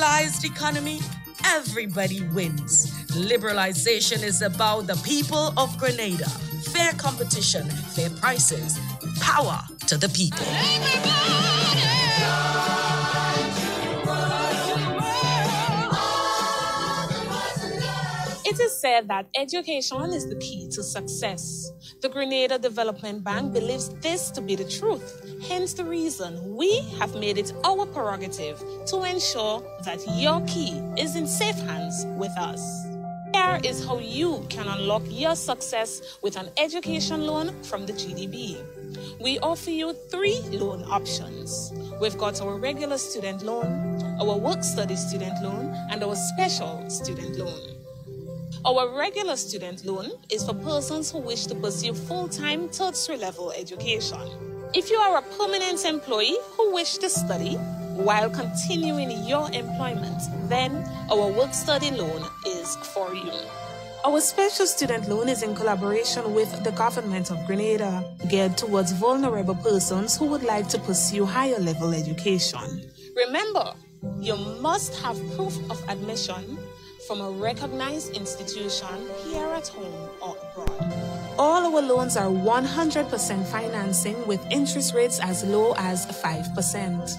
liberalized economy, everybody wins. Liberalization is about the people of Grenada. Fair competition, fair prices, power to the people. It is said that education is the key to success. The Grenada Development Bank believes this to be the truth. Hence the reason we have made it our prerogative to ensure that your key is in safe hands with us. Here is how you can unlock your success with an education loan from the GDB. We offer you 3 loan options. We've got our regular student loan, our work-study student loan, and our special student loan. Our regular student loan is for persons who wish to pursue full-time tertiary level education. If you are a permanent employee who wish to study while continuing your employment, then our work-study loan is for you. Our special student loan is in collaboration with the government of Grenada, geared towards vulnerable persons who would like to pursue higher level education. Remember, you must have proof of admission from a recognized institution here at home or abroad. All our loans are 100% financing with interest rates as low as 5%.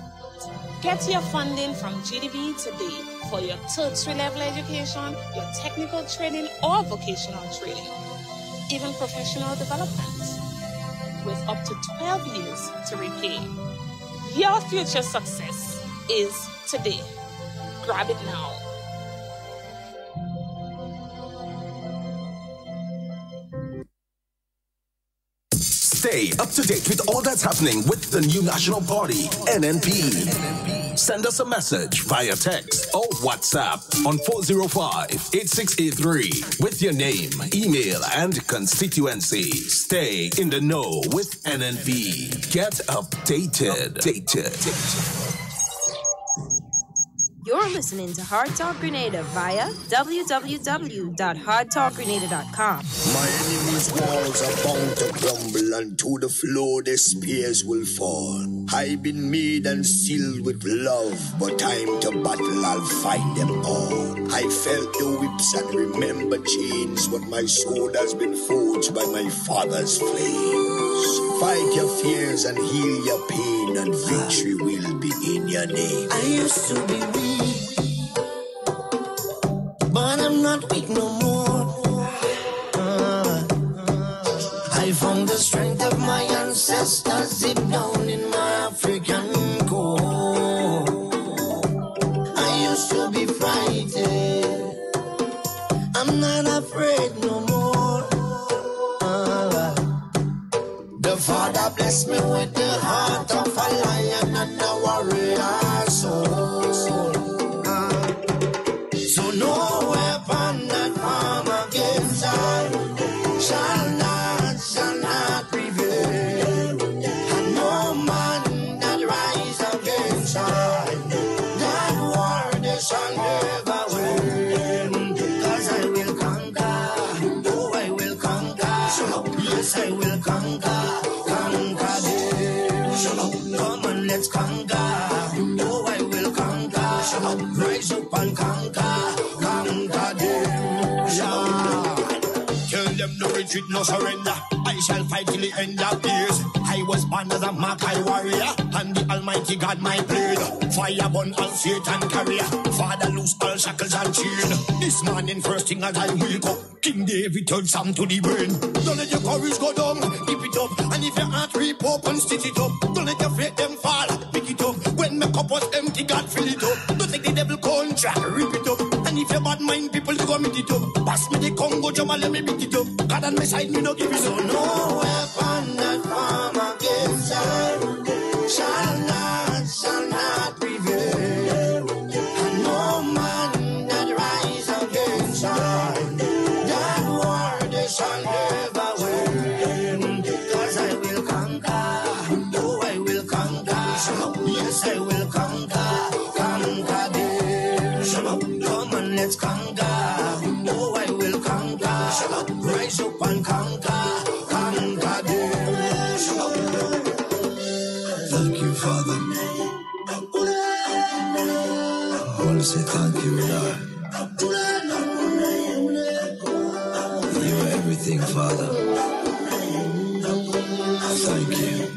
Get your funding from GDB today for your tertiary level education, your technical training or vocational training, even professional development, with up to 12 years to repay. Your future success is today. Grab it now. Stay up to date with all that's happening with the new national party, NNP. Send us a message via text or WhatsApp on 405-8683 with your name, email, and constituency. Stay in the know with NNP. Get updated. You're listening to Hard Talk Grenada via www.hardtalkgrenada.com. My enemy's walls are bound to crumble, and to the floor their spears will fall. I've been made and sealed with love, but time to battle, I'll find them all. I felt the whips and remember chains, but my sword has been forged by my father's flames. Fight your fears and heal your pain, and victory will be in your name. I used to be weak, but I'm not weak no more. I found the strength of my ancestors deep down in my African core. I used to be frightened, I'm not afraid no more. The Father blessed me with the heart of a lion and a warrior soul. So no weapon that form against I shall not prevail. And no man that rise against I, that war they shall never win. 'Cause I will conquer, oh I will conquer, yes I will conquer. Let's conquer. Oh, I will conquer. Rise up and conquer. Conquer them. Tell them no retreat, no surrender. I shall fight till the end of days. I was born as a Makai warrior, and the Almighty God my blade. Fire burn all Satan carrier. Father loose all shackles and chain. This morning first thing as I wake up, King David turned Sam to the brain. Don't let your courage go down, keep it up. And if your heart rip up and stitch it up, don't let your faith them fall, pick it up. When my cup was empty, God fill it up. Don't take the devil contract, rip it up. And if your bad mind people to go meet it up, pass me the Congo drum and let me beat it up. God on my side, me no give it up. So no weapon that form against I shall not prevail. And no man that rise against I, that war they shall never win. 'Cause I will conquer, oh I will conquer, yes I will conquer, conquer them. Come on, let's conquer, oh I will conquer, rise up and conquer, conquer them. Thank you, Father. want to say thank you, Lord. You're everything, Father. Thank you.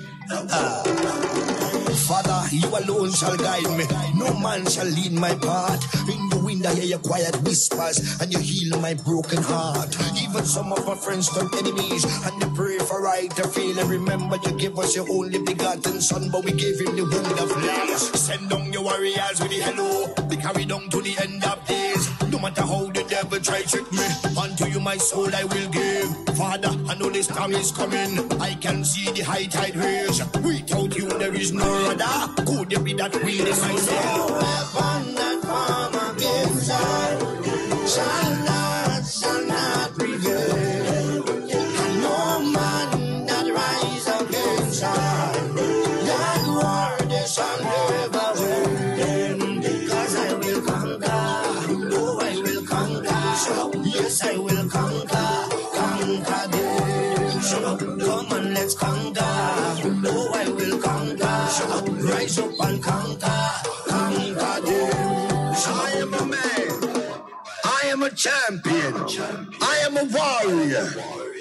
Father, you alone shall guide me. No man shall lead my path. In the wind I hear your quiet whispers, and you heal my broken heart. Even some of my friends turn enemies, and they pray for right to feel. And remember, you gave us your only begotten son, but we gave him the wound of love. Send down your warriors with the hello. Be carried on to the end of days. No matter how the devil try trick me, unto you my soul I will give. Father, I know this time is coming. I can see the high tide raise. Without you there is no other. Could there be that will in my soul? No weapon that form against us shall not prevail. And no man that rise against us, that war they shall never win. Because I will conquer. Oh, I will conquer. Yes, I will conquer. Conquer them. Come on, let's conquer. Oh, I will conquer. Rise up and conquer. Conquer them. I am a man. I am a champion. I am a warrior.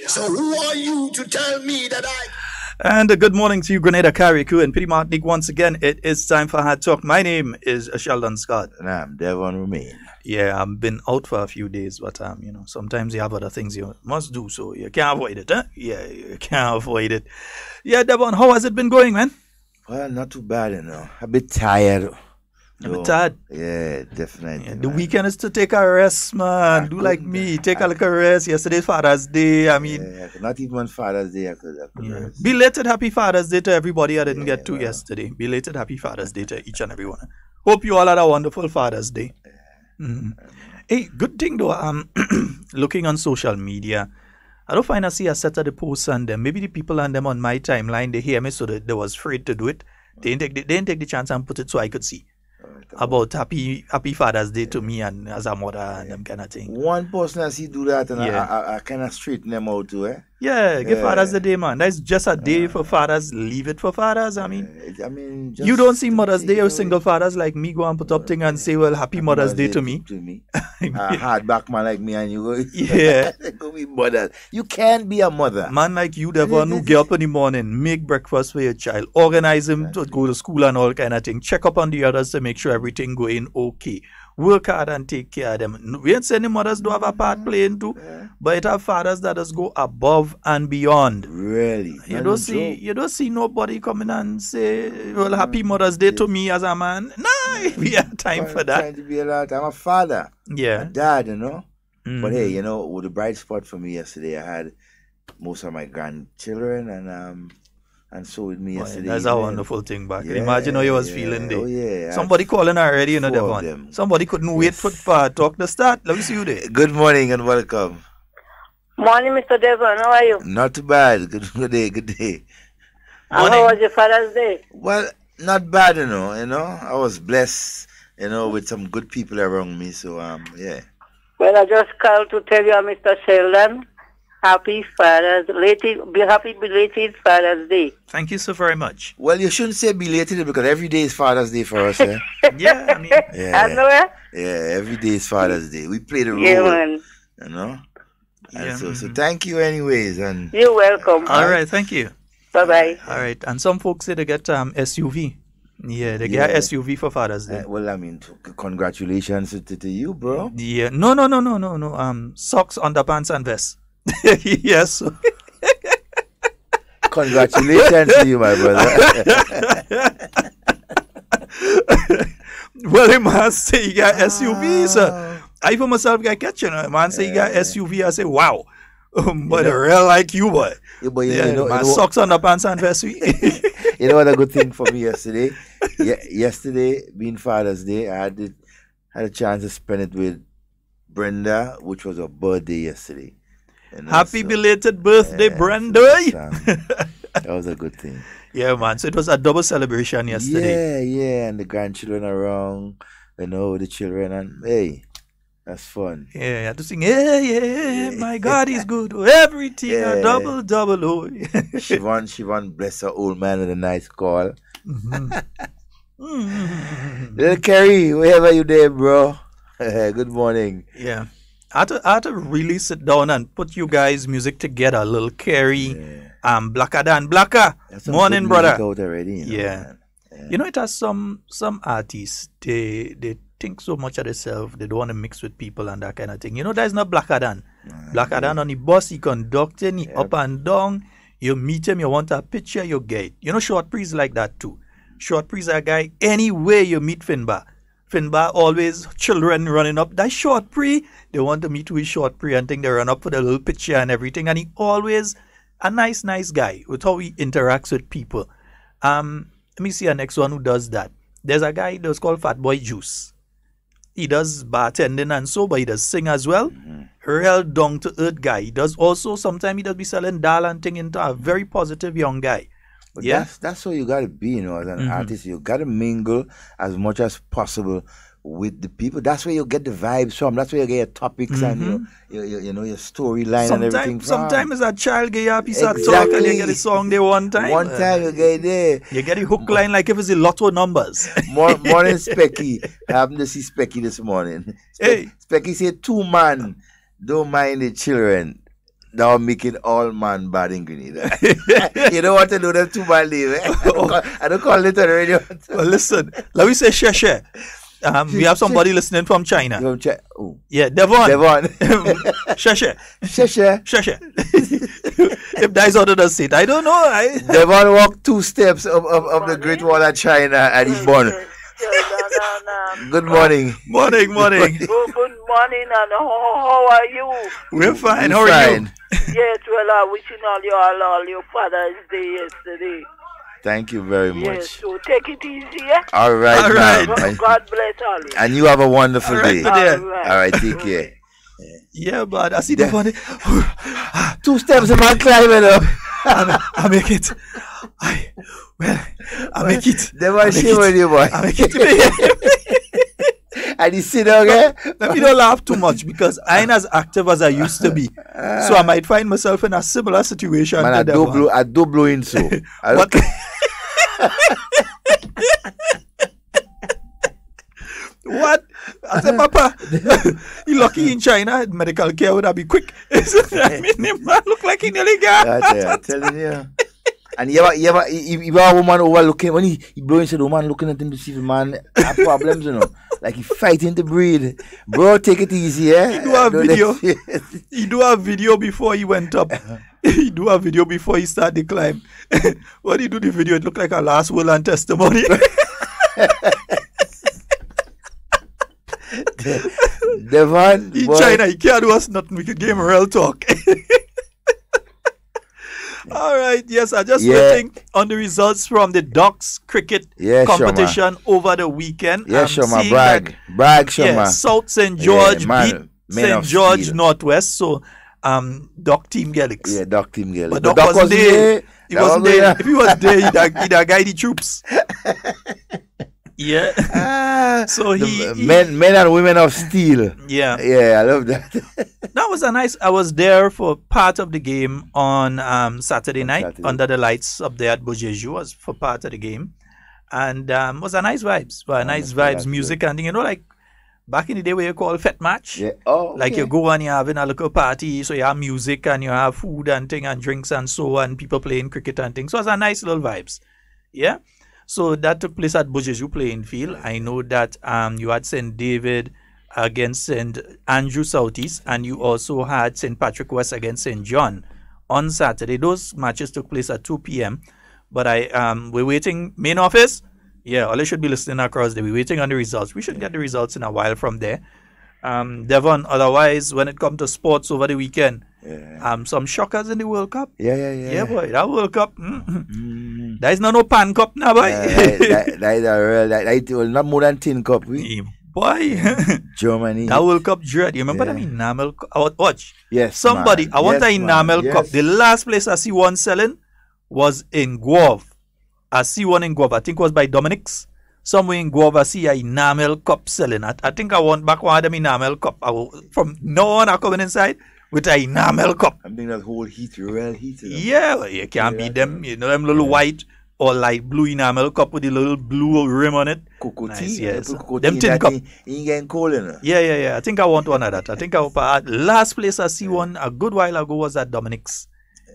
So who are you to tell me that I... And good morning to you, Grenada, Carriacou, and Pity Martinique. Once again, it is time for Hard Talk. My name is Sheldon Scott. And I'm Devon Romain. Yeah, I've been out for a few days, but sometimes you have other things you must do, so you can't avoid it, huh? Yeah, you can't avoid it. Yeah, Devon, how has it been going, man? Well, not too bad, A bit tired. A bit tired? Yeah, definitely. Yeah, the weekend is to take a rest, man. Do like me. Take a little rest. Yesterday's Father's Day. I mean... Yeah, not even on Father's Day I could rest. Belated Happy Father's Day to everybody I didn't get to yesterday. Belated Happy Father's Day to each and every one. Hope you all had a wonderful Father's Day. Hey, good thing though, looking on social media, I don't find I see a set of the posts and them. Maybe the people on them on my timeline, they hear me so that they was afraid to do it. They didn't take the chance and put it so I could see. About happy Father's Day to me and as a mother and them kind of thing. One person I see do that and I kind of straighten them out too, eh? Yeah, give Father's the day, man. That's just a day for fathers. Leave it for fathers. I mean, you don't see Mother's Day or single fathers like me go and put up thing and say, well, happy Mother's Day to me. A hardback man like me and you go, yeah. Go be mother. You can't be a mother. Man like you, Devon, who get up in the morning, make breakfast for your child, organize him to go to school and all kind of thing, check up on the others to make sure everything going okay. Work hard and take care of them. We ain't saying the mothers do have a part playing too, but it have fathers that just go above and beyond. Really? You don't see nobody coming and say, well, happy Mother's Day to me as a man. No, we have time for that. Trying to be a lot. I'm a father. Yeah. A dad, But hey, with the bright spot for me yesterday, I had most of my grandchildren and so with me yesterday. That's a wonderful thing back. Yeah, imagine how you was feeling there. Oh, yeah. Somebody calling already, Devon. Somebody couldn't wait for talk to start. Let me see you there. Good morning and welcome. Morning, Mr. Devon. How are you? Not too bad. Good day. And how was your Father's Day? Well, not bad, I was blessed, with some good people around me. So, yeah. Well, I just called to tell you, Mr. Sheldon, happy belated Father's Day. Thank you so very much. Well, you shouldn't say belated because every day is Father's Day for us, eh? Yeah, I mean... Yeah. I know it. Yeah, every day is Father's Day. We play the role, man. And so thank you anyways. And you're welcome. All right, thank you. Bye-bye. All right, and some folks say they get SUV. Yeah, they get SUV for Father's Day. Well, I mean, congratulations to you, bro. Yeah, no. Socks, underpants, and vest. Yes. Congratulations to you, my brother. Well, the man say you got SUV, sir. I for myself got catch, man say you got SUV. I say, wow. But real like you, boy. Yeah, but my socks, underpants, and vest. You know what a good thing for me yesterday? Yesterday, being Father's Day, I had a chance to spend it with Brenda, which was her birthday yesterday. Happy belated birthday, Brenda. That was a good thing. Yeah, man. So it was a double celebration yesterday. Yeah. And the grandchildren around, the children. And hey, that's fun. Yeah, I had to sing, yeah, my God is good. Everything, a double. Oh. Siobhan, bless her old man with a nice call. Mm-hmm. Little Kerry, wherever you there, bro. Good morning. Yeah. I had to really sit down and put you guys' music together. Little Kerry, Blacker Dan. Blacker, morning, brother. Out already, Yeah. You know, it has some artists, they think so much of themselves, they don't want to mix with people and that kind of thing. You know, there's no Blacker Dan. Blacker Dan on the bus, he conducting, he up and down. You meet him, you want a picture, you get it. You know, Short Breeze like that too. Short Breeze a guy, anywhere you meet Finbar. Finbar always children running up. That Short Pre, they want to meet with Short Pre and think they run up for the little picture and everything. And he always a nice guy with how he interacts with people. Let me see a next one who does that. There's a guy that's called Fat Boy Juice. He does bartending and so, but he does sing as well. Real down to earth guy. He does also, sometimes he does be selling dal and thing into a very positive young guy. But that's what you gotta be, you know, as an artist. You gotta mingle as much as possible with the people. That's where you get the vibes from. That's where you get your topics and you know your storyline and everything from. Sometimes as a child get a piece of talk and you get a song there one time. One time you get there. You get the hook line like if it's the lotto numbers. Morning Specky. I happened to see Specky this morning. Specky said 2 man don't mind the children. Now making all man bad in Grenada. You don't want to do them 2 man leave. I don't call it on the radio. Well, listen, let me say share. We have somebody listening from China. Yeah, Devon. Share. If that's what it does say, I don't know. Devon walked 2 steps of the Great Wall of China and he's born. Good morning. Morning. Good morning, and how are you? We're fine. How are you? Yes, well, I'm wishing all your Father's Day yesterday. Thank you very much. Yes, so take it easy, yeah? All right. God bless all you. And you have a wonderful day. All right, take care. Yeah, but I see the funny. 2 steps of my climbing up. I make it. I make it. Never shame with you, boy. I make it. And you sit down, okay? Let me not laugh too much because I ain't as active as I used to be. So I might find myself in a similar situation. Man, I do blow in so. What? What? I said, Papa, you lucky in China, medical care would have been quick. I mean, the man look like he nearly got. I'm telling you. And you ever a woman overlooking, when he blowing, so the woman looking at him to see if the man have problems, you know. Like he fighting to breathe. Bro, take it easy, yeah? He do a video. He do a video before he went up. He do a video before he start the climb. When he do the video, it look like a last will and testimony. Devon, in China, he can't do us nothing. We could give him real talk. All right, yes, I'm just waiting on the results from the Ducks cricket competition over the weekend. Yes, Shoma, brag, Shoma. Yeah, South St. George beat St. George Northwest, so Duck Team Gelix. Yeah, Duck Team Gelix. But Duck wasn't there. He wasn't there. If he was there, he'd have guided the troops. Yeah. So men and women of steel. Yeah. Yeah, I love that. That was a nice. I was there for part of the game on Saturday night under the lights up there at Bojeju. Was for part of the game, and was a nice vibes. Nice vibes, music and you know, like back in the day where you call Fet Match. Yeah. Oh. Like you go and you're having a little party, so you have music and you have food and thing and drinks and so on, people playing cricket and things. So it was a nice little vibes. Yeah. So that took place at Bojeju playing field. I know that you had St. David against St. Andrew Southeast, and you also had St. Patrick West against St. John on Saturday. Those matches took place at 2 p.m. But we're waiting. Main office, all they should be listening across there. We're waiting on the results. We should get the results in a while from there. Devon, otherwise, when it comes to sports over the weekend, some shockers in the World Cup. Yeah, boy, that World Cup. There is no pan cup now, boy. That is not more than 10 cup. Boy, Germany. That World Cup dread. You remember that enamel cup? Watch. Yes. Somebody, man. I want an enamel cup. The last place I see one selling was in Guave. I see one in Guave. I think it was by Dominic's. Somewhere in Guava, I see a enamel cup selling. I think I want back one of them enamel cup. From now on, I'm coming inside with an enamel cup. I think that whole heat, real heat. Yeah, you can't beat them. You know them little white or light blue enamel cup with the little blue rim on it. Nice, yes. Them tin cup. You getting cold, you know? Yeah. I think I want one of that. I think last place I see one a good while ago was at Dominic's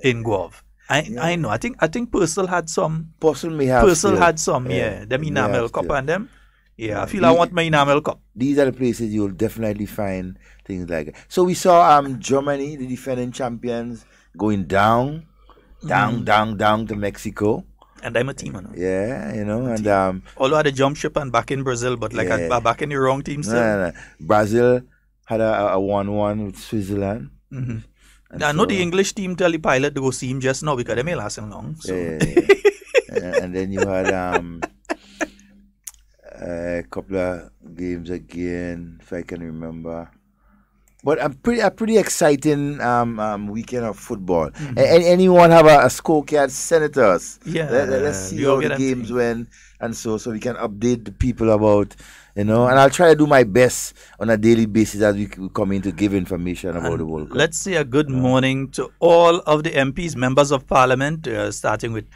in Guelph. I know. I think Purcell had some. Purcell may have. Purcell had some. Yeah. Them enamel cup and them. Yeah. I feel I want my enamel cup. These are the places you'll definitely find things like that. So we saw Germany, the defending champions, going down to Mexico. And I'm a team, Yeah, and although I had a jump ship and back in Brazil, but I back in the wrong team still. No. Brazil had a 1-1 with Switzerland. Mm-hmm. I know the English team tell the pilot to go see him just now because they may last him long. So. Yeah. And then you had a couple of games again, if I can remember. But a pretty exciting weekend of football. Mm-hmm. Anyone have a scorecard? Senators. Yeah. Let's see how the games went, and so we can update the people about, And I'll try to do my best on a daily basis as we come in to give information about the World Cup. Let's say a good morning to all of the MPs, members of Parliament, starting with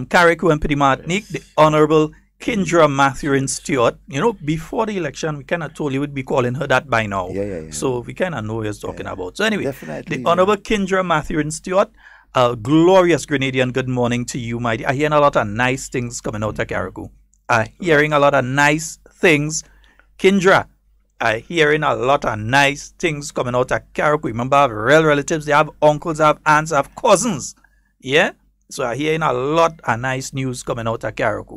Carrick Wempity Martinique, the Honourable Kindra Mathurin Stewart. Before the election, we kind of told you we'd be calling her that by now. Yeah. So we kind of know what you're talking about. So anyway, definitely, the Honourable Kindra Mathurin Stewart, a glorious Grenadian good morning to you, my dear. I'm hearing a lot of nice things coming out of Carrick. Hearing a lot of nice things. Kindra, hearing a lot of nice things coming out of Carrick. Remember, I have real relatives, they have uncles, they have aunts, they have cousins. Yeah? So I'm hearing a lot of nice news coming out of Carrick.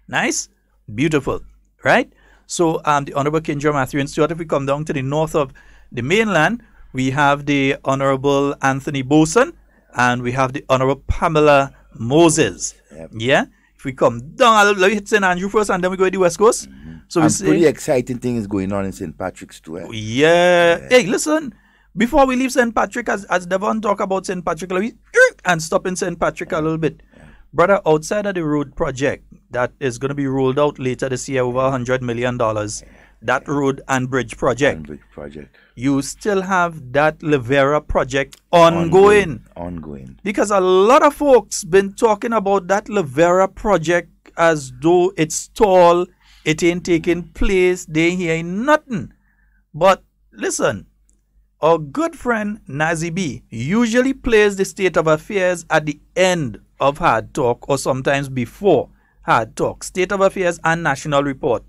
Nice? Beautiful. Right? So the Honourable Kindra Matthew and Stewart, if we come down to the north of the mainland, we have the Honourable Anthony Boson and we have the Honourable Pamela Moses. Yep. Yeah? If we come down, let me hit St. Andrew first and then we go to the West Coast. Mm-hmm. So we see pretty exciting things going on in St. Patrick's too. Yeah. Hey, listen, before we leave St. Patrick, as Devon talk about St. Patrick, and stop in St. Patrick a little bit. Brother, outside of the road project that is going to be rolled out later this year, over $100 million, that road and bridge project, you still have that Livera project ongoing. Because a lot of folks been talking about that Livera project as though it's stalled, it ain't taking place, they ain't hearing nothing. But listen, our good friend Nazi B usually plays the state of affairs at the end of Hard Talk or sometimes before Hard Talk, State of Affairs and National Report.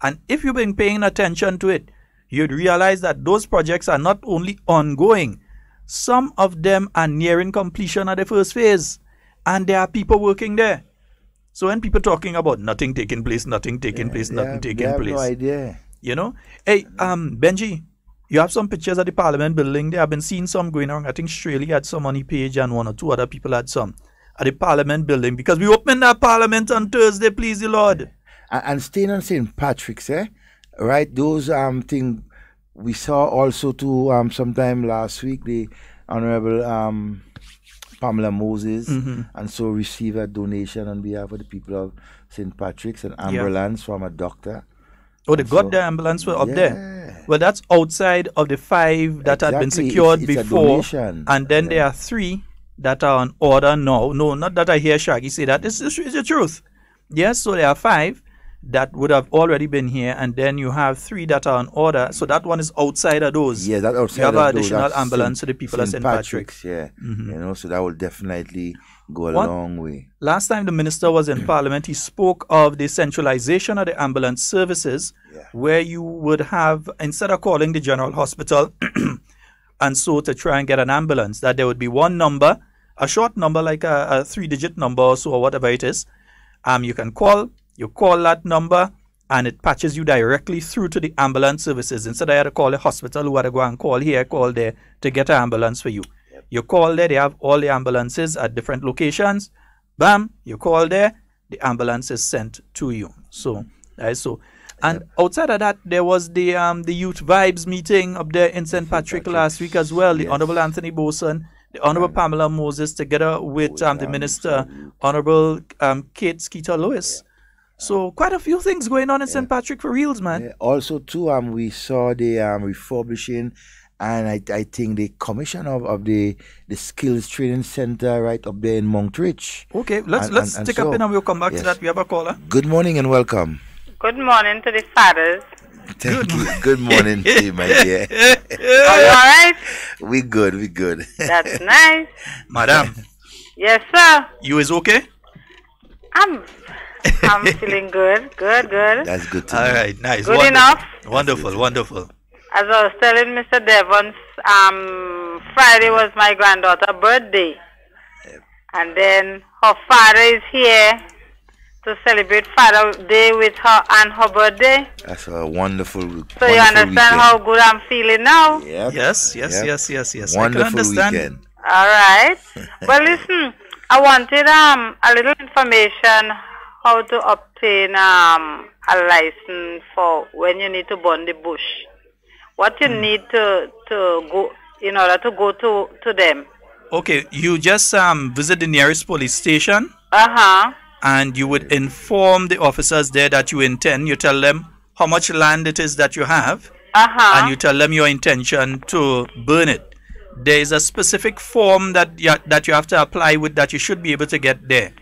And if you've been paying attention to it, you'd realize that those projects are not only ongoing, some of them are nearing completion of the first phase. And there are people working there. So when people talking about nothing taking place, nothing taking place, nothing taking place. No idea. Hey, Benji, you have some pictures of the Parliament building there. I've been seeing some going around. I think Straley had some on the page and one or two other people had some at the Parliament building because we opened that Parliament on Thursday, please the Lord. And staying on St. Patrick's, right? Those things we saw also too sometime last week, the Honourable Pamela Moses, and so received a donation on behalf of the people of St. Patrick's, an ambulance from a doctor. Oh, they got the ambulance for up there. Well, that's outside of the 5 that had been secured it's before. And then there are 3 that are on order now. No, not that I hear Shaggy say that. It's the truth. Yes, so there are 5 that would have already been here, and then you have 3 that are on order. So that one is outside of those. Yeah, that's outside you have of an additional those. ambulance to the people of St. Patrick's. Yeah, so that will definitely go a long way. Last time the minister was in Parliament, he spoke of the centralization of the ambulance services, where you would have, instead of calling the general hospital, and so to try and get an ambulance, that there would be one number, a short number like a 3-digit number or so, or whatever it is. You can call. You call that number and it patches you directly through to the ambulance services. Instead I had to call a hospital, who had to go and call here, call there to get an ambulance for you. You call there, they have all the ambulances at different locations. Bam, you call there, the ambulance is sent to you. So, so. And outside of that, there was the Youth Vibes meeting up there in St. Patrick last week as well. The Honourable Anthony Boson, the Honourable Pamela Moses, together with the Minister, Honourable Kate Skeeter-Lewis. So quite a few things going on in St. Patrick for reals, man. Also, too, we saw the refurbishing and I think the commission of the skills training center right up there in Montreach. Okay, let's take a pin and we'll come back to that. We have a caller. Good morning and welcome. Good morning to the fathers. Thank you. Good morning to you, my dear. Are you alright? We good. That's nice. Madam. Yes, sir. You is okay? I'm feeling good. Good. That's good to know. All right, nice. Good enough. Wonderful. As I was telling Mr. Devons, Friday was my granddaughter's birthday. And then her father is here to celebrate Father's Day with her and her birthday. That's a wonderful. So you understand weekend. how good I'm feeling now? Yep. Yes. Wonderful I can understand. weekend. All right. But listen, I wanted a little information how to obtain a license for when you need to burn the bush. What you need to go in order to go to them. Okay, you just visit the nearest police station. And you would inform the officers there that you intend. You tell them how much land it is that you have. And you tell them your intention to burn it. There is a specific form that you have to apply with that you should be able to get there.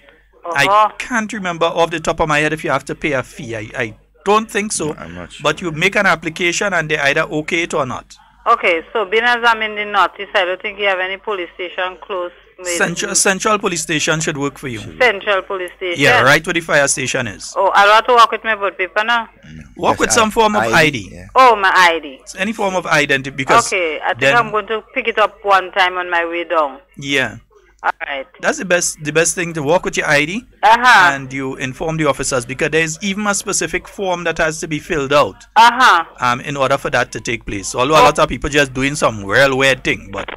I can't remember off the top of my head if you have to pay a fee. I don't think so. I'm not sure. But you make an application and they either okay it or not. Okay, so being as I'm in the northeast, I don't think you have any police station close. Central police station should work for you. Central police station? Yeah, right where the fire station is. Oh, I don't have to walk with my board paper now? Walk with some form of ID. Yeah. Oh, my ID. Any form of identity because... Okay, I think I'm going to pick it up one time on my way down. Yeah. All right. That's the best thing, to walk with your ID and you inform the officers because there's even a specific form that has to be filled out in order for that to take place. Although a lot of people just doing some real weird thing, but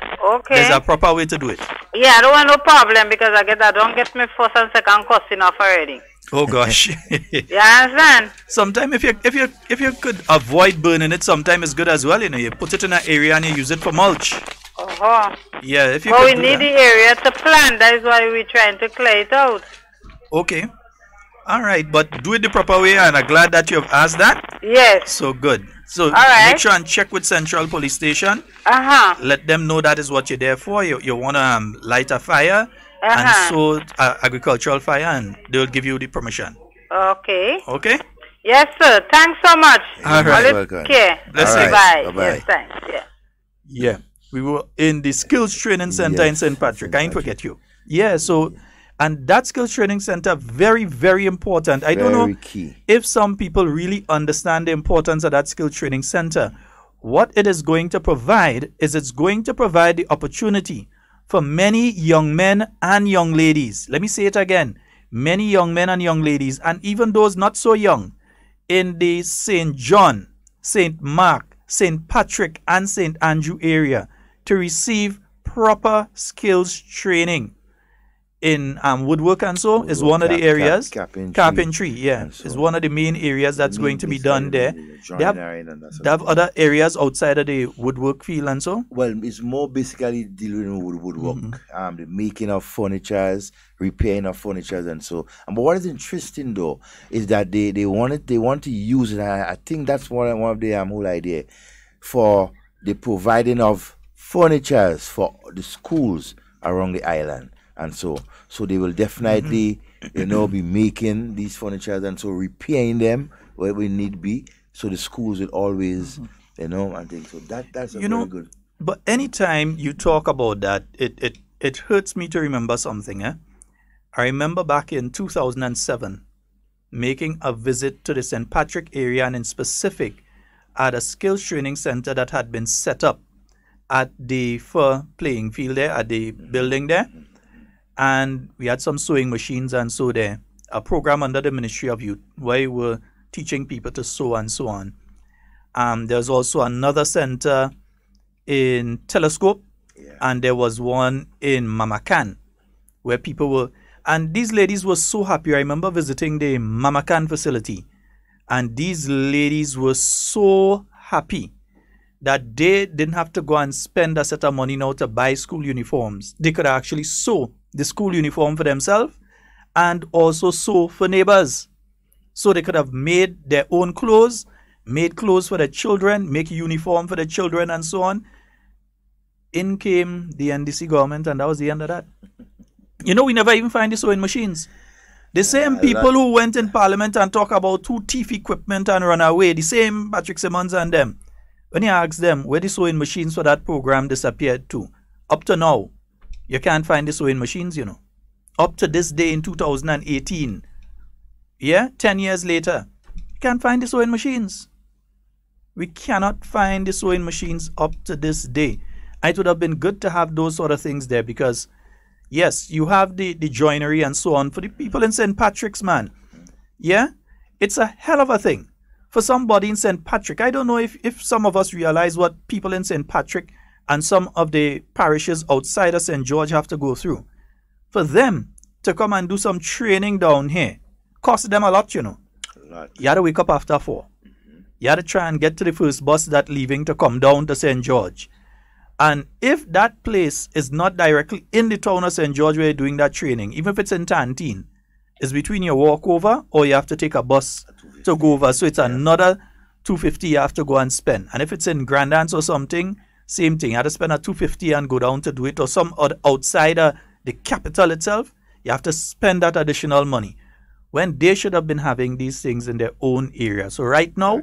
there's a proper way to do it. Yeah, I don't want no problem because I don't get my first and second cost enough already. Oh gosh. You understand? Sometimes if you could avoid burning it, sometimes it's good as well. You know, you put it in an area and you use it for mulch. Yeah, if you we need the area to plant. That is why we're trying to clear it out. Okay. All right, but do it the proper way, and I'm glad that you have asked that. Yes. So good. So make sure and check with Central Police Station. Let them know that is what you're there for. You want to light a fire and sow agricultural fire, and they'll give you the permission. Okay. Okay? Yes, sir. Thanks so much. All right. Okay. Bye-bye. Yes, thanks. Yeah. We were in the Skills Training Center in St. Patrick. I didn't forget you. Yeah, so, and that Skills Training Center, very, very important. I don't know if some people really understand the importance of that Skills Training Center. What it is going to provide is it's going to provide the opportunity for many young men and young ladies. Let me say it again. Many young men and young ladies, and even those not so young, in the St. John, St. Mark, St. Patrick, and St. Andrew area to receive proper skills training in woodwork and so is one of the areas. Carpentry, yeah, is one of the main areas that's going to be done there. They have other areas outside of the woodwork field and so. Well, it's more basically dealing with woodwork, the making of furnitures, repairing of furnitures and so. But what is interesting though is that they want to use it. I think that's one of the whole idea for the providing of furnitures for the schools around the island, and so they will definitely be making these furnitures and so repairing them where we need be, so the schools will always and things. So that's a very good. But anytime you talk about that, it hurts me to remember something. I remember back in 2007 making a visit to the St. Patrick area, and in specific at a skills training center that had been set up at the fur playing field there, at the building there. And we had some sewing machines and so there. A program under the Ministry of Youth where we were teaching people to sew and so on. There's also another center in Telescope, and there was one in Mamacan where people were, and these ladies were so happy. I remember visiting the Mamacan facility, and these ladies were so happy that they didn't have to go and spend a set of money now to buy school uniforms. They could actually sew the school uniform for themselves and also sew for neighbors. So they could have made their own clothes, made clothes for their children, make a uniform for their children and so on. in came the NDC government, and that was the end of that. You know, we never even find the sewing machines. The same people who went in Parliament and talk about two thief equipment and run away, the same Patrick Simmons and them, when you ask them where the sewing machines for that program disappeared to, up to now, you can't find the sewing machines, you know. Up to this day in 2018, 10 years later, you can't find the sewing machines. We cannot find the sewing machines up to this day. It would have been good to have those sort of things there because, yes, you have the joinery and so on for the people in St. Patrick's, man. Yeah? It's a hell of a thing. For somebody in St. Patrick, I don't know if some of us realize what people in St. Patrick and some of the parishes outside of St. George have to go through. For them to come and do some training down here cost them a lot, you know. You had to wake up after 4. You had to try and get to the first bus that leaving to come down to St. George. And if that place is not directly in the town of St. George where you're doing that training, even if it's in Tantine, it's between your walkover or you have to take a bus to go over. So it's another $250 you have to go and spend. And if it's in Grandance or something, same thing. You have to spend a $250 and go down to do it. Or some other outside the capital itself, you have to spend that additional money. When they should have been having these things in their own area. So right now,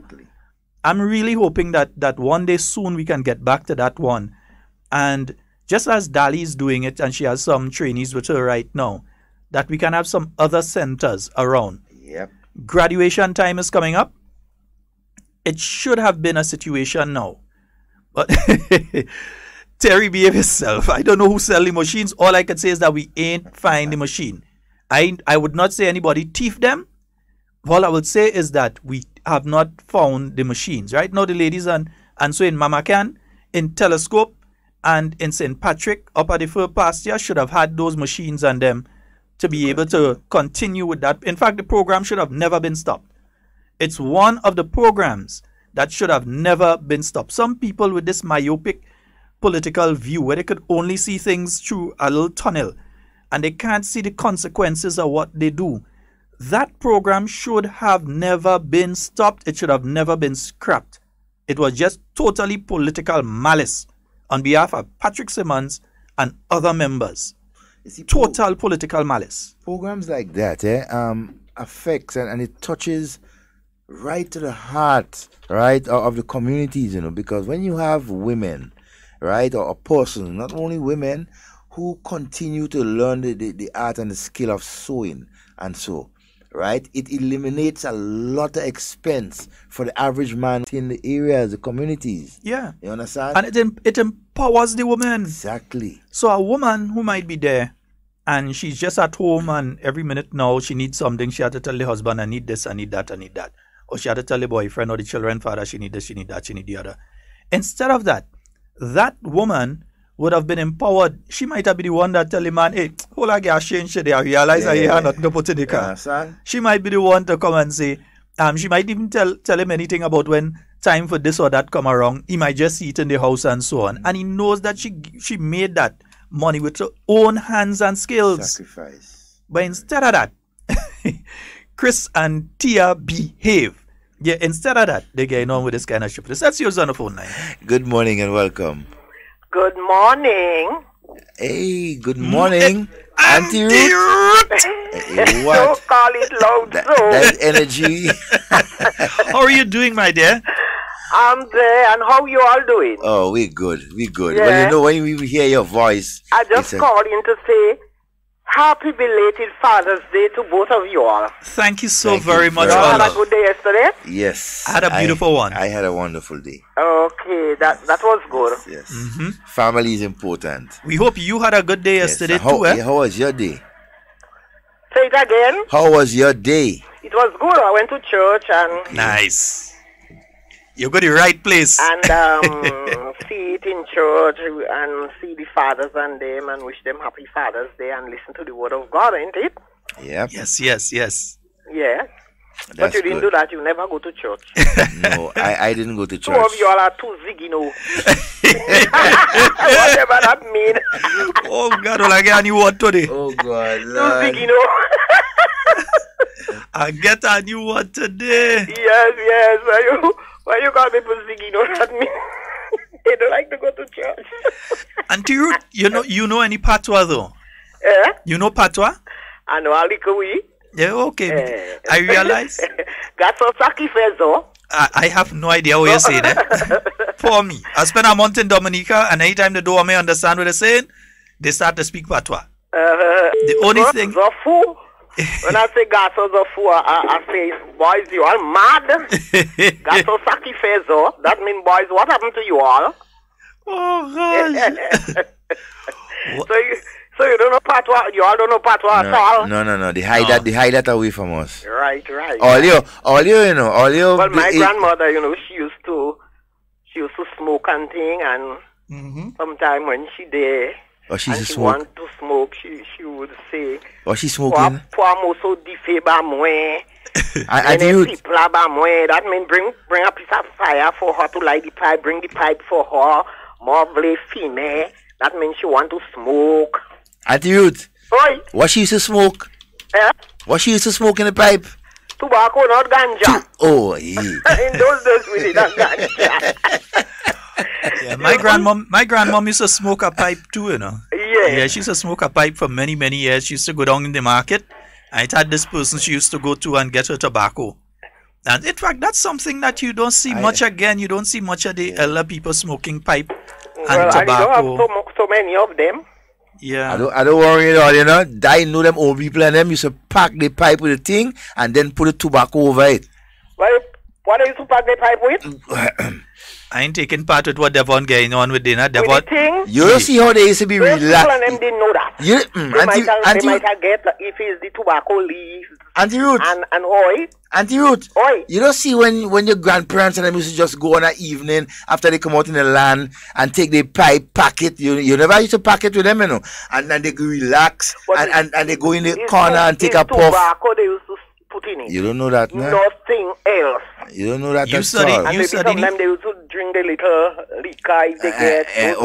I'm really hoping that one day soon we can get back to that one. And just as Dali is doing it, and she has some trainees with her right now, that we can have some other centers around. Yep. Graduation time is coming up. It should have been a situation now. But Terry behave himself. I don't know who sell the machines. All I can say is that we ain't find the machine. I would not say anybody thief them. All I would say is that we have not found the machines. Right now the ladies and so in Mamacan, in Telescope, and in St. Patrick, up at the fur pasture, should have had those machines and them to be able to continue with that. In fact, the program should have never been stopped. It's one of the programs that should have never been stopped. Some people with this myopic political view where they could only see things through a little tunnel and they can't see the consequences of what they do. That program should have never been stopped. It should have never been scrapped. It was just totally political malice on behalf of Patrick Simmons and other members. Total political malice. Programs like that affects and it touches right to the heart, right, of the communities, you know, because when you have women, right, or a person, not only women, who continue to learn the art and the skill of sewing and so, right, it eliminates a lot of expense for the average man in the areas, the communities. Yeah. You understand? And it empowers the woman. Exactly. So a woman who might be there and she's just at home and every minute now she needs something, she had to tell the husband, I need this, I need that, I need that. Or she had to tell the boyfriend or the children father, she need this, she need that, she need the other. Instead of that, that woman would have been empowered. She might have been the one that tell the man, hey, hold on, get change today. I realize I have nothing to put in the car. She might be the one to come and say, she might even tell him anything about when time for this or that come around. He might just see it in the house and so on. And he knows that she made that money with her own hands and skills. Sacrifice. But instead of that, Chris and Tia behave. Yeah, instead of that, they're getting on with this kind of shit. That's yours on the phone line. Good morning and welcome. Good morning. Hey, good morning, Auntie Ruth. What? Don't call it loud, that energy. How are you doing, my dear? I'm there, and how you all doing? Oh, we good. Yeah. Well, you know, when we hear your voice, I just called in to say happy belated Father's Day to both of you all. Thank you so very much. You had a good day yesterday? Yes. I had a beautiful one. I had a wonderful day. Okay, that was good. Yes. Mm-hmm. Family is important. We hope you had a good day yesterday too. How was your day? Say it again. How was your day? It was good. I went to church and... Nice. You got the right place. And see it in church and see the fathers and them and wish them happy Father's Day and listen to the word of God, ain't it? Yeah. Yes. Yeah. But you didn't do that. You never go to church. No, I didn't go to church. Two of you all are too ziggy, no. Whatever that mean. Oh, God, well, I get a new one today. Oh, God. Too ziggy, no. I get a new one today. Yes. Why you call people ziggy, no? That mean. They don't like to go to church. Auntie Ruth, you know any patois though? You know patois? I know a little we. Yeah, okay. I realize. Got some saki fezo. I have no idea what you're saying. For me, I spent a month in Dominica, and anytime the door may understand what they're saying, they start to speak patois. The only thing. Zofu. When I say gaso zofu, I say, boys, you all mad. Gaso saki fezo. That means, boys, what happened to you all? Oh gosh. So you don't know patois. You all don't know patois at all. No. They hide that away from us. Right. All you, Well, my grandmother, she used to smoke and thing, and sometime when she there, she want to smoke, she would say, she's smoking. So ba mwe. And you, that means bring a piece of fire for her to light the pipe. Bring the pipe for her. More female. That means she want to smoke. Auntie Ruth, Oi. What she used to smoke? What she used to smoke in the pipe? Tobacco, not ganja. Oh, yeah. In those days, we did not ganja. Yeah, my grandmom used to smoke a pipe too, Yeah, she used to smoke a pipe for many, many years. She used to go down in the market. I had this person she used to go to and get her tobacco. And in fact, that's something that you don't see much again. You don't see much of the elder people smoking pipe and tobacco. I don't have so many of them. Yeah. I don't worry at all, I know them old people and them used to pack the pipe with the thing and then put the tobacco over it. Well, what are you to pack the pipe with? I ain't taking part with what Devon getting on with dinner. Devon, with the thing? You don't see how they used to be relaxed. People and them didn't know that. They might have get if it's the tobacco leaves. Auntie Ruth. And oil. Auntie Ruth. Oil. You don't see when your grandparents and them used to just go on an evening after they come out in the land and take the pipe, pack it. You never used to pack it with them, and then they go relax and they go in the corner and take a puff. Tobacco they used to put in it. You don't know that, no? Nothing else. You don't know that you at all. And sometimes they used to drink the little liquor if they get.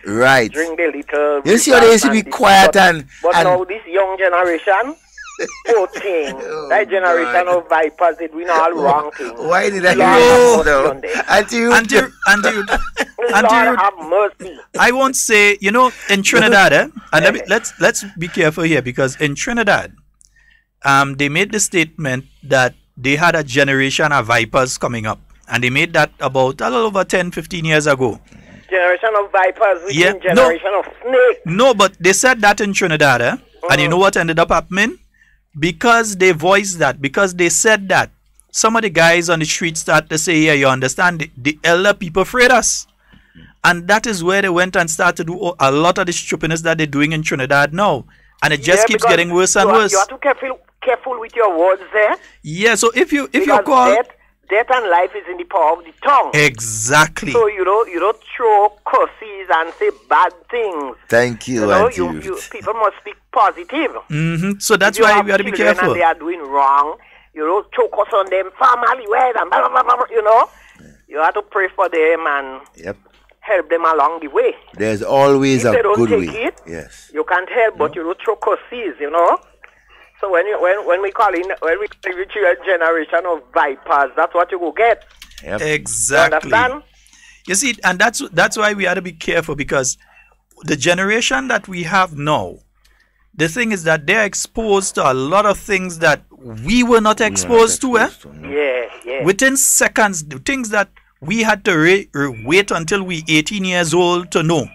Right. Drink the little. You see how they used to be quiet and now this young generation, poor thing. That generation of vipers, they doing all wrong things. Why did I hear Auntie Lord have mercy. I won't say, in Trinidad, and let's be careful here, because in Trinidad, they made the statement that they had a generation of vipers coming up. And they made that about a little over 10, 15 years ago. Generation of vipers, generation of snakes. No, but they said that in Trinidad, And you know what ended up happening? Because they voiced that, because they said that, some of the guys on the street started to say, yeah, you understand, the elder people afraid us. And that is where they went and started to do a lot of the stupidness that they're doing in Trinidad now. And it just keeps getting worse and worse. You have to careful with your words there. Yeah, so if you call death and life is in the power of the tongue. Exactly. So you don't throw curses and say bad things. Thank you, you people must speak positive. So that's why we have to be careful. And they are doing wrong. You don't choke us on them family well and blah, blah, blah, blah, You have to pray for them and help them along the way. There's always a good way. If they don't take it, yes. You can't help, but you don't throw curses, So when we reach a generation of vipers, that's what you will get. Yep. Exactly. You understand? You see, and that's why we have to be careful, because the generation that we have now, the thing is that they're exposed to a lot of things that we were not exposed to. Yeah. Within seconds, the things that we had to wait until we 18 years old to know.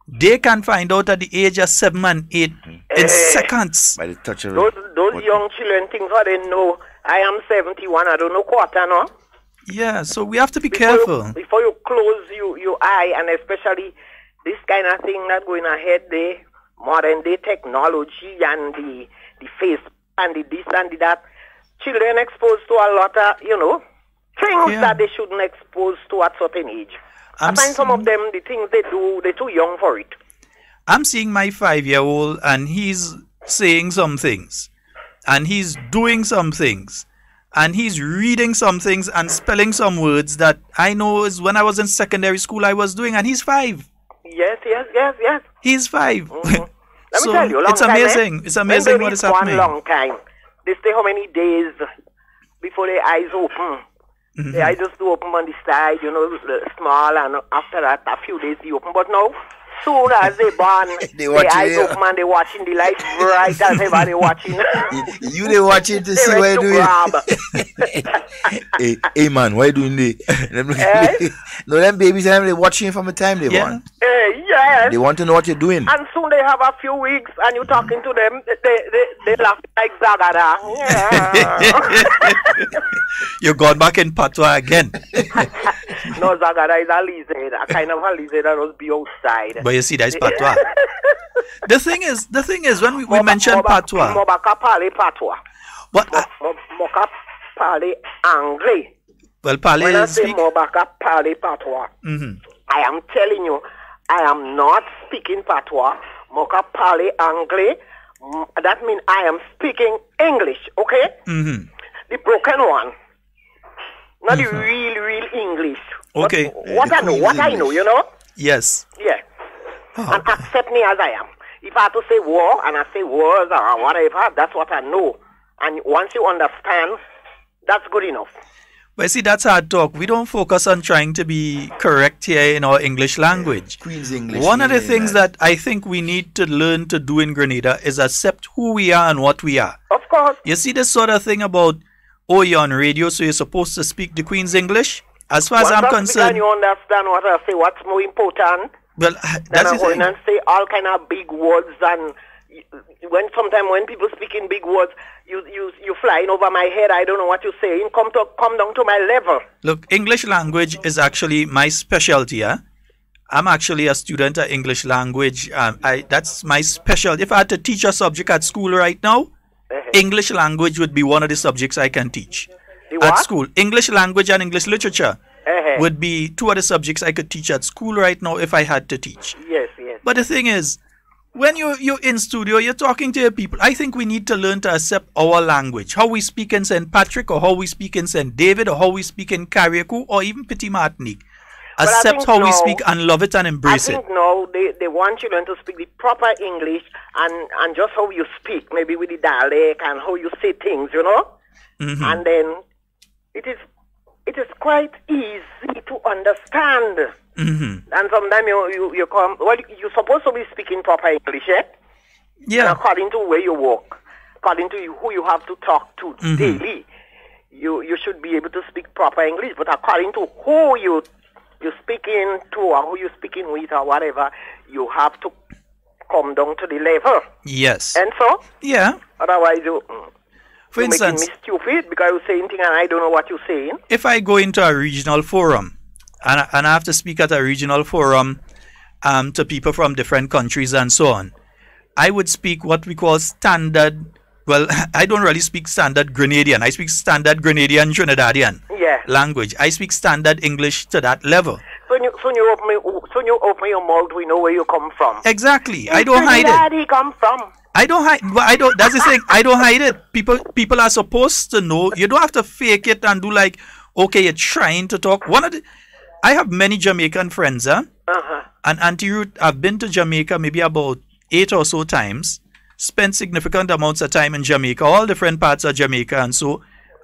They can find out at the age of 7 and 8 in seconds. By the touch of those young children things how they know. I am 71, I don't know quarter, no? Yeah, so we have to be careful. Before you close your eye, and especially this kind of thing that going ahead, the modern day technology and the face and the this and the that, children exposed to a lot of, things that they shouldn't expose to at certain age. I find some of them, the things they do, they're too young for it. I'm seeing my 5-year-old and he's saying some things. And he's doing some things. And he's reading some things and spelling some words that I know is when I was in secondary school I was doing. And he's 5. Yes. He's 5. Let me tell you, it's amazing. It's amazing what is happening. One long time. They stay how many days before their eyes open. The eye just do open on the side, small, and after that, a few days, they open. But now, soon as they born, the eyes open and they watching the light bright as ever they watching. They watching to see what you doing. Hey man, why doing they? No, them babies, they watching from the time they born. Yes. They want to know what you're doing. And soon they have a few weeks and you're talking to them, they laugh like Zagada. Yeah. You're gone back in patois again. No, Zagada is a lizard, a kind of a lizard that must be outside. But you see, that's patois. The thing is, when we mention patois. Mobaka parle patois. But Moka parle anglais. Well, parle when I say Mobaka parle patois, I am telling you, I am not speaking patois. Moka parle anglais. That means I am speaking English, okay? The broken one. Not the real English. Okay. What I know, Yes. Yeah. And accept me as I am. If I have to say war, and I say words or whatever, that's what I know. And once you understand, that's good enough. But see, that's hard talk. We don't focus on trying to be correct here in our English language. Queen's English. One of the things that I think we need to learn to do in Grenada is accept who we are and what we are. Of course. You see this sort of thing about, oh, you're on radio, so you're supposed to speak the Queen's English? As far as I'm concerned... Can you understand what I say? What's more important? Well, that's the thing. And say all kind of big words, and sometimes when people speak in big words, you flying over my head. I don't know what you're saying. Come down to my level. Look, English language is actually my specialty. I'm actually a student of English language. That's my specialty. If I had to teach a subject at school right now, English language would be one of the subjects I can teach at school. English language and English literature would be two of the subjects I could teach at school right now if I had to teach. Yes. But the thing is, when you're in studio, you're talking to your people. I think we need to learn to accept our language. How we speak in St. Patrick, or how we speak in St. David, or how we speak in Carriacou, or even Petit Martinique. Accept how we speak and love it and embrace it. I think no, they want you to learn to speak the proper English and just how you speak, maybe with the dialect and how you say things, And then it is quite easy to understand. And sometimes you come, well, you're supposed to be speaking proper English, Yeah. And according to where you work, according to who you have to talk to daily, you should be able to speak proper English. But according to who you're speaking to or who you're speaking with or whatever, you have to come down to the level. Yes. And so? Yeah. Otherwise, for instance, making me stupid because you're saying things and I don't know what you're saying. If I go into a regional forum, and I have to speak at a regional forum to people from different countries and so on, I would speak what we call standard. Well, I don't really speak standard Grenadian. I speak standard Grenadian Trinidadian language. I speak standard English to that level. So you open your mouth, we know where you come from. Exactly. I don't hide it. Where did he come from? I don't hide. I don't. That's the thing. I don't hide it. People are supposed to know. You don't have to fake it and do like, okay, you're trying to talk. I have many Jamaican friends, and Auntie Ruth, I've been to Jamaica maybe about 8 or so times. Spent significant amounts of time in Jamaica, all different parts of Jamaica,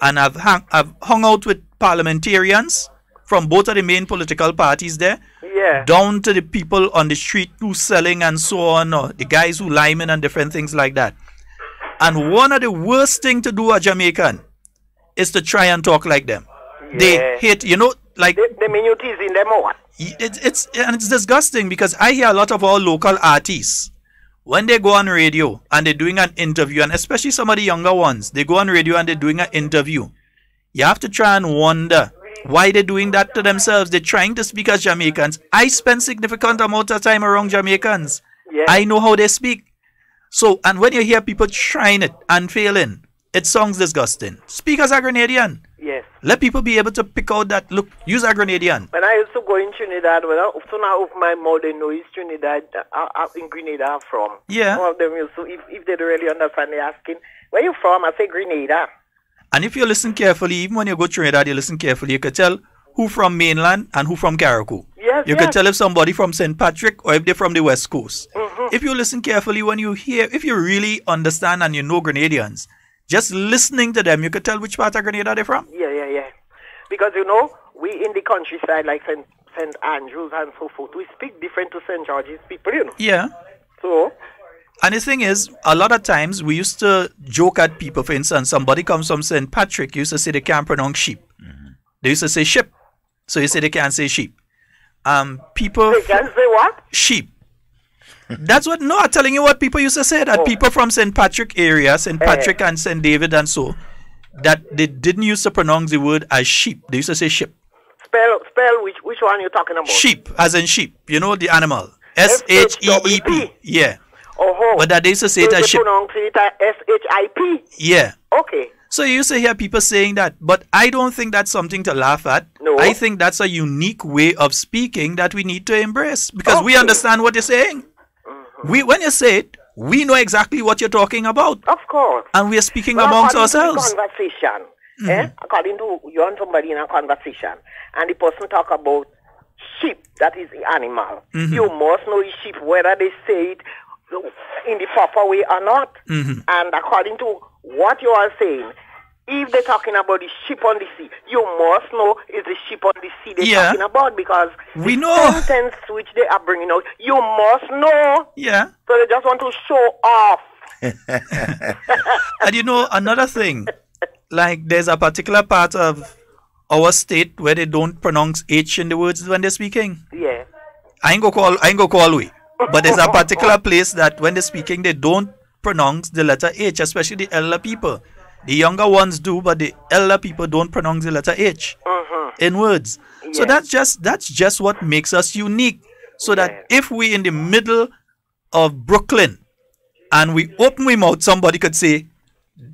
and I've hung out with parliamentarians from both of the main political parties there, down to the people on the street who selling and so on, or the guys who liming and different things like that. And one of the worst thing to do a Jamaican is to try and talk like them. They hate, like the minorities in them or what? It's disgusting because I hear a lot of our local artists when they go on radio and they're doing an interview, and especially some of the younger ones, they go on radio and they're doing an interview. You have to try and wonder why they're doing that to themselves. They're trying to speak as Jamaicans. I spend significant amount of time around Jamaicans. I know how they speak. So, and when you hear people trying it and failing, it sounds disgusting. Speak as a Grenadian. Yes. Let people be able to pick out that, look, use a Grenadian. When I used to go in Trinidad, when I open my mouth, they know it's Trinidad, in Grenada I'm from. Yeah. Some of them used to, if they don't really understand, they're asking, where you from? I say Grenada. And if you listen carefully, even when you go to Trinidad, you listen carefully, you could tell who from mainland and who from Carriacou. Yes, you could tell if somebody from St. Patrick or if they're from the West Coast. If you listen carefully, when you hear, if you really understand and you know Grenadians, just listening to them, you could tell which part of Grenada they're from. Yeah. Because, we in the countryside, like St. Andrews and so forth, we speak different to St. George's people, Yeah. So... And the thing is, a lot of times we used to joke at people. For instance, somebody comes from St. Patrick, used to say they can't pronounce sheep. They used to say ship. So you say they can't say sheep. People... They can say what? Sheep. That's what... No, I'm telling you what people used to say. That people from St. Patrick area, St. Patrick and St. David and so, that they didn't used to pronounce the word as sheep. They used to say ship. Spell which one you're talking about? Sheep, as in sheep. You know the animal. S-H-E-E-P. Yeah. Oh, but that they used to say it as ship. Pronounce it as S-H-I-P. Yeah. Okay. So you used to hear people saying that, but I don't think that's something to laugh at. No. I think that's a unique way of speaking that we need to embrace because we understand what you're saying. When you say it, we know exactly what you're talking about. Of course. And we are speaking amongst ourselves. Conversation. According to you and somebody in a conversation, and the person talk about sheep, that is the animal. You must know the sheep, whether they say it in the proper way or not. And according to what you are saying, if they're talking about the sheep on the sea, you must know is the sheep on the sea they're talking about, because we the know sentence which they are bringing out, you must know. Yeah. So they just want to show off. And another thing, like there's a particular part of our state where they don't pronounce H in the words when they're speaking. Yeah. I ain't go call we. But there's a particular place that when they're speaking, they don't pronounce the letter H, especially the elder people. The younger ones do, but the elder people don't pronounce the letter H in words. Yeah. So that's just what makes us unique. So that if we in the middle of Brooklyn and we open our mouth, somebody could say,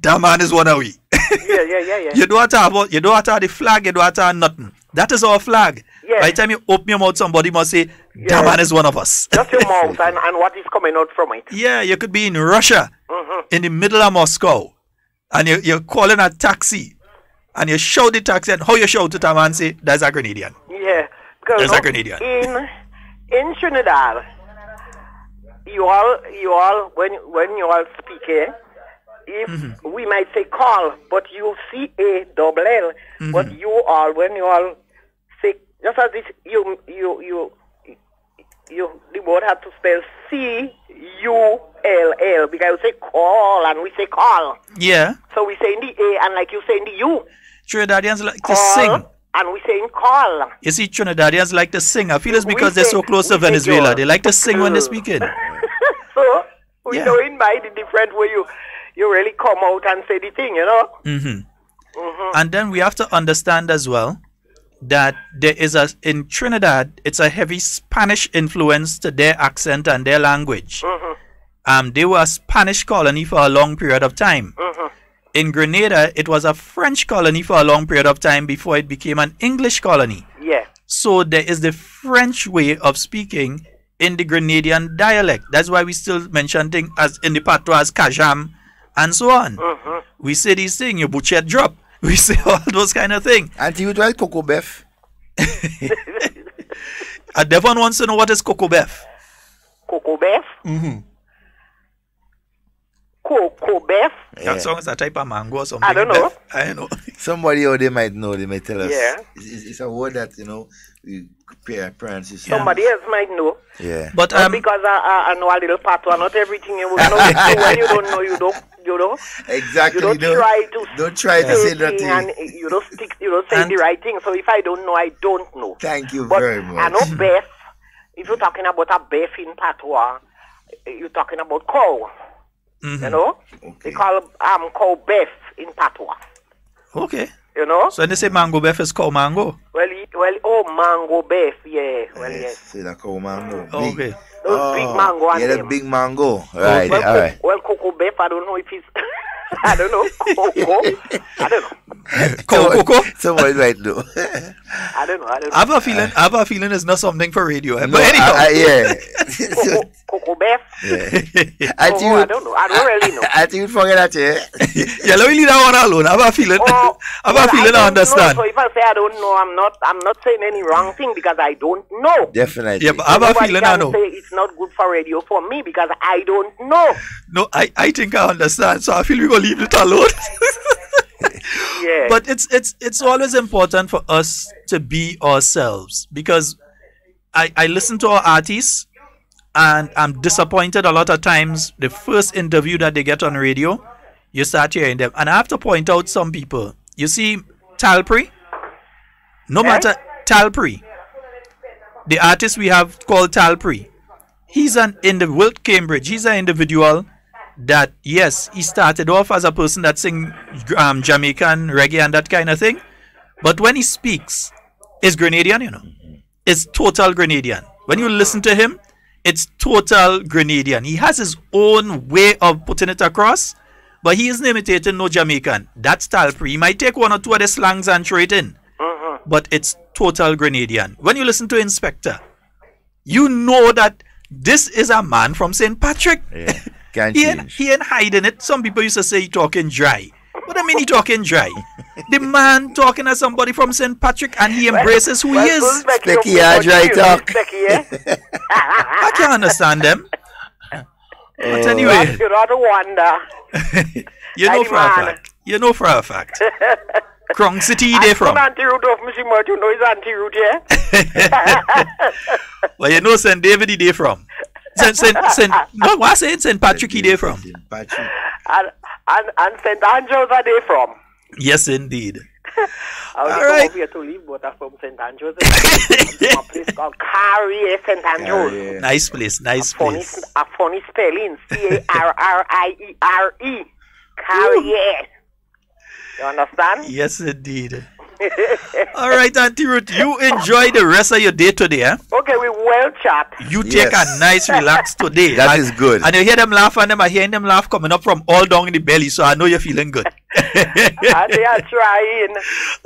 "That man is one of we." Yeah. You don't have the flag, you don't have nothing. That is our flag. Yeah. By the time you open your mouth, somebody must say, "That man is one of us." Just your mouth and what is coming out from it. Yeah, you could be in Russia, in the middle of Moscow, and you're calling a taxi, and you shout the taxi, and how you shout to them and say, "That's a Grenadian." Yeah. Because that's a Grenadian. In Trinidad, you all when you all speak, if we might say call, but you C-A-double-L, but when you all say, just as this, the word have to spell C-U-L-L, because you say call and we say call. Yeah. So we say in the A and like you say in the U. Trinidadians like call, to sing. And we say in call. You see, Trinidadians like to sing. I feel it's because they're so close to Venezuela. They like to sing when they're speaking. So we don't mind the different way you really come out and say the thing, And then we have to understand as well that there is in Trinidad, it's a heavy Spanish influence to their accent and their language. They were a Spanish colony for a long period of time. In Grenada, it was a French colony for a long period of time before it became an English colony. Yeah. So there is the French way of speaking in the Grenadian dialect. That's why we still mention things as in the patois as kajam and so on. We say these things, your butcher drop. We say all those kind of things. And you try cocoa beef. Devon wants to know what is cocoa beef. Cocoa beef? Cocoa beef? That song is a type of mango or something. I don't know. I don't know. Somebody out there might know. They might tell us. Yeah. It's a word that, we parents is. Somebody else might know. Yeah. But because I know a little patois, not everything you will know. So when you don't know, you don't. Exactly. You don't try to say that thing, and you don't say the right thing. So if I don't know, I don't know. Thank you but very much. I know beef. If you're talking about a beef in patois, you're talking about cow. Okay. They call cow beef in patois. Okay. So when they say mango beef, is cow mango? Well, mango beef, yeah. Well, yes. Say that cow mango. Okay. Those big mango and the big mango. Right, all right. Well, cocoa beef, I don't know if it's... I don't know. Cocoa? I don't know. Cocoa? Somebody might know. I don't know. I have a feeling it's not something for radio. But anyhow. Yeah. Cocoa beef? Yeah. I don't know. I don't really know. I think you forget that, yeah, let me leave that one alone. I have a feeling. I understand. So if I say I don't know, I'm not saying any wrong thing because I don't know. Definitely. Yeah, but I have a feeling I know. Say it's not good for radio for me because I don't know. No, I think I understand. So I feel we're going to leave it alone. Yeah. But it's always important for us to be ourselves, because I listen to our artists and I'm disappointed a lot of times. The first interview that they get on radio, you start hearing them. And I have to point out some people. You see, Talpri, no matter Talpri, the artist we have called Talpri, he's in the Wilt Cambridge. He's an individual that, yes, he started off as a person that sing Jamaican reggae and that kind of thing. But when he speaks, it's Grenadian, you know. It's total Grenadian. When you listen to him, it's total Grenadian. He has his own way of putting it across, but he isn't imitating no Jamaican. That's Talpri. He might take one or two of the slangs and throw it in, but it's total Grenadian. When you listen to Inspector, you know that this is a man from St. Patrick. Yeah. Can't he change. ain't hiding it. Some people used to say he talking dry. What I mean he talking dry? The man talking as somebody from St. Patrick, and he embraces who he is. Specky, dry talk. I can't understand them. But anyway, You're not a wonder. you know for a fact. You know for a fact. Krong City they from. Anti-root of Missy Murt, you know he's anti-root, yeah? Well, you know St. David he they from. No, what I say St. Patrick he they from. St. Patrick. And St. Andrews are they from? Yes, indeed. I was over here to leave, but I'm from St. Andrews. A place called Carrie, St. Andrews. Yeah. Nice place, nice place. A funny spelling, Carriere. Carrie. You understand? Yes, indeed. All right, Auntie Ruth, you enjoy the rest of your day today, eh? Okay, we will chat. You take a nice relax today. That is good. And you hear them laugh, and I'm hearing them laugh coming up from all down in the belly, so I know you're feeling good. And they are trying.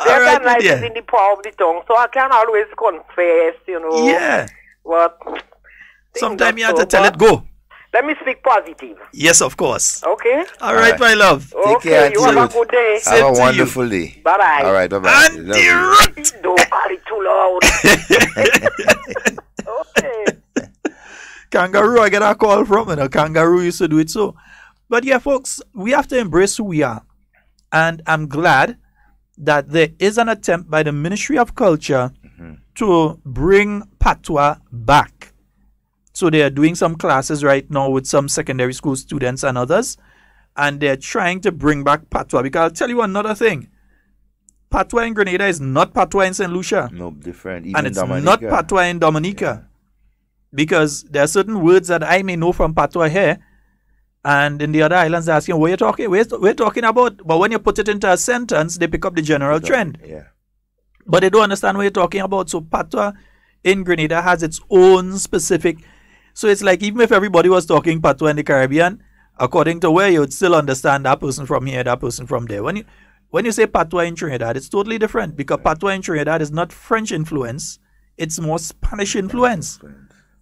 They're right, nice yeah. in the power of the tongue, so I can always confess, you know. Yeah. But sometimes you have to tell it go. Let me speak positive. Yes, of course. Okay? All right, my love. Take care, you have a good day. Have a wonderful day. Bye-bye. All right, bye-bye. Auntie Ruth! Don't call it too loud. Okay. Kangaroo, I get a call from, you know. Kangaroo used to do it so. But yeah, folks, we have to embrace who we are. And I'm glad that there is an attempt by the Ministry of Culture to bring Patois back. So they are doing some classes right now with some secondary school students and others. And they're trying to bring back Patois. Because I'll tell you another thing. Patois in Grenada is not Patois in St. Lucia. No, different. Even And it's Dominica. not Patois in Dominica. Because there are certain words that I may know from Patois here. And in the other islands, they're asking, what are you talking? We're talking about. But when you put it into a sentence, they pick up the general trend. Yeah. But they don't understand what you're talking about. So Patois in Grenada has its own specific. So it's like even if everybody was talking Patois in the Caribbean, according to where you would still understand that person from here, that person from there. When you say Patois in Trinidad, it's totally different because Patois in Trinidad is not French influence, it's more Spanish influence.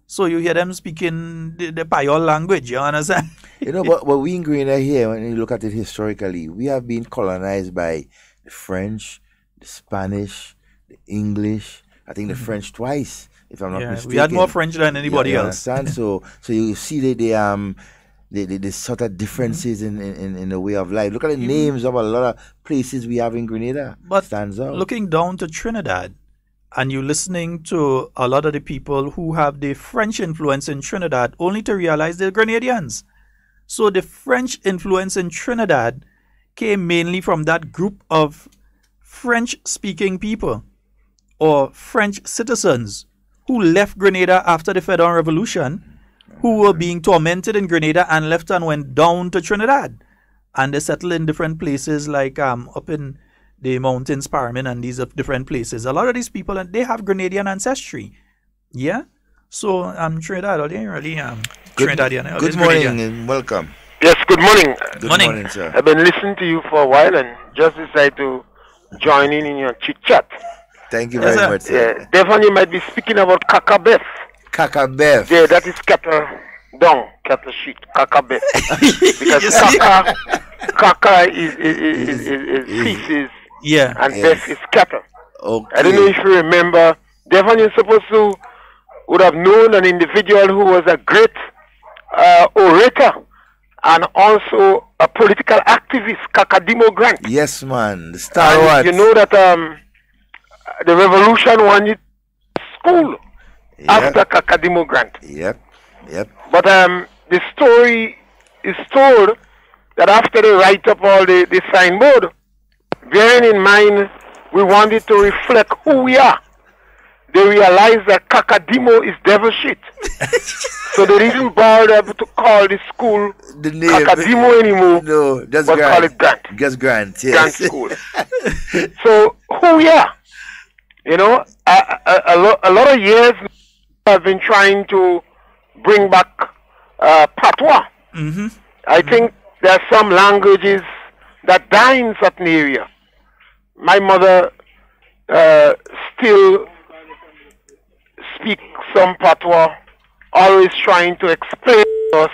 So you hear them speaking the Payol language, you understand? You know, but we in Grenada here, when you look at it historically, we have been colonized by the French, the Spanish, the English, I think the French twice. If I'm not mistaken. We had more French than anybody else. Understand? So you see the sort of differences in the way of life. Look at the names of a lot of places we have in Grenada. But stands out. Looking down to Trinidad, and you listening to a lot of the people who have the French influence in Trinidad, only to realize they're Grenadians. So the French influence in Trinidad came mainly from that group of French-speaking people or French citizens who left Grenada after the Federal Revolution, who were being tormented in Grenada and left and went down to Trinidad. And they settled in different places like up in the mountains, Parmin, and these different places. A lot of these people, and they have Grenadian ancestry. Yeah? So Trinidad, they really Trinidadian. Good morning and welcome. Yes, good morning. Good morning, sir. I've been listening to you for a while and just decided to join in your chit-chat. Thank you very much, sir. Yeah, Devon, you might be speaking about Kakabef. Kakabef. Yeah, that is cattle dung, cattle shit, Kakabef. Because Kaka is feces, and Bef is cattle. Okay. I don't know if you remember, Devon, you're supposed to would have known an individual who was a great orator and also a political activist, Kakadimo Grant. Yes, man. The star one. You know that the revolution wanted school after Kakadimo Grant. Yep. But the story is told that after they write up all the signboard, bearing in mind we wanted to reflect who we are, they realized that Kakadimo is devil shit. So they didn't bother to call the school the name Kakadimo anymore. No, just but Grant. Call it Grant. Just Grant, yes. Grant School. So who we are? You know, a lot of years I've been trying to bring back patois. Mm-hmm. I think there are some languages that die in certain area. My mother still speaks some patois, always trying to explain to us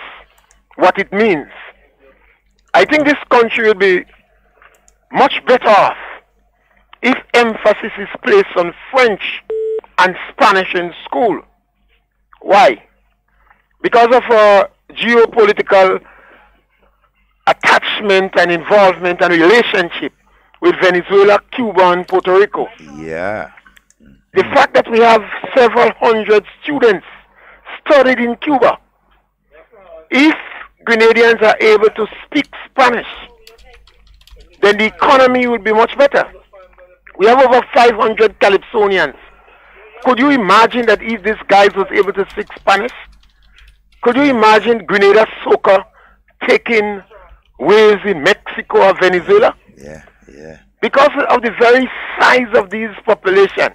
what it means. I think this country would be much better off if emphasis is placed on French and Spanish in school. Why? Because of our geopolitical attachment and involvement and relationship with Venezuela, Cuba, and Puerto Rico. Yeah. The fact that we have several hundred students studied in Cuba. If Grenadians are able to speak Spanish, then the economy would be much better. We have over 500 Calypsonians. Could you imagine that if these guys was able to speak Spanish? Could you imagine Grenada soccer taking ways in Mexico or Venezuela? Yeah. Because of the very size of these population,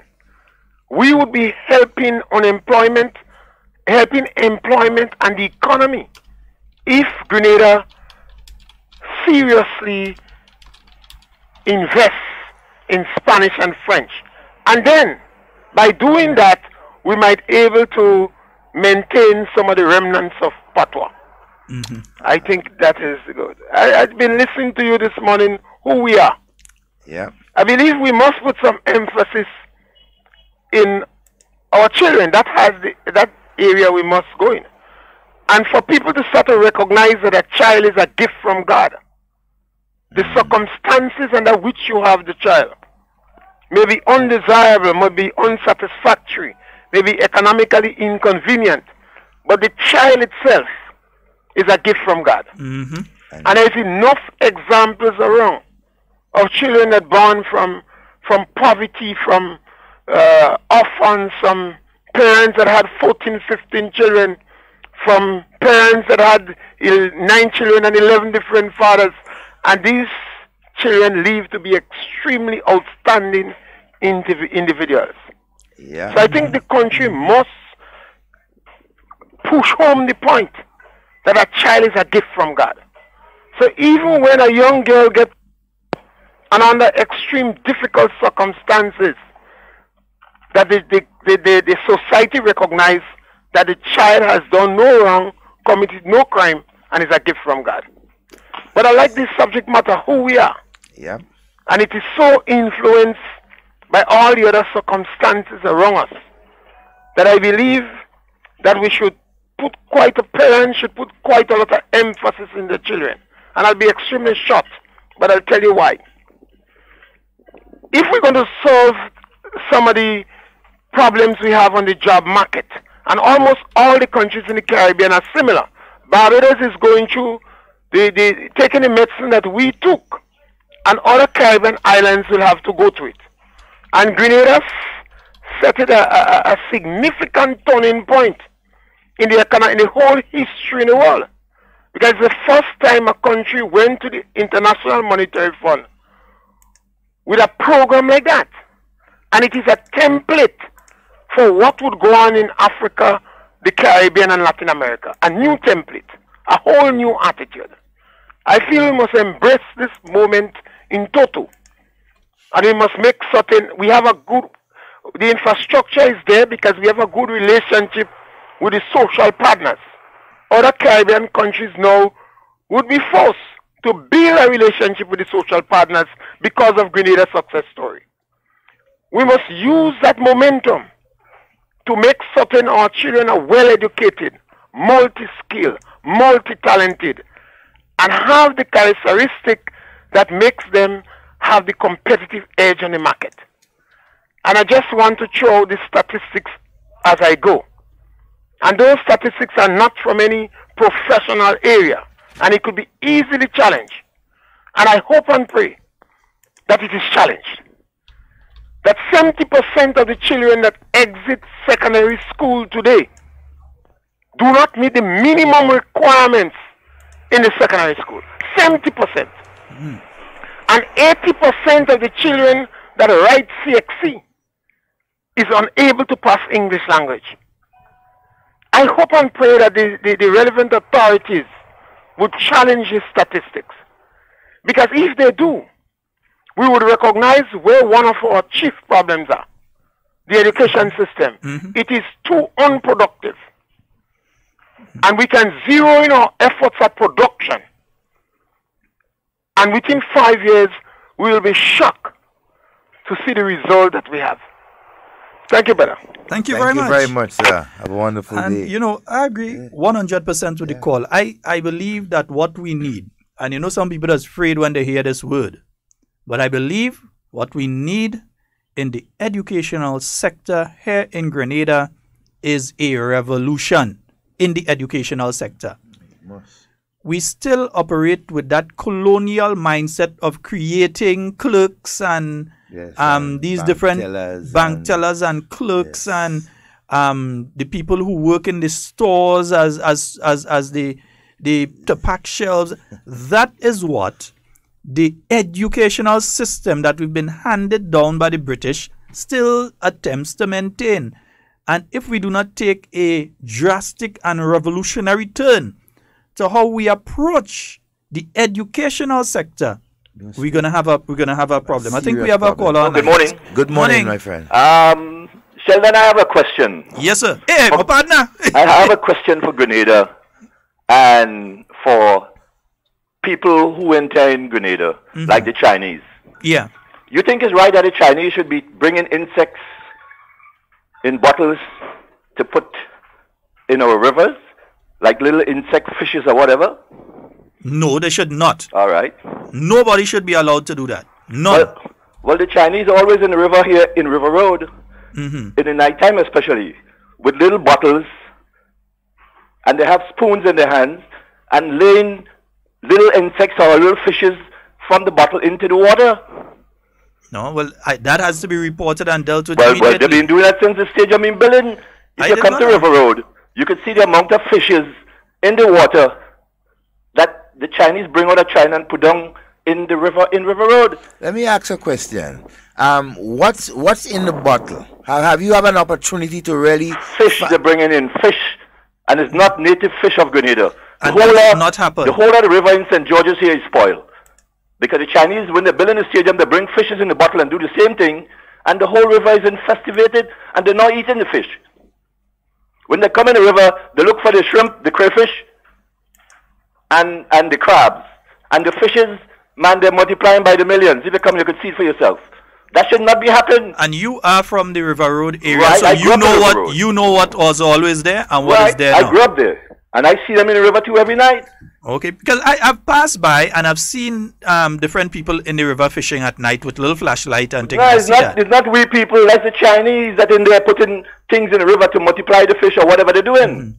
we would be helping employment and the economy if Grenada seriously invests in Spanish and French. And then, by doing that, we might able to maintain some of the remnants of patois. Mm-hmm. I think that is good. I've been listening to you this morning, who we are. Yeah. I believe we must put some emphasis in our children. That area we must go in. And for people to start to recognize that a child is a gift from God. The circumstances under which you have the child may be undesirable, may be unsatisfactory, may be economically inconvenient, but the child itself is a gift from God. Mm-hmm. And there's enough examples around of children that born from poverty, from orphans, from parents that had 14, 15 children, from parents that had 9 children and 11 different fathers. And these children live to be extremely outstanding individuals. Yeah. So I think the country must push home the point that a child is a gift from God. So even when a young girl gets and under extreme difficult circumstances, that the society recognize that the child has done no wrong, committed no crime, and is a gift from God. But I like this subject matter, who we are. Yeah. And it is so influenced by all the other circumstances around us that I believe that we should parents should put quite a lot of emphasis in the children. And I'll be extremely short, but I'll tell you why. If we're going to solve some of the problems we have on the job market, and almost all the countries in the Caribbean are similar. Barbados is going through taking the medicine that we took, and other Caribbean islands will have to go through it. And Grenada set it a significant turning point in the whole history in the world. Because it's the first time a country went to the International Monetary Fund with a program like that. And it is a template for what would go on in Africa, the Caribbean, and Latin America. A new template, a whole new attitude. I feel we must embrace this moment in total. And we must make certain the infrastructure is there because we have a good relationship with the social partners. Other Caribbean countries now would be forced to build a relationship with the social partners because of Grenada's success story. We must use that momentum to make certain our children are well-educated, multi-skilled, multi-talented, and have the characteristic that makes them have the competitive edge on the market. And I just want to show the statistics as I go. And those statistics are not from any professional area, and it could be easily challenged. And I hope and pray that it is challenged. That 70% of the children that exit secondary school today do not meet the minimum requirements in the secondary school. 70%. And 80% of the children that write CXC is unable to pass English language. I hope and pray that the relevant authorities would challenge these statistics. Because if they do, we would recognize where one of our chief problems are. The education system. It is too unproductive. And we can zero in our efforts at production. And within 5 years, we will be shocked to see the result that we have. Thank you, brother. Thank you very much. Thank you very much, sir. Have a wonderful day. You know, I agree 100% with the call. I believe that what we need, and you know some people are afraid when they hear this word, but I believe what we need in the educational sector here in Grenada is a revolution in the educational sector. We still operate with that colonial mindset of creating clerks and these different bank tellers and clerks and the people who work in the stores as the to pack shelves. That is what the educational system that we've been handed down by the British still attempts to maintain. And if we do not take a drastic and revolutionary turn to how we approach the educational sector, we're gonna have a problem. I think we have a caller on. Good morning. Good morning, my friend. Sheldon, I have a question. Yes, sir. Hey, my partner. I have a question for Grenada and for people who enter in Grenada, like the Chinese. Yeah. You think it's right that the Chinese should be bringing insects in bottles to put in our rivers, like little insect fishes or whatever? No, they should not. All right. Nobody should be allowed to do that. None. Well, the Chinese are always in the river here in River Road, in the nighttime especially, with little bottles, and they have spoons in their hands, and laying little insects or little fishes from the bottle into the water. No, well, that has to be reported and dealt with Well, immediately. they've been doing that since the stage of building. If you come to River Road, you can see the amount of fishes in the water that the Chinese bring out of China and put down in the river, in River Road. Let me ask a question. What's in the bottle? Have you had an opportunity to really fish? They're bringing in fish, and it's not native fish of Grenada. And that's not happened. The whole of the river in St. George's here is spoiled. Because the Chinese, when they're building the stadium, they bring fishes in the bottle and do the same thing, and the whole river is infestivated, and they're not eating the fish. When they come in the river, they look for the shrimp, the crayfish, and the crabs. And the fishes, man, they're multiplying by the millions. If you come, you can see it for yourself. That should not be happening. And you are from the River Road area, right, so you know what was always there and what is there now. I grew up there, and I see them in the river too every night. Okay, because I've passed by and I've seen different people in the river fishing at night with little flashlight and things. No, it's not we people like the Chinese that in there putting things in the river to multiply the fish or whatever they're doing.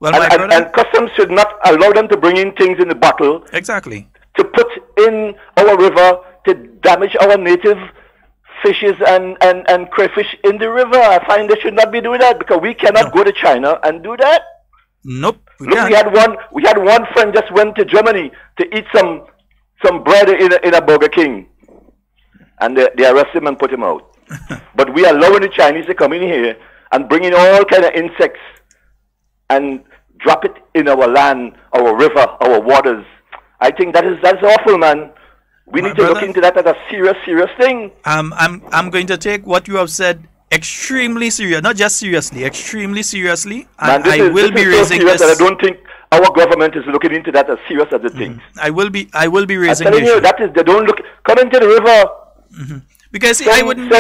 Well, and customs should not allow them to bring in things in the bottle. Exactly. To put in our river to damage our native fishes and crayfish in the river. I find they should not be doing that because we cannot go to China and do that. Nope. Look, we had one friend just went to Germany to eat some bread in a Burger King, and they arrested him and put him out. But we are allowing the Chinese to come in here and bring in all kind of insects and drop it in our land, our river, our waters. I think that's awful, man. We need to look into that as a serious thing. I'm going to take what you have said extremely serious, not just seriously, extremely seriously, and man, I will be raising this. I don't think our government is looking into that as serious as it thinks. I will be raising. I'm telling you, that is, they don't look. Come into the river. Because see, I wouldn't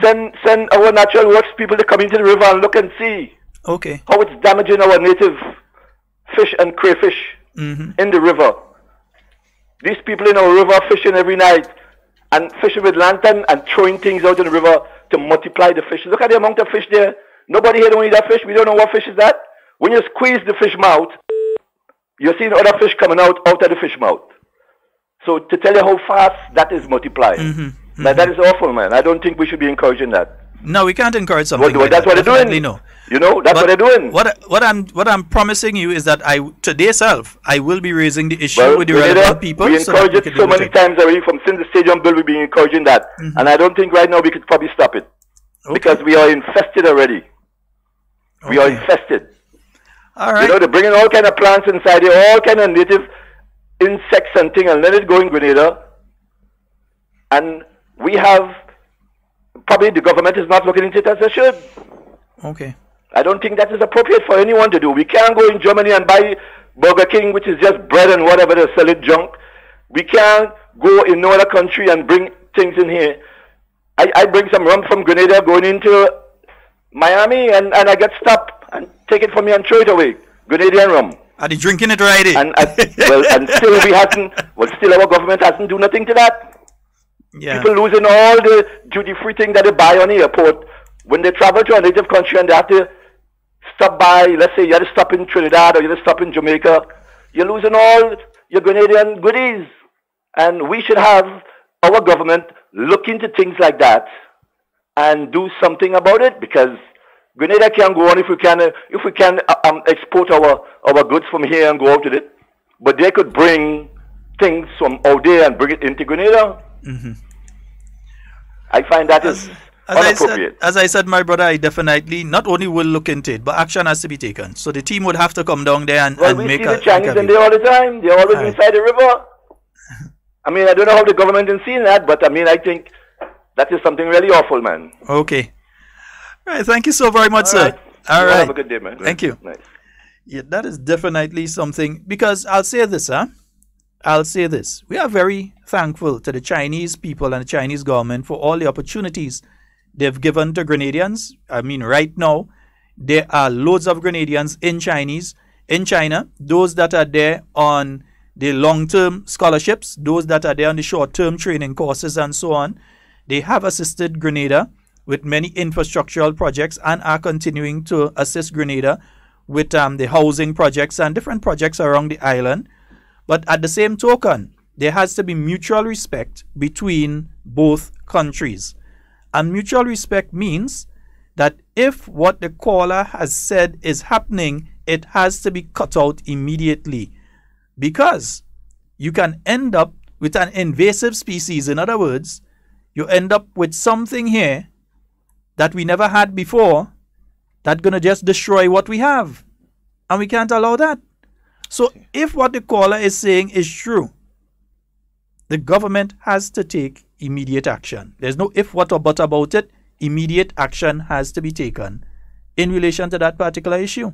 send our natural works people to come into the river and look and see. Okay. How it's damaging our native fish and crayfish. in the river. These people in our river fishing every night and fishing with lantern and throwing things out in the river to multiply the fish. Look at the amount of fish there. Nobody here don't eat that fish. We don't know what fish is that. When you squeeze the fish mouth, you're seeing other fish coming out of the fish mouth. So to tell you how fast that is multiplying, that is awful, man. I don't think we should be encouraging that. No, we can't encourage something. That's what they're doing. No. You know, that's what they're doing. What I'm promising you is that today self, I will be raising the issue with the relevant people. We encourage it so many times already from since the stadium bill. We've been encouraging that, and I don't think right now we could probably stop it because we are infested already. We are infested. All right. You know, they're bringing all kind of plants inside here, all kind of native insects and thing, and let it go in Grenada. And we have probably the government is not looking into it as they should. Okay. I don't think that is appropriate for anyone to do. We can't go in Germany and buy Burger King, which is just bread and whatever, they sell it junk. We can't go in no other country and bring things in here. I bring some rum from Grenada going into Miami and I get stopped and take it from me and throw it away. Grenadian rum. Are they drinking it right? And still our government hasn't do nothing to that. Yeah. People losing all the duty-free thing that they buy on the airport when they travel to a native country and they have to stop by, let's say you have to stop in Trinidad or you have to stop in Jamaica, you're losing all your Grenadian goodies. And we should have our government look into things like that and do something about it, because Grenada can go on if we can export our goods from here and go out with it. But they could bring things from out there and bring it into Grenada. I find that is inappropriate. As I said, my brother, I definitely not only will look into it, but action has to be taken. So the team would have to come down there and make the Chinese in there all the time. They're always inside the river. I mean, I don't know how the government is seeing that, but I mean, I think that is something really awful, man. Okay. All right. Thank you so very much, sir. Right. All right. Have a good day, man. Thank you. Nice. Yeah, that is definitely something, because I'll say this, I'll say this. We are very thankful to the Chinese people and the Chinese government for all the opportunities they've given to Grenadians. I mean, right now, there are loads of Grenadians in China, those that are there on the long-term scholarships, those that are there on the short-term training courses and so on. They have assisted Grenada with many infrastructural projects and are continuing to assist Grenada with the housing projects and different projects around the island. But at the same token, there has to be mutual respect between both countries. And mutual respect means that if what the caller has said is happening, it has to be cut out immediately. Because you can end up with an invasive species. In other words, you end up with something here that we never had before that's going to just destroy what we have. And we can't allow that. So if what the caller is saying is true, the government has to take immediate action. There's no if, what, or but about it. Immediate action has to be taken in relation to that particular issue.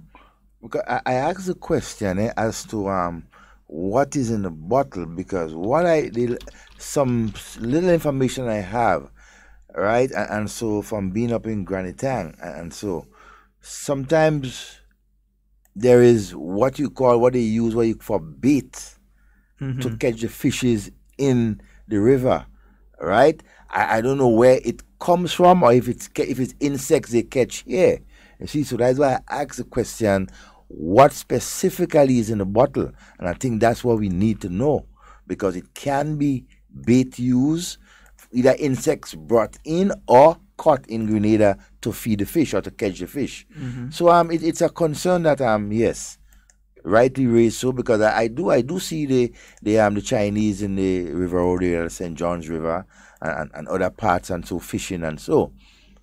I asked the question as to what is in the bottle, because some little information I have, right, and so from being up in Granny Tang, and so sometimes there is what they use for bait to catch the fishes in the river, right? I don't know where it comes from or if it's insects they catch here. You see, so that's why I asked the question, what specifically is in the bottle? And I think that's what we need to know, because it can be bait used, either insects brought in or caught in Grenada to feed the fish or to catch the fish. So it's a concern that yes, rightly raised so, because I do see the Chinese in the river over there, St. John's River and other parts and so fishing and so,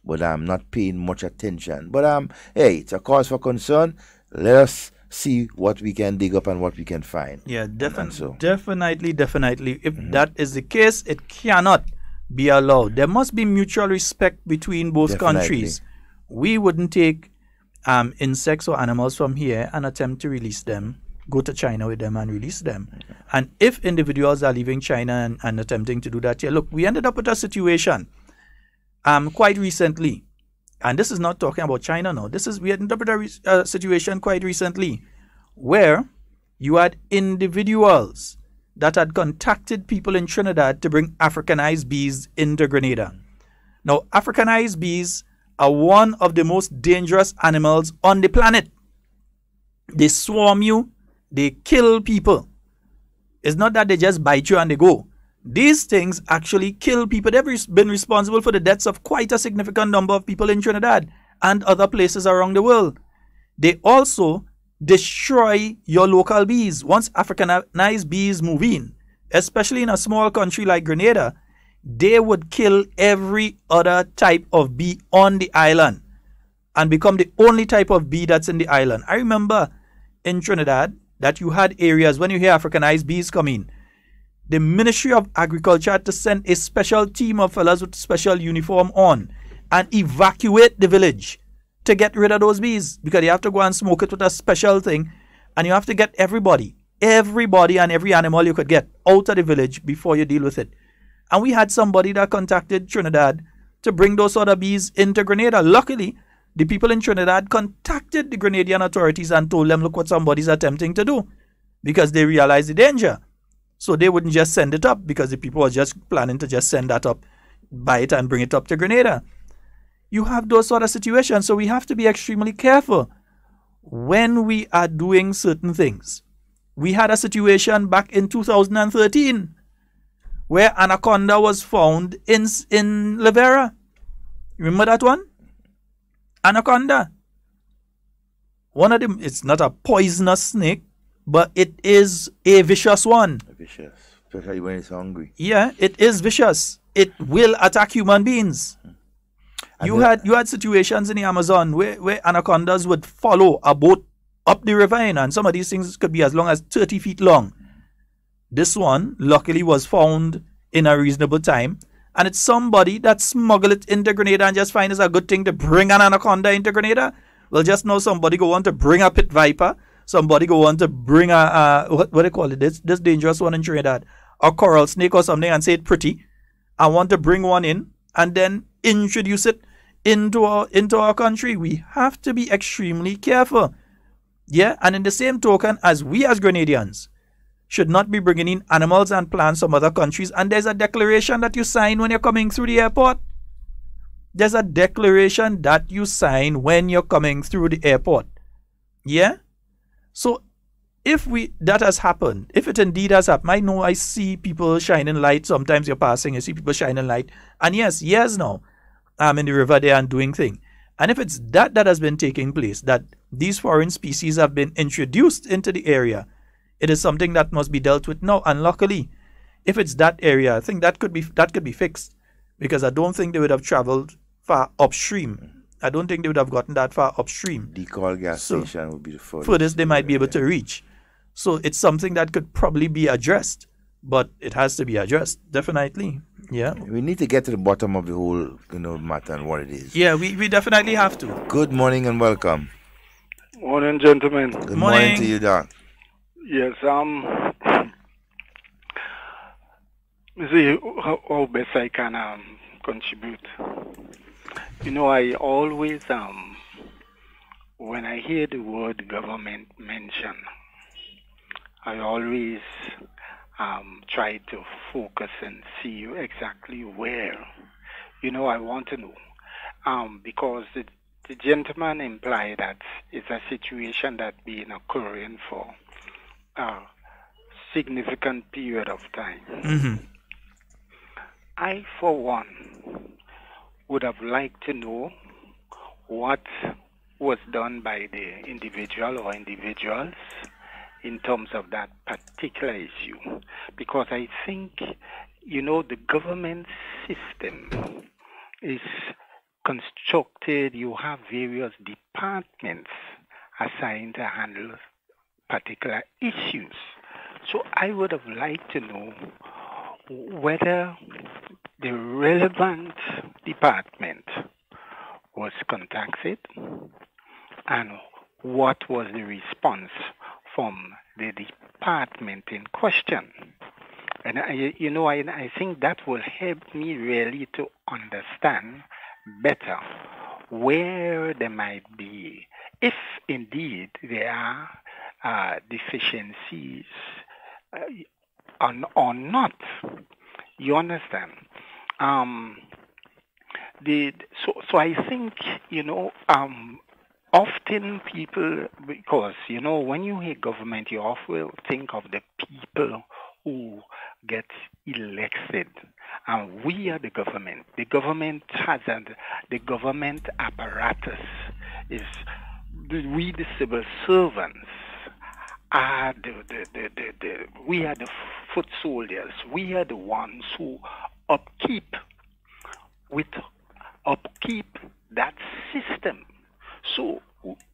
but I'm not paying much attention. But hey, it's a cause for concern. Let us see what we can dig up and what we can find. Yeah, definitely. If that is the case, it cannot be allowed. There must be mutual respect between both countries. We wouldn't take insects or animals from here and attempt to release them, go to China with them and release them. And if individuals are leaving China and attempting to do that here, look, we ended up with a situation quite recently. And this is not talking about China now. We ended up with a situation quite recently where you had individuals that had contacted people in Trinidad to bring Africanized bees into Grenada. Now, Africanized bees are one of the most dangerous animals on the planet. They swarm you, they kill people. It's not that they just bite you and they go. These things actually kill people. They've been responsible for the deaths of quite a significant number of people in Trinidad and other places around the world. They also destroy your local bees. Once Africanized bees move in, especially in a small country like Grenada, they would kill every other type of bee on the island and become the only type of bee that's in the island. I remember in Trinidad that you had areas, when you hear Africanized bees come in, the Ministry of Agriculture had to send a special team of fellas with special uniform on and evacuate the village to get rid of those bees, because you have to go and smoke it with a special thing, and you have to get everybody and every animal you could get out of the village before you deal with it. And we had somebody that contacted Trinidad to bring those sort of bees into Grenada. Luckily, the people in Trinidad contacted the Grenadian authorities and told them, look what somebody's attempting to do, because they realized the danger. So they wouldn't just send it up, because the people were just planning to just send that up, buy it and bring it up to Grenada. You have those sort of situations, so we have to be extremely careful when we are doing certain things. We had a situation back in 2013 where anaconda was found in Livera. Remember that one? Anaconda. One of them, it's not a poisonous snake, but it is a vicious one. Vicious, especially when it's hungry. Yeah, it is vicious. It will attack human beings. You had situations in the Amazon where anacondas would follow a boat up the ravine, and some of these things could be as long as 30 feet long. This one, luckily, was found in a reasonable time, and it's somebody that smuggled it into Grenada and just find it's a good thing to bring an anaconda into Grenada. Well, just know somebody go on to bring a pit viper, somebody go on to bring what do they call it, this dangerous one in Trinidad, a coral snake or something, and say it's pretty, and want to bring one in and then introduce it into our country. We have to be extremely careful. Yeah, and in the same token, as we as Grenadians should not be bringing in animals and plants from other countries. And there's a declaration that you sign when you're coming through the airport. There's a declaration that you sign when you're coming through the airport. Yeah? So if that has happened, if it indeed has happened, I know I see people shining light. Sometimes you're passing, you see people shining light. And yes, years now, I'm in the river there and doing things. And if it's that has been taking place, that these foreign species have been introduced into the area, it is something that must be dealt with now. And luckily, if it's that area, I think that could be fixed, because I don't think they would have traveled far upstream. I don't think they would have gotten that far upstream. Decal gas station would be the furthest they might be able to reach. So it's something that could probably be addressed, but it has to be addressed, definitely. Yeah. We need to get to the bottom of the whole, matter and what it is. Yeah, we definitely have to. Good morning and welcome. Morning, gentlemen. Good morning to you, Doc. Yes, see how best I can contribute. I always when I hear the word government mentioned, I always try to focus and see exactly where. I want to know. Because the gentleman implied that it's a situation that been occurring for a significant period of time. Mm-hmm. I, for one, would have liked to know what was done by the individual or individuals in terms of that particular issue. Because I think, the government system is constructed, you have various departments assigned to handle particular issues. So I would have liked to know whether the relevant department was contacted and what was the response from the department in question. And I think that will help me really to understand better where there might be, if indeed there are deficiencies or not. You understand? So I think, often people, because, when you hear government, you often think of the people who get elected. And we are the government. The government the government apparatus is, we the civil servants are we are the foot soldiers. We are the ones who upkeep that system. So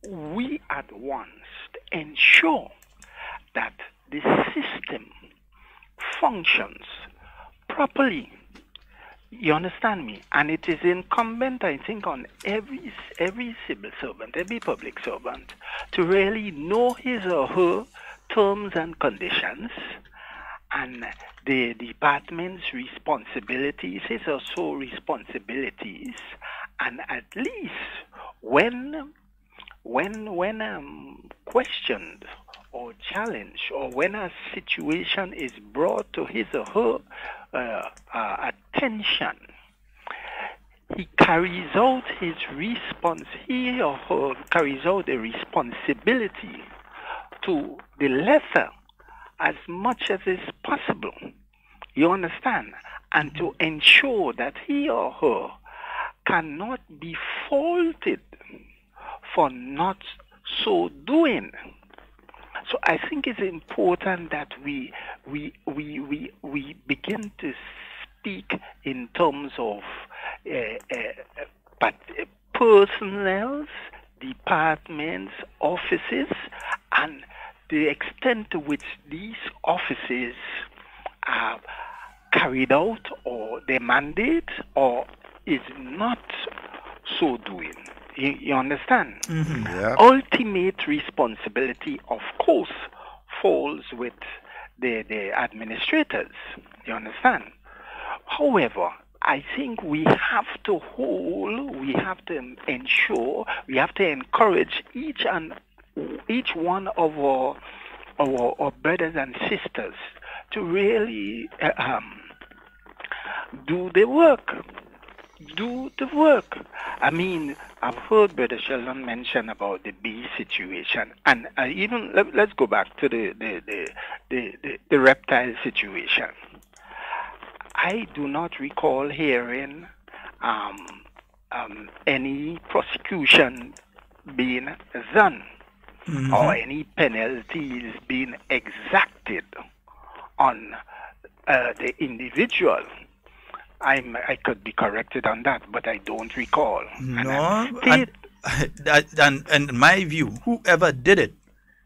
we are the ones to ensure that the system functions properly. You understand me? And it is incumbent, I think, on every civil servant, every public servant, to really know his or her terms and conditions, and the department's responsibilities, his or so responsibilities, and at least when questioned or challenged, or when a situation is brought to his or her attention, he carries out he or her carries out the responsibility to the lesser as much as is possible. You understand? And to ensure that he or her cannot be faulted for not so doing. So I think it's important that we begin to speak in terms of personnel, departments, offices, and the extent to which these offices are carried out or their mandate or is not so doing. You understand? Mm-hmm. Yeah. Ultimate responsibility, of course, falls with the administrators. You understand? However, I think we have to ensure, we have to encourage each one of our brothers and sisters to really do the work. I mean, I've heard Brother Sheldon mention about the bee situation, and even let's go back to the reptile situation. I do not recall hearing any prosecution being done, mm-hmm. or any penalties being exacted on the individual. I could be corrected on that, but I don't recall. No, and in my view, whoever did it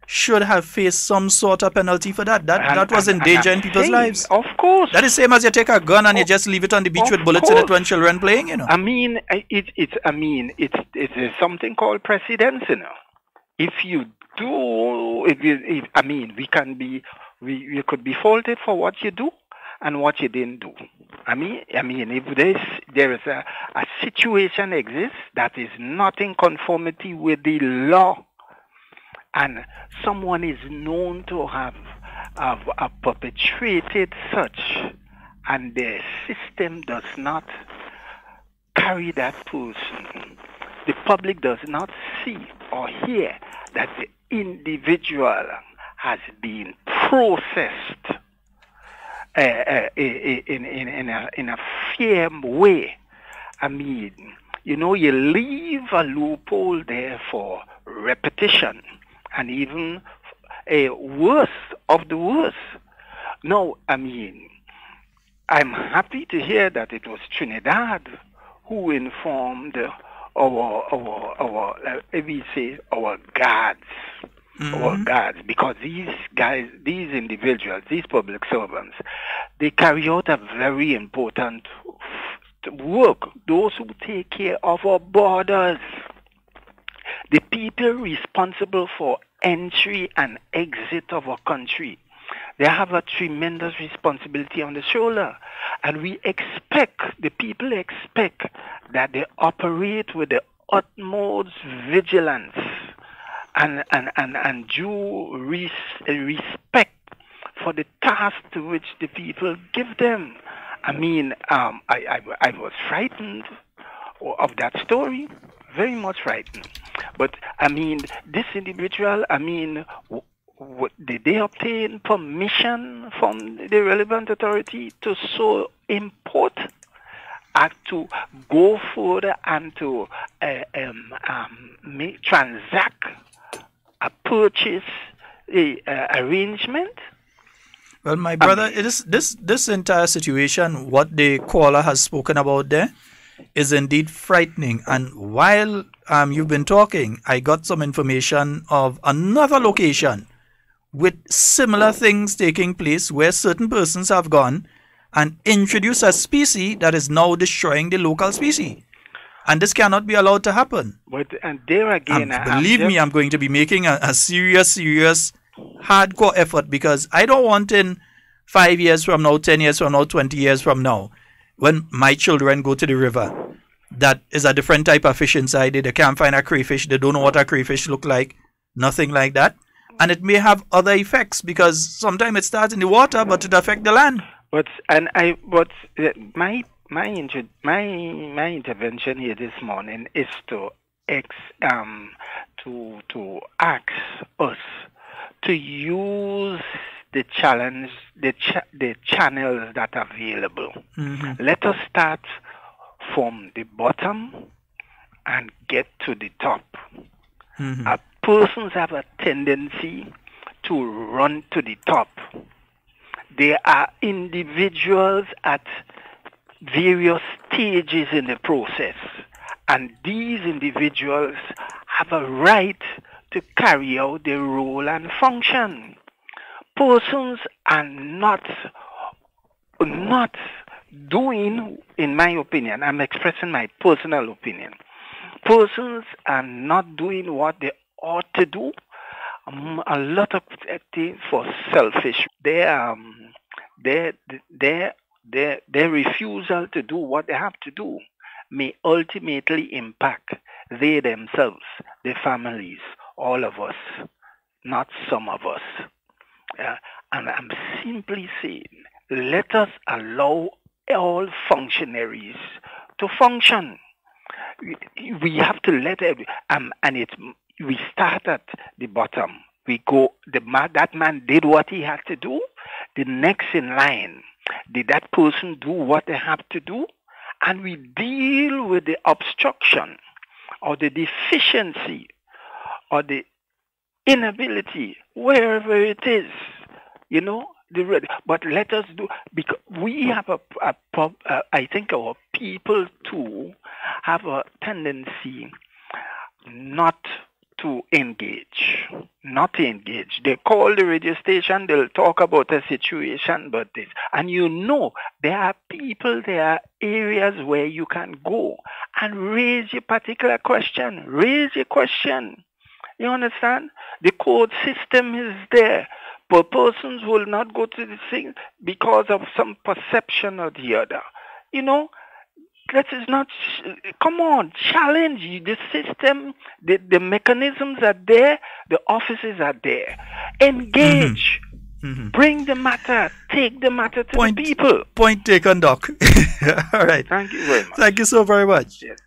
should have faced some sort of penalty for that. That was endangering people's lives. Of course. That is the same as you take a gun and you just leave it on the beach with bullets in it when children playing, you know. I mean, it's something called precedence, you know. If you do, we could be faulted for what you do and what you didn't do. I mean, if there is a situation exists that is not in conformity with the law, and someone is known to have perpetrated such, and the system does not carry that person, the public does not see or hear that the individual has been processed in a fair way. I mean, you leave a loophole there for repetition and even a worse of the worst. No, I mean, I'm happy to hear that it was Trinidad who informed our guards. Mm-hmm. Our guards, because these guys, these individuals, these public servants, they carry out a very important work. Those who take care of our borders, the people responsible for entry and exit of our country, they have a tremendous responsibility on the shoulder. And the people expect that they operate with the utmost vigilance and due respect for the task to which the people give them. I mean, I was frightened of that story, very much frightened. But I mean, this individual, I mean, did they obtain permission from the relevant authority to so import, to go further and to transact a purchase arrangement? Well, my brother, this entire situation, what the caller has spoken about there, is indeed frightening. And while you've been talking, I got some information of another location with similar things taking place where certain persons have gone and introduced a species that is now destroying the local species. And this cannot be allowed to happen. But and there again, believe me, I'm going to be making a serious, hardcore effort, because I don't want in 5 years from now, 10 years from now, 20 years from now, when my children go to the river, that is a different type of fish inside it. They can't find a crayfish. They don't know what a crayfish look like. Nothing like that. And it may have other effects, because sometimes it starts in the water, but it affects the land. My intervention here this morning is to ask us to use the challenge, the channels that are available. Mm-hmm. Let us start from the bottom and get to the top. Mm-hmm. Persons have a tendency to run to the top. There are individuals at various stages in the process, and these individuals have a right to carry out their role and function. Persons are not doing, in my opinion, I'm expressing my personal opinion, persons are not doing what they ought to do. A lot of things for selfish. Their refusal to do what they have to do may ultimately impact they themselves, their families, all of us, not some of us. And I'm simply saying, let us allow all functionaries to function. We have to let we start at the bottom. We go, that man did what he had to do. The next in line, did that person do what they have to do? And we deal with the obstruction or the deficiency or the inability, wherever it is, but let us do, because we have I think our people too have a tendency not to engage. They call the radio station, they'll talk about a situation, but this. And there are people, there are areas where you can go and raise your particular question. Raise your question. You understand? The code system is there. But persons will not go to the thing because of some perception or the other. That is not, come on, challenge the system, the mechanisms are there, the offices are there. Engage, bring the matter, take the matter to the people. Point taken, Doc. All right. Thank you very much. Thank you so very much. Yes.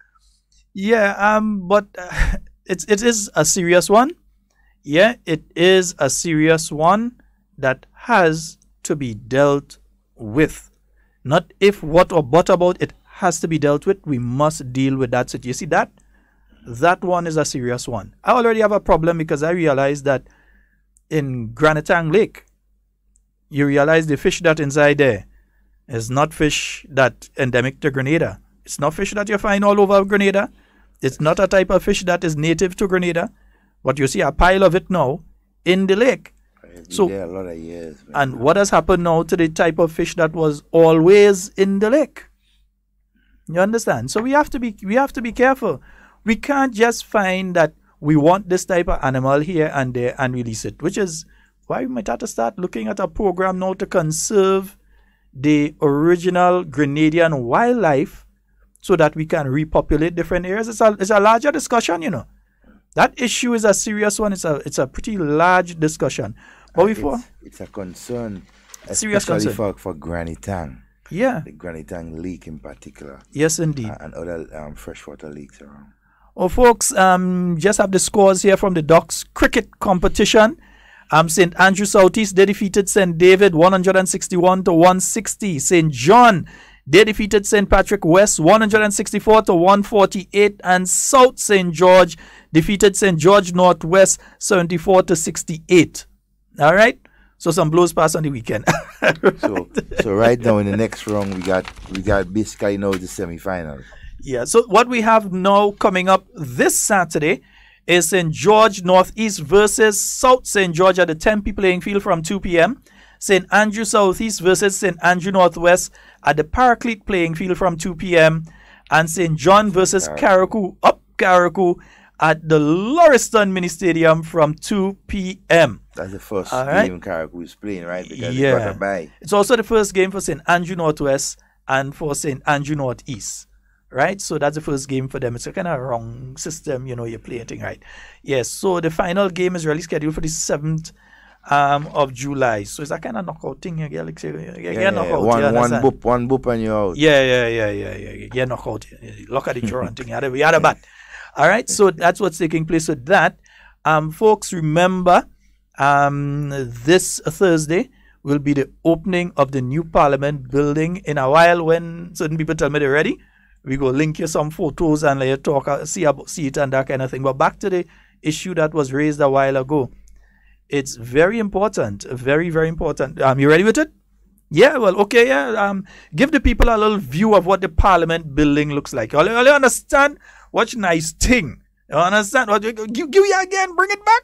Yeah, but it is a serious one. Yeah, it is a serious one that has to be dealt with. Not if, what, or but about it. Has to be dealt with. We must deal with that situation. You see that one is a serious one. I already have a problem because I realized that in Granatang Lake, you realize the fish that inside there is not fish that endemic to Grenada. It's not fish that you find all over Grenada. It's not a type of fish that is native to Grenada. But you see a pile of it now in the lake. So there a lot of years. Man. And what has happened now to the type of fish that was always in the lake? You understand? So we have to be careful. We can't just find that we want this type of animal here and there and release it, which is why we might have to start looking at a program now to conserve the original Grenadian wildlife so that we can repopulate different areas. It's a larger discussion, That issue is a serious one. It's a pretty large discussion. But before it's a concern, serious especially concern for Granny Tang. Yeah, the Granny Tang leak in particular. Yes, indeed, and other freshwater leaks around. Oh, folks, just have the scores here from the Docks cricket competition. St. Andrew Southeast, they defeated St. David 161 to 160. St. John, they defeated St. Patrick West 164 to 148. And South St. George defeated St. George Northwest 74 to 68. All right? So some blows pass on the weekend. so right now in the next round, we got basically now the semi-finals. Yeah, so what we have now coming up this Saturday is St. George Northeast versus South St. George at the Tempe playing field from 2 p.m. St. Andrew Southeast versus St. Andrew Northwest at the Paraclete playing field from 2 p.m. And St. John versus Carriacou at the Lauriston Mini Stadium from 2 p.m. That's the first game Carriacou is playing, right? Because yeah. They got a bye. It's also the first game for St. Andrew Northwest and for St. Andrew Northeast. Right, so that's the first game for them. It's a kind of wrong system, you're playing, right? Yes, so the final game is really scheduled for the 7th of July. So it's a kind of knockout thing. You get knockout. One boop and you're out. Yeah. Get knockout. Look at the draw thing. We had a bat. All right, so that's what's taking place with that. Folks, remember, this Thursday will be the opening of the new Parliament building. In a while, when certain people tell me they're ready, we go link you some photos and let you talk, see it and that kind of thing. But back to the issue that was raised a while ago. It's very important, very, very important. You ready with it? Yeah, well, okay, yeah. Give the people a little view of what the Parliament building looks like. You understand? What's nice thing? You understand? Give you again, bring it back.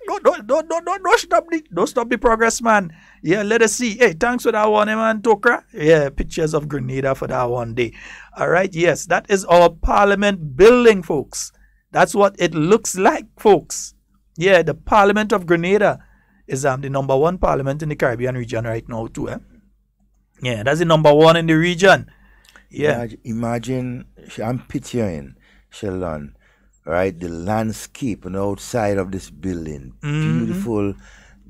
Don't stop the progress, man. Yeah, let us see. Hey, thanks for that one, man, Tokra. Yeah, pictures of Grenada for that one day. All right, yes, that is our Parliament building, folks. That's what it looks like, folks. Yeah, the Parliament of Grenada is the number one parliament in the Caribbean region right now, too. Yeah, that's the number one in the region. Yeah. Imagine I'm picturing, Sheldon, right, the landscape on the outside of this building. Mm-hmm. Beautiful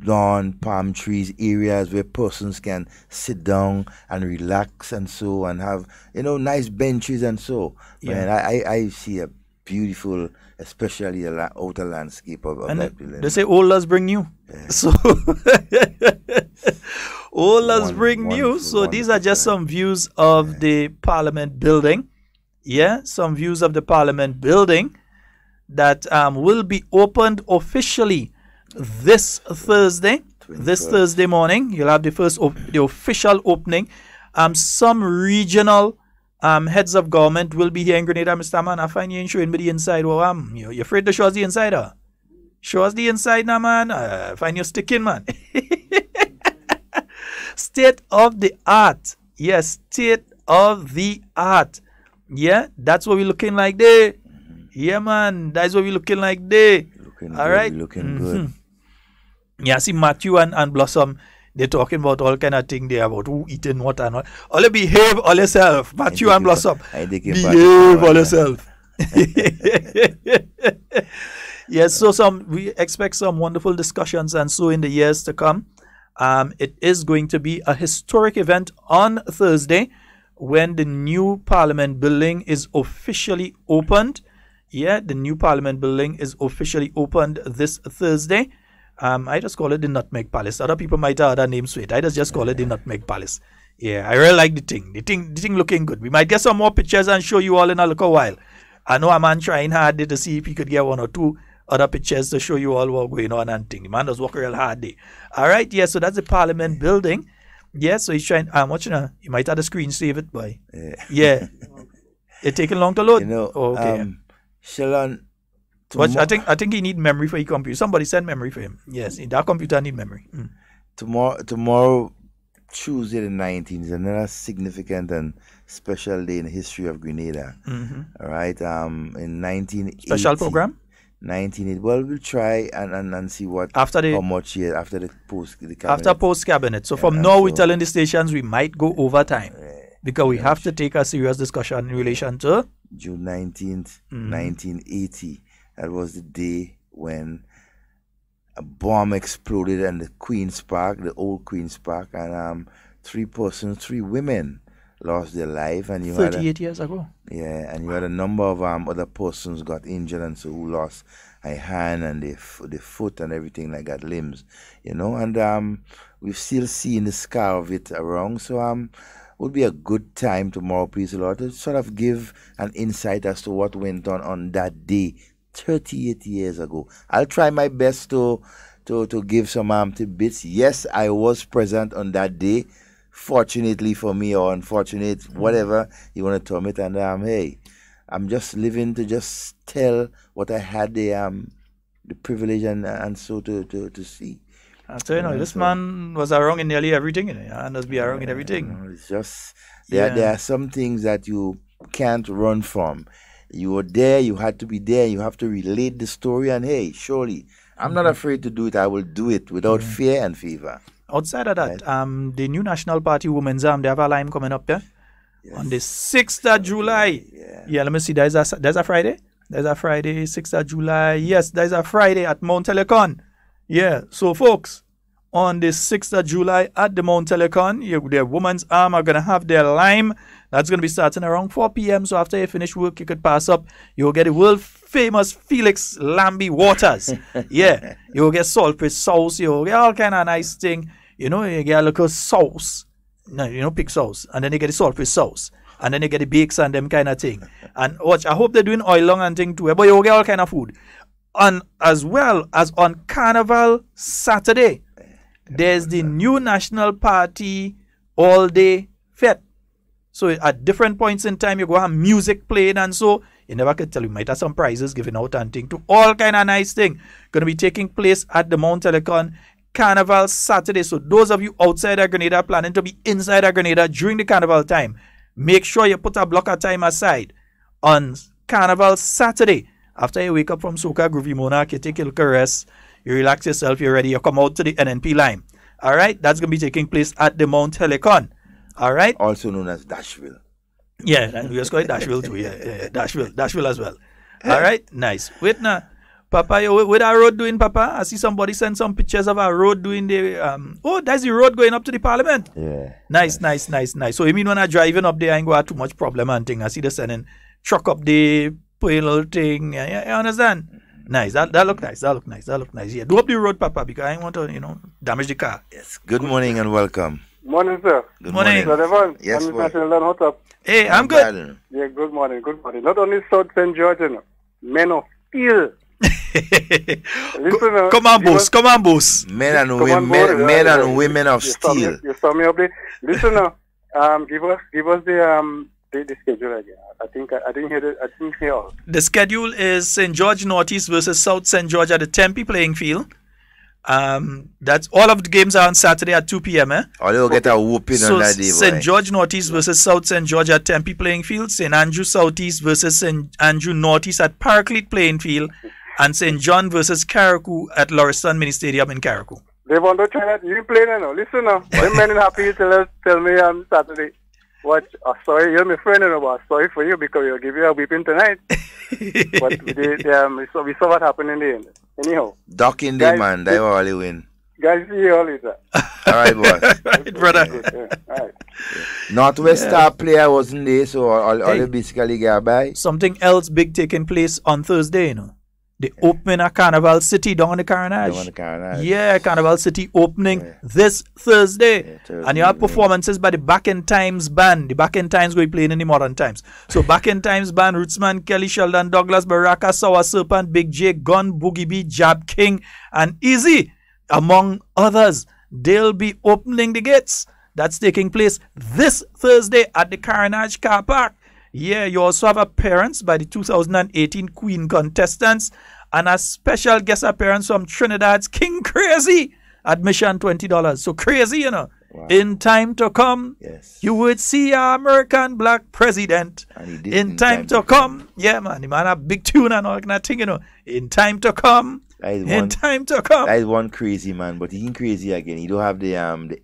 lawn, palm trees, areas where persons can sit down and relax and so, and have, nice benches and so. Yeah. Man, I see a beautiful, especially outer landscape of that building. They say old does bring new. Yeah. So old does bring new. So these are just some views of the Parliament building. Yeah, some views of the Parliament building that will be opened officially this Thursday. 21st. This Thursday morning. You'll have the official opening. Some regional heads of government will be here in Grenada, Mr. Man. I find you ain't showing me the inside. Well, you're afraid to show us the inside, huh? Show us the inside now, man. I find you sticking, man. State of the art. Yes, state of the art. Yeah, that's what we're looking like there. Yeah, man, that's what we're looking like there. All right? Looking good. Yeah, see Matthew and Blossom, they're talking about all kind of things there about who eating what and what. All behave all yourself. Matthew and Blossom. Behave all yourself. Yes, so we expect some wonderful discussions and so in the years to come. It is going to be a historic event on Thursday when the new Parliament building is officially opened. Yeah, the new Parliament building is officially opened this Thursday. I just call it the Nutmeg Palace. Other people might have other names to it. I just call it the Nutmeg Palace. Yeah, I really like the thing. The thing looking good. We might get some more pictures and show you all in a little while. I know a man trying hard there to see if he could get one or two other pictures to show you all what's going on and thing. The man does work real hard there. All right, yeah, so that's the Parliament building. Yeah, so he's trying. I'm watching. You might have the screen save it, boy. Yeah. It taking long to load. Okay. Sheldon. Watch, I think he need memory for his computer. Somebody send memory for him. Yes, that computer need memory. Tomorrow, Tuesday the 19th, is another significant and special day in the history of Grenada. Mm-hmm. All right. In 1980. Special program? 1980. Well, we'll try and see what after the cabinet. After post cabinet. So from now, we're telling the stations we might go over time because we have to take a serious discussion in relation to June 19th, 1980. That was the day when a bomb exploded in the Queen's Park, the old Queen's Park, and 3 women lost their life. And you 38 years ago. Yeah, and you had a number of other persons got injured and so who lost a hand and the foot and everything like that, limbs, you know. And we've still seen the scar of it around. So would be a good time tomorrow, please, Lord, to sort of give an insight as to what went on that day 38 years ago. I'll try my best to give some tidbits. Yes, I was present on that day, fortunately for me, or unfortunate, whatever you want to term it. And hey, I'm just living to just tell what I had the privilege and so to see. So, this man was around in nearly everything, and must be around in everything. It's just, there are some things that you can't run from. You were there, you had to be there, you have to relate the story, and hey, surely, I'm not afraid to do it. I will do it without fear and favor. Outside of that, the new National Party Women's Arm, they have a line coming up there on the 6th of July. Yeah, let me see, there's a Friday? There's a Friday, 6th of July. Yes, there's a Friday at Mount Telecon. Yeah, so folks, on the 6th of July at the Mount Telecon, the Women's Arm are going to have their lime. That's going to be starting around 4 p.m. So after you finish work, you could pass up. You'll get the world famous Felix Lambie waters. Yeah, you'll get saltfish sauce. You'll get all kind of nice thing. You get a little sauce. No, pig sauce. And then you get the saltfish sauce. And then you get the bakes and them kind of thing. And watch, I hope they're doing oil long and thing too. But you'll get all kind of food. And as well as on Carnival Saturday, there's the new National Party all-day fete. So at different points in time, you go have music playing, and so you never can tell. You might have some prizes given out and thing to all kind of nice thing. Going to be taking place at the Mount Telecon Carnival Saturday. So those of you outside of Grenada planning to be inside of Grenada during the Carnival time, make sure you put a block of time aside on Carnival Saturday. After you wake up from Soca Groovy Monarch, you take a little rest, you relax yourself, you're ready, you come out to the NNP line. All right, that's going to be taking place at the Mount Telecon. All right. Also known as Dashville. Yeah, we just call it Dashville too. Yeah, Dashville as well. All right, nice. Wait now, Papa, what our road doing, Papa? I see somebody send some pictures of our road doing the. Oh, that's the road going up to the Parliament. Yeah. Nice. So you mean when I'm driving up there, I ain't going to have too much problem and thing. I see the sending truck up the little thing. You understand? Nice. That look nice. That look nice. Yeah. Do up the road, Papa, because I don't want to, damage the car. Yes. Good morning and welcome. Morning, sir. Good morning. Sir Devon. Yes, Sheldon, what's up? Hey, I'm good. Yeah, good morning. Not only South St. George, men of steel. Listen, come on, boss. Men and women of steel. You saw me up there. Listen, give us the schedule again. I didn't hear all. The schedule is St. George Northeast versus South St. George at the Tempe playing field. That's all of the games are on Saturday at 2 p.m. Or they'll get a whooping on that day. St. George Northeast versus South St. George at Tempe playing field. St. Andrew Southeast versus St. Andrew Northeast at Paraclete playing field. And St. John versus Carriacou at Lauriston Mini Stadium in Carriacou. They want to try that. You play now. Listen now. Them men happy to tell me on Saturday. What? Sorry, you're my friend, but sorry for you because we'll give you a whipping tonight. But we saw what happened in the end. Anyhow. Duck in the man, they will only win. Guys, see you all later. All right, boss. Right, brother. All right. Northwest star player wasn't there, so all they basically got by. Something else big taking place on Thursday, The opening of Carnival City down on the Carnage. Yeah, Carnival City opening this Thursday. And you have performances by the Back in Times band. The Back in Times will be playing in the modern times. So Back in Times band, Rootsman, Kelly, Sheldon, Douglas, Baraka, Sour Serpent, Big J, Gun, Boogie B, Jab King, and Easy, among others. They'll be opening the gates. That's taking place this Thursday at the Carnage Car Park. Yeah, you also have appearance by the 2018 Queen contestants and a special guest appearance from Trinidad's King Crazy. Admission $20. So crazy, Wow. In time to come, you would see our American black president. In time to come. Yeah, man. The man have big tune and all that thing, In time to come. Time to come. That is one crazy man, but he ain't crazy again. He don't have the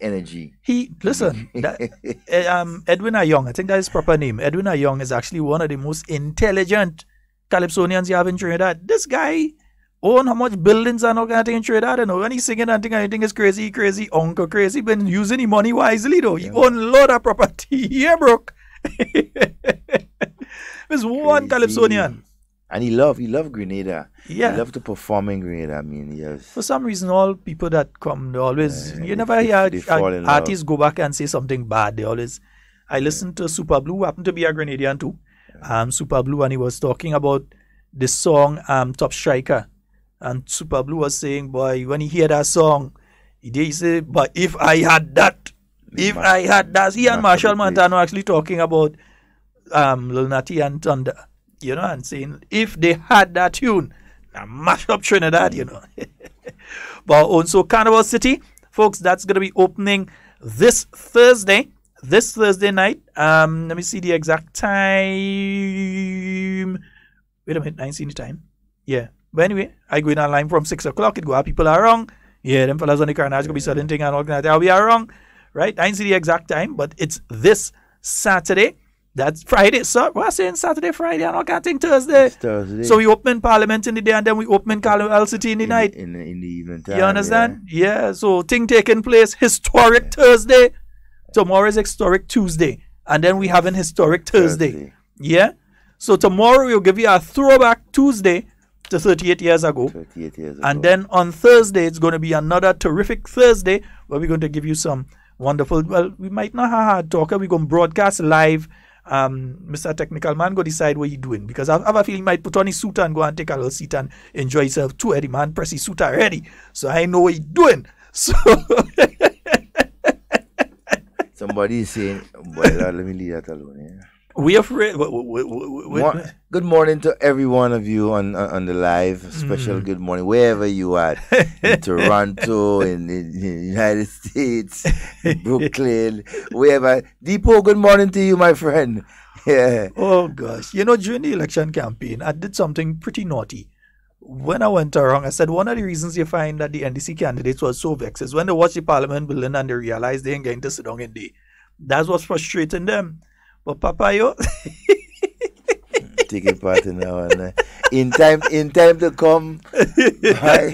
energy. Listen, Edwin Ayong, I think that's his proper name. Edwin Ayong is actually one of the most intelligent Calypsonians you have in Trinidad. This guy own how much buildings and all kind of thing and trade that, you know. When he's singing and think is crazy, uncle crazy, been using the money wisely though. He own a lot of property. Yeah, broke. There's one Calypsonian. And he love Grenada. Yeah. He love to perform in Grenada. I mean, yes. For some reason, all people that come, they always, you never hear artists go back and say something bad. They always, I listened to Super Blue, happened to be a Grenadian too. Super Blue, and he was talking about the song Top Striker. And Super Blue was saying, boy, when he hear that song, he say, but if I had that, he and Marshall Montano actually talking about Lil Natty and Thunder. You know, and saying if they had that tune, now mash up Trinidad, you know. But also Carnival City, folks, that's going to be opening this Thursday night. Let me see the exact time. Wait a minute, I ain't seen the time. Yeah. But anyway, I go in online from 6 o'clock. It go out, people are wrong. Yeah, them fellas on the carnage going to be selling things and all that. We are wrong. Right? I ain't see the exact time, but it's this Saturday. That's Friday. So we're saying Saturday, Friday, and I can't think Thursday. It's Thursday. So we open Parliament in the day and then we open Carnival City in the night. In the evening time. You understand? Yeah. So thing taking place, historic Thursday. Tomorrow is historic Tuesday. And then we have an historic Thursday. Yeah. So tomorrow we'll give you a throwback Tuesday to 38 years ago. 38 years ago. And then on Thursday, it's going to be another terrific Thursday where we're going to give you some wonderful, well, we might not have Hard Talk. We're going to broadcast live. Mr. Technical Man go decide what he doing, because I have a feeling he might put on his suit and go and take a little seat and enjoy himself too. Eddie man press his suit already, so I know what he's doing. So somebody is saying, well, let me leave that alone. Yeah. We afraid. Good morning to every one of you on the live. Special good morning wherever you are, in Toronto, in the United States, in Brooklyn, wherever. Depot, good morning to you, my friend. Yeah. Oh gosh, you know, during the election campaign, I did something pretty naughty. When I went around, I said one of the reasons you find that the NDC candidates were so vexed is when they watch the Parliament building and they realize they ain't going to sit down in there. That's what's frustrating them. But Papa, yo, taking part in that one. In time to come. I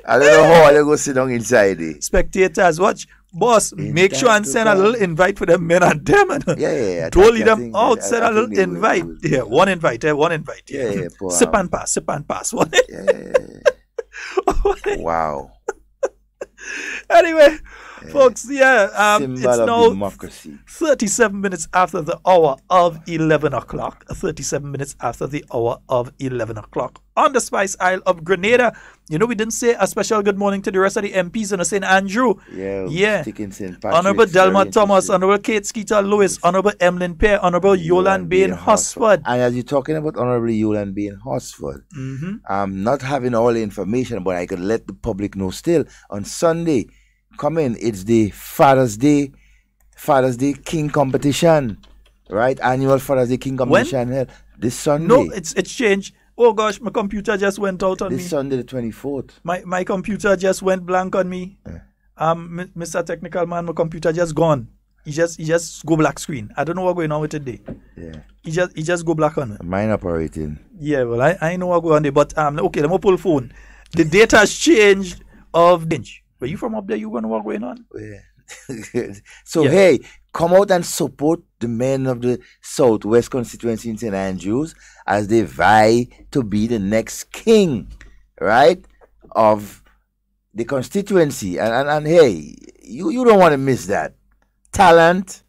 don't know how they go sit down inside it. Spectators, watch. Boss, make sure and send a little invite for them men and them. Yeah. Don't leave them out. Send a little invite. Yeah, one invite. Yeah. Sip and pass. Wow. Anyway, folks, it's now democracy. 37 minutes after the hour of 11 o'clock. 37 minutes after the hour of 11 o'clock on the Spice Isle of Grenada. You know, we didn't say a special good morning to the rest of the MPs in St. Andrew. Yeah. Honorable Delma Thomas, Honorable Kate Skeeter Lewis, Honorable Emlyn Pear, Honorable Yolan Bain Hosford. And as you're talking about Honorable Yolan Bain Hosford, I'm not having all the information, but I could let the public know still. On Sunday, come in, it's the Father's Day King competition, right? Annual Father's Day King competition held this Sunday. No, it's changed. Oh gosh, my computer just went out on me. This Sunday the 24th. My computer just went blank on me. Mr. Technical Man, my computer just gone. He just go black screen. I don't know what's going on with it today. Yeah. He just go black on me. Mine operating. Yeah, well I know what's going on there, but okay, let me pull phone. The data has changed of Dinch. Were you from up there? You gonna know what's going on? Yeah. So hey, come out and support the men of the Southwest constituency in St. Andrews as they vie to be the next king, right, of the constituency. And hey, you don't want to miss that. Talent,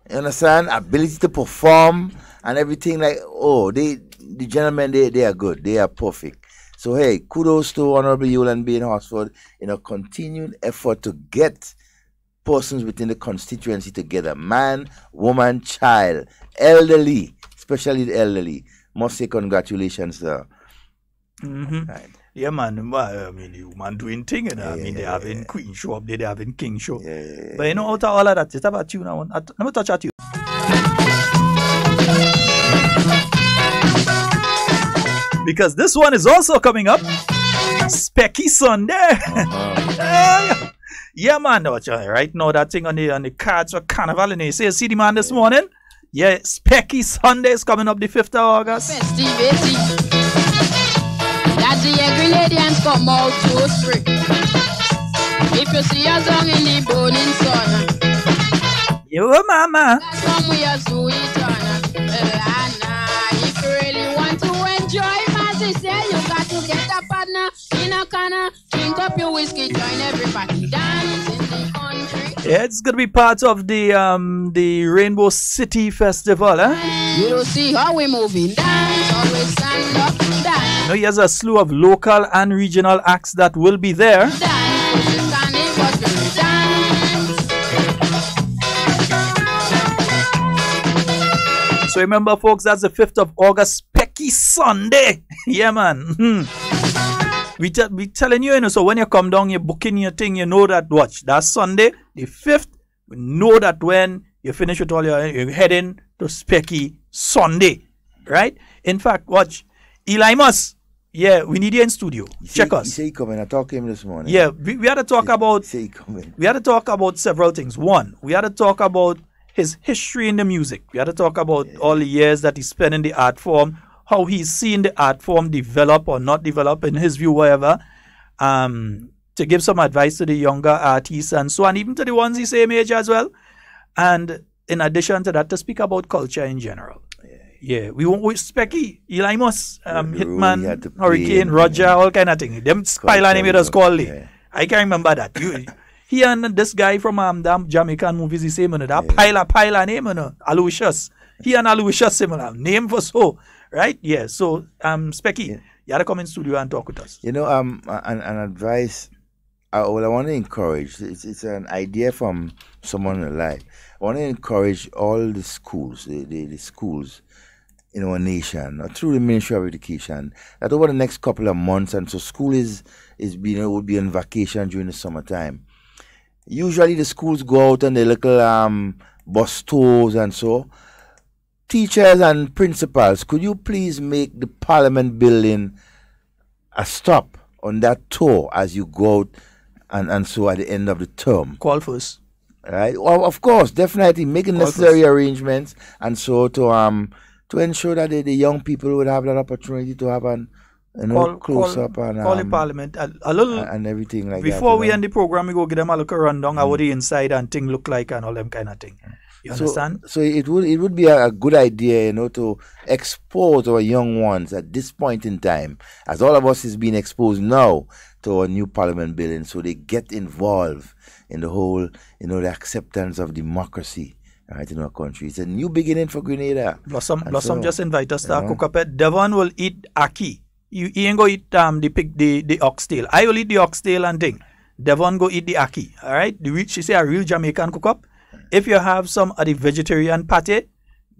you understand, ability to perform and everything, like, the gentlemen, they are good, they are perfect. So hey, kudos to Honorable Yolan Bain Hosford in a continued effort to get persons within the constituency together, man, woman, child, elderly, especially the elderly. Must say congratulations, sir. Right. Yeah, man. I mean, you man doing thing, and I mean, they're having Queen show up there, they're having King show. But you know, out of all of that, it's about you now. Let me touch at you. Because this one is also coming up, Specky Sunday. Yeah, man. Right now, that thing on the cards for Carnival, and you see the man this morning. Yeah, Specky Sunday is coming up the 5th of August. Festivity. That's the Canadians come out to free. If you see a song in the burning sun, yo mama, that's when we are so eternal. If you really want to enjoy, as they say, you got to get a partner in a corner, drink up your whiskey, join everybody dance in the country. Yeah, it's gonna be part of the Rainbow City Festival, huh? You see how we moving, dance, always stand up, dance. You know, he has a slew of local and regional acts that will be there. So remember, folks, that's the 5th of August, Pecky Sunday. Yeah, man. We telling you, you know, so when you come down, you're booking your thing, you know that, watch, that's Sunday, the 5th. We know that when you finish with all you're heading to Specky Sunday, right? In fact, watch, Eli Mus, yeah, we need you in studio. Check us. He say he coming. I talked to him this morning. Yeah, we had to talk about. He coming. We had to talk about several things. One, we had to talk about his history in the music. We had to talk about all the years that he spent in the art form, how he's seen the art form develop or not develop in his view, whatever. To give some advice to the younger artists and so on, even to the ones the same age as well. And in addition to that, to speak about culture in general. Yeah, we won't with Specky, Eli Mus, Hitman, Hurricane, Roger, all kind of thing. Them spile name it was called. Yeah. I can remember that. He and this guy from damn Jamaican movies the same, that pile name, Aloysius. He and Aloysius similar name for so, right? Yeah. So Specky, you had to come in studio and talk with us. You know, an advice. I want to encourage. It's an idea from someone alive. I want to encourage all the schools, the schools in our nation, through the Ministry of Education, that over the next couple of months, and so school will be on vacation during the summertime. Usually the schools go out on the little bus tours and so. Teachers and principals, could you please make the Parliament building a stop on that tour as you go out and so at the end of the term? Call first. Right? Well, of course, definitely making necessary arrangements and so to ensure that the young people would have that opportunity to have an close up and call the Parliament a little and everything like before that. We end the program, we go give them a look around down how the inside and thing look like and all them kind of thing. You understand? So it would be a good idea, to expose our young ones at this point in time, as all of us is being exposed now to our new Parliament building, so they get involved in the whole, the acceptance of democracy. Right, in our country. It's a new beginning for Grenada. Blossom just invite us to cook up it. Devon will eat ackee. You ain't go eat the pig, the oxtail. I will eat the oxtail and thing. Devon go eat the ackee. Alright? She say a real Jamaican cook up. If you have some of the vegetarian pate,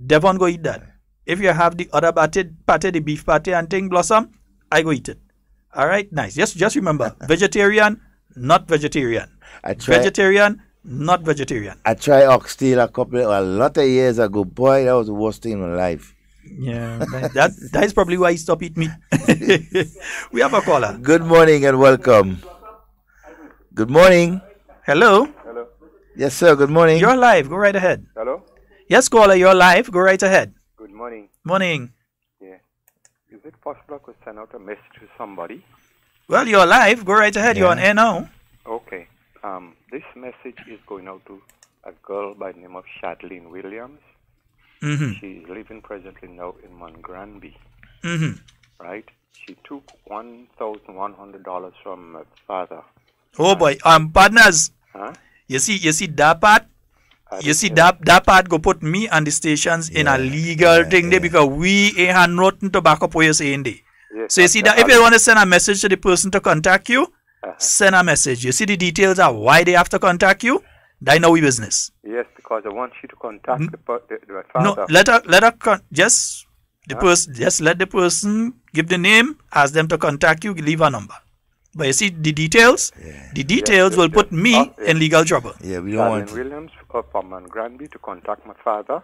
Devon go eat that. If you have the other pate, the beef pate and thing, Blossom, I go eat it. Alright, nice. Just remember, vegetarian, not vegetarian. Vegetarian, not vegetarian. I tried oxtail a lot of years ago. Boy, that was the worst thing in my life. Yeah, that is probably why I stopped eating meat. We have a caller. Good morning and welcome. Good morning. Hello. Hello. Yes, sir. Good morning. You're live. Go right ahead. Hello. Yes, caller. You're live. Go right ahead. Good morning. Morning. Yeah. Is it possible I could send out a message to somebody? Well, you're live. Go right ahead. Yeah. You're on air now. Okay. This message is going out to a girl by the name of Sheldon Williams. Mm-hmm. She's living presently now in Montgranby. Mm-hmm. Right? She took $1,100 from her father. Oh boy, partners. Huh? You see that part? That part go put me and the stations in a legal thing there because we ain't had nothing to back up what you're saying there. Yes, so you see that if you want to send a message to the person to contact you, send a message. You see the details of why they have to contact you? That know we business. Yes, because I want you to contact the father. No, let her just let the person give the name, ask them to contact you, leave a number. But you see the details. The details will put me in legal trouble. Yeah, we don't want Williams from Montgranby to contact my father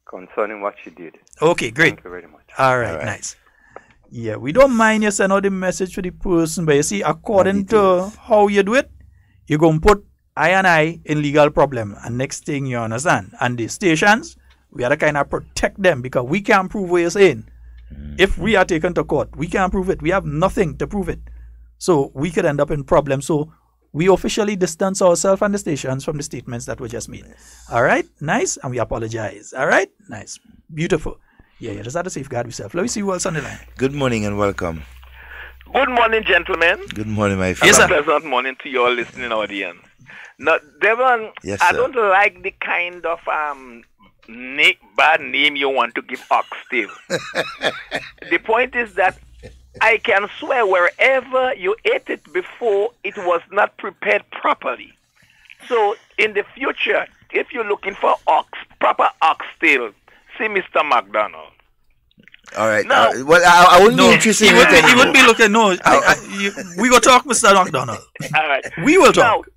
concerning what she did. Okay, great. Thank you very much. All right, nice. Yeah, we don't mind you send out the message to the person, but you see, according to how you do it, you're going to put I in legal problem. And next thing you understand, and the stations, we have to kind of protect them because we can't prove what you're saying. If we are taken to court, we can't prove it. We have nothing to prove it. So we could end up in problems. So we officially distance ourselves and the stations from the statements that were just made. All right, nice, and we apologize. All right, nice, beautiful. Yeah, just have to safeguard yourself. Let me see who else on the line. Good morning and welcome. Good morning, gentlemen. Good morning, my friend. Yes, a pleasant morning to your listening audience. Now, Devon, yes, I don't like the kind of bad name you want to give oxtail. The point is that I can swear wherever you ate it before, it was not prepared properly. So in the future, if you're looking for proper oxtail, see Mr. McDonald. All right. Now, well, I wouldn't be interested in it. He wouldn't be looking. No, we go talk, Mr. McDonald. All right. We will talk.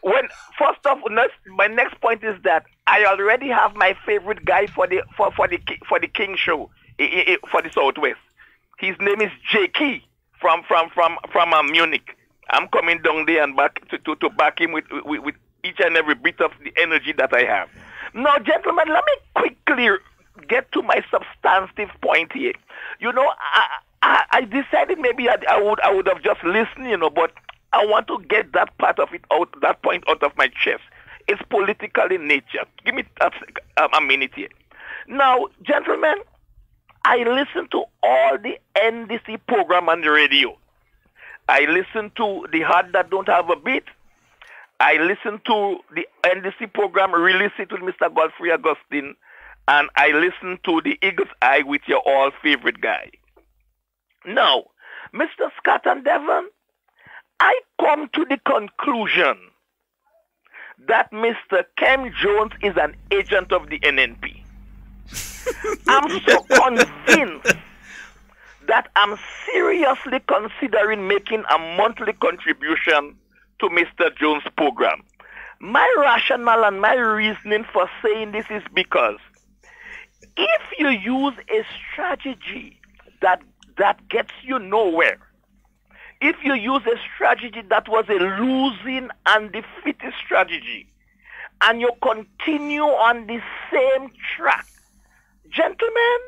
Now, first off, my next point is that I already have my favorite guy for the King show for the Southwest. His name is J.K. from Munich. I'm coming down there and back to back him with each and every bit of the energy that I have. Now, gentlemen, let me quickly get to my substantive point here. You know, I decided maybe I would have just listened, but I want to get that part of it out, that point out of my chest. It's political in nature. Give me a minute here. Now, gentlemen, I listen to all the NDC program on the radio. I listen to the Heart That Don't Have a Beat. I listen to the NDC program Release It with Mr. Godfrey Augustine. And I listen to the Eagle's Eye with your all favorite guy. Now, Mr. Scott and Devon, I come to the conclusion that Mr. Kem Jones is an agent of the NNP. I'm so convinced that I'm seriously considering making a monthly contribution to Mr. Jones' program. My rationale and my reasoning for saying this is because if you use a strategy that gets you nowhere, if you use a strategy that was a losing and defeated strategy, and you continue on the same track, gentlemen,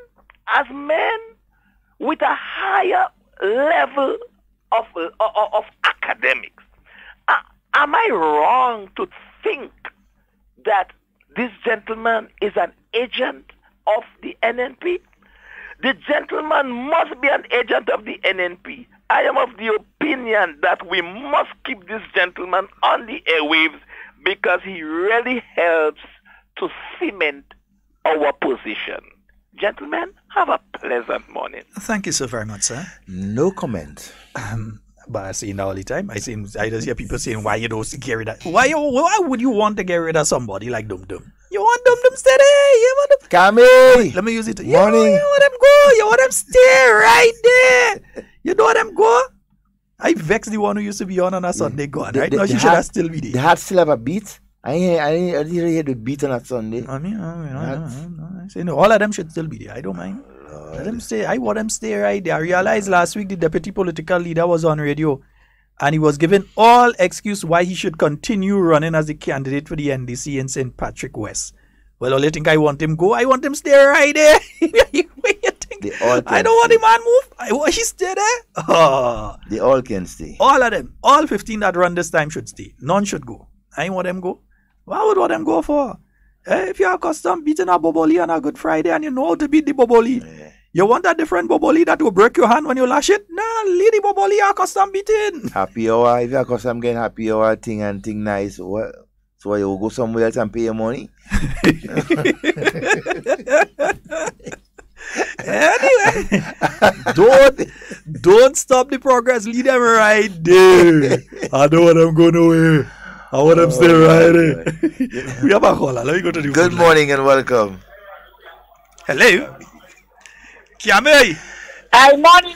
as men with a higher level of academics, am I wrong to think that this gentleman is an agent of the NNP? The gentleman must be an agent of the NNP. I am of the opinion that we must keep this gentleman on the airwaves because he really helps to cement our position. Gentlemen, have a pleasant morning. Thank you so very much, sir. No comment. But I see it all the time. I just hear people saying, why you don't get rid of... Why would you want to get rid of somebody like Dum Dum? You want Dum Dum steady? You want them... Camille! Let me use it. Morning. You want them go? You want them stay right there? You know them go? I vex the one who used to be on a Sunday gone. Right now, she should have still be there. The Heart still have a beat? I didn't hear the beat on that Sunday. I say, no, all of them should still be there. I don't mind. Let them stay. I want them stay right there. I realized last week the deputy political leader was on radio and he was given all excuse why he should continue running as the candidate for the NDC in St. Patrick West. Well, all you think I want him go? I want him stay right there. What you think? I don't want the man move. I want he stay there. Oh. They all can stay. All of them. All 15 that run this time should stay. None should go. I want them go. What would want them go for? If you are accustomed beating a boboli on a Good Friday and you know how to beat the boboli, you want a different boboli that will break your hand when you lash it? Nah, leave the boboli you are accustomed beating. Happy hour. If you are accustomed getting happy hour thing nice, what? So you will go somewhere else and pay your money? Anyway, don't stop the progress. Lead them right there. I don't want them go nowhere. I want them stay right there. We have a caller. Let me go to the Good morning and welcome. Hello. Kiame. Hi, morning,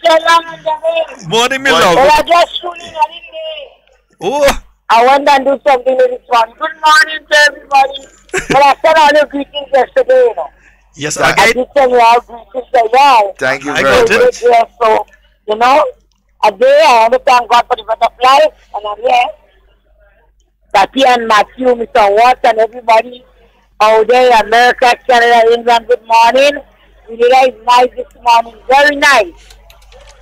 Sheldon and Devon. Morning, my love. Well, I just tuning in. Oh. I want to do something with this one. Good morning to everybody. Well, I said all your greetings yesterday, you know. Yes, I did send you all greetings there. Thank you very much. So, you know, a day I want to thank God for the butterfly, and I'm here. Patty and Matthew, Mr. Watts, and everybody out there in America, Canada, England, good morning. Really nice this morning, very nice.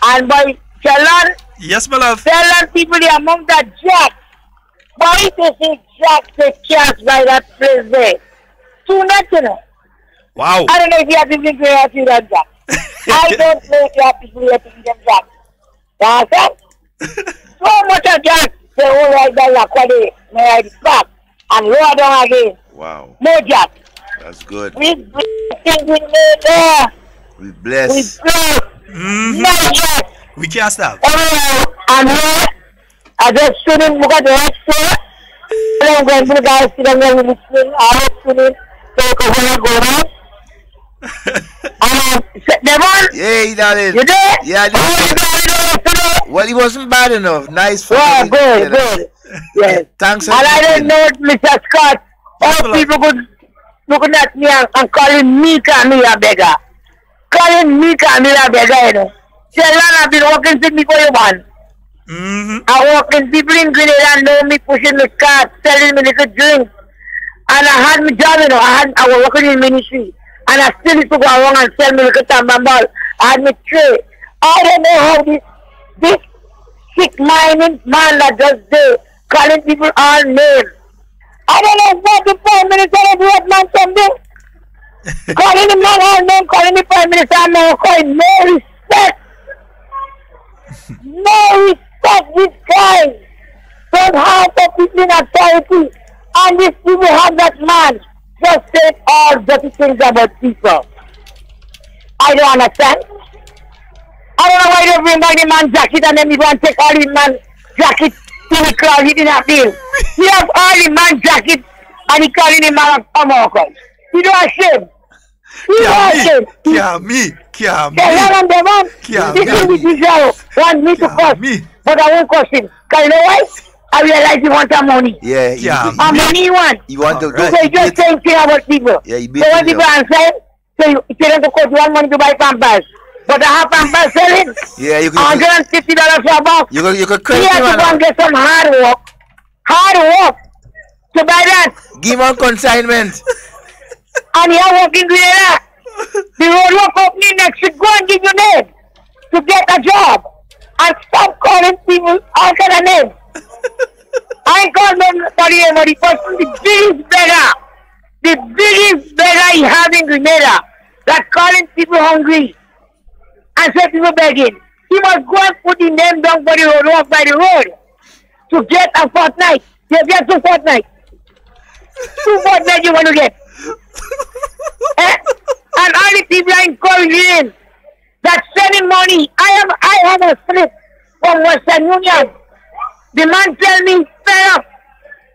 And by Sheldon, Yes, my love. Sheldon people the among that Jack. Why they say Jack they cast by that place there? Too much, you know. Wow. I don't know if you have people here to that Jack. I don't know if you have people here to them Jack. You understand? So much of Jack, they all right there like what they may I back and lower down again. Wow. More Jack. That's good. We bless Grenada. We bless. We bless. More Jack. We can't stop. I'm here. I just shouldn't look at the extra. I'm going to guys sit down there with listening. I was tuning. So, go on. Devon? Yeah, darling. You there? Yeah, well, he wasn't bad enough. Nice for yeah, good. Yes. Thanks. And I don't know it, Mr. Scott. All people could looking at me and calling me Camila beggar. Calling me Camila beggar, you know. Sheldon, I've been working with me for you, man. I work in people in Grenada know me pushing the cart, selling me little drinks. And I had my job, you know. I was working in ministry. And I still used to go around and sell me little tambambal. I had my tray. I don't know how this sick-minded man that just there calling people all names. I don't know what the Prime Minister of what man someday. Calling the man all name, calling the Prime Minister and now calling no respect. No respect, this guy. Don't have the people in authority. And these people have that man just say all dirty things about people. I don't understand. I don't know why they bring back the man jacket and then you go and take all the man jacket to the closet in a bill. He have all the man jacket and he calling the man a Morocco. He don't ashamed. He don't ashamed. Me. Devon, this is the Israel want me to curse, but I won't curse him. Because you know why? I realize he wants some money. Yeah. Money he wants. You want to So he just saying things about people. Yeah, so when people answer, so you tell them to quote, you want money to buy Pampers. But I have Pampers selling. Yeah, you could. $150 for a box. You could credit he has to go and get some hard work to buy that. Give on consignment. And you are working Grenada. The road company next week go and give you name to get a job. And stop calling people all kind of names. I ain't called nobody anybody, but the biggest beggar he have in Grenada that calling people hungry and say people begging. He must go and put the name down for the road, walk by the road to get a fortnight. You get 2 fortnight. 2 fortnight you want to get. And all the people are encouraging that sending money. I have a slip from Western Union. The man tell me, fair up.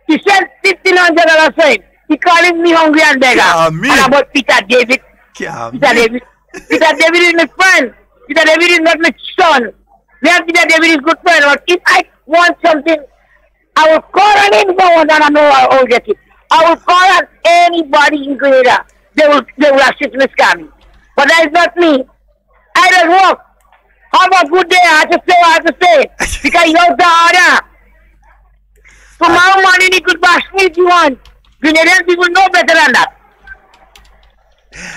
He sent $1,500 for him. He calling me hungry and beggar. And about Peter David. Peter David is my friend. Peter David is not my son. Me and Peter David is good friend. But if I want something, I will call on him for one and I know I will get it. I will call on anybody in Grenada. They will assist me scamming. But that is not me. I just work. Have a good day. I have to say. Because you're the order. Tomorrow morning you could bash me if you want. Grenadian people know better than that.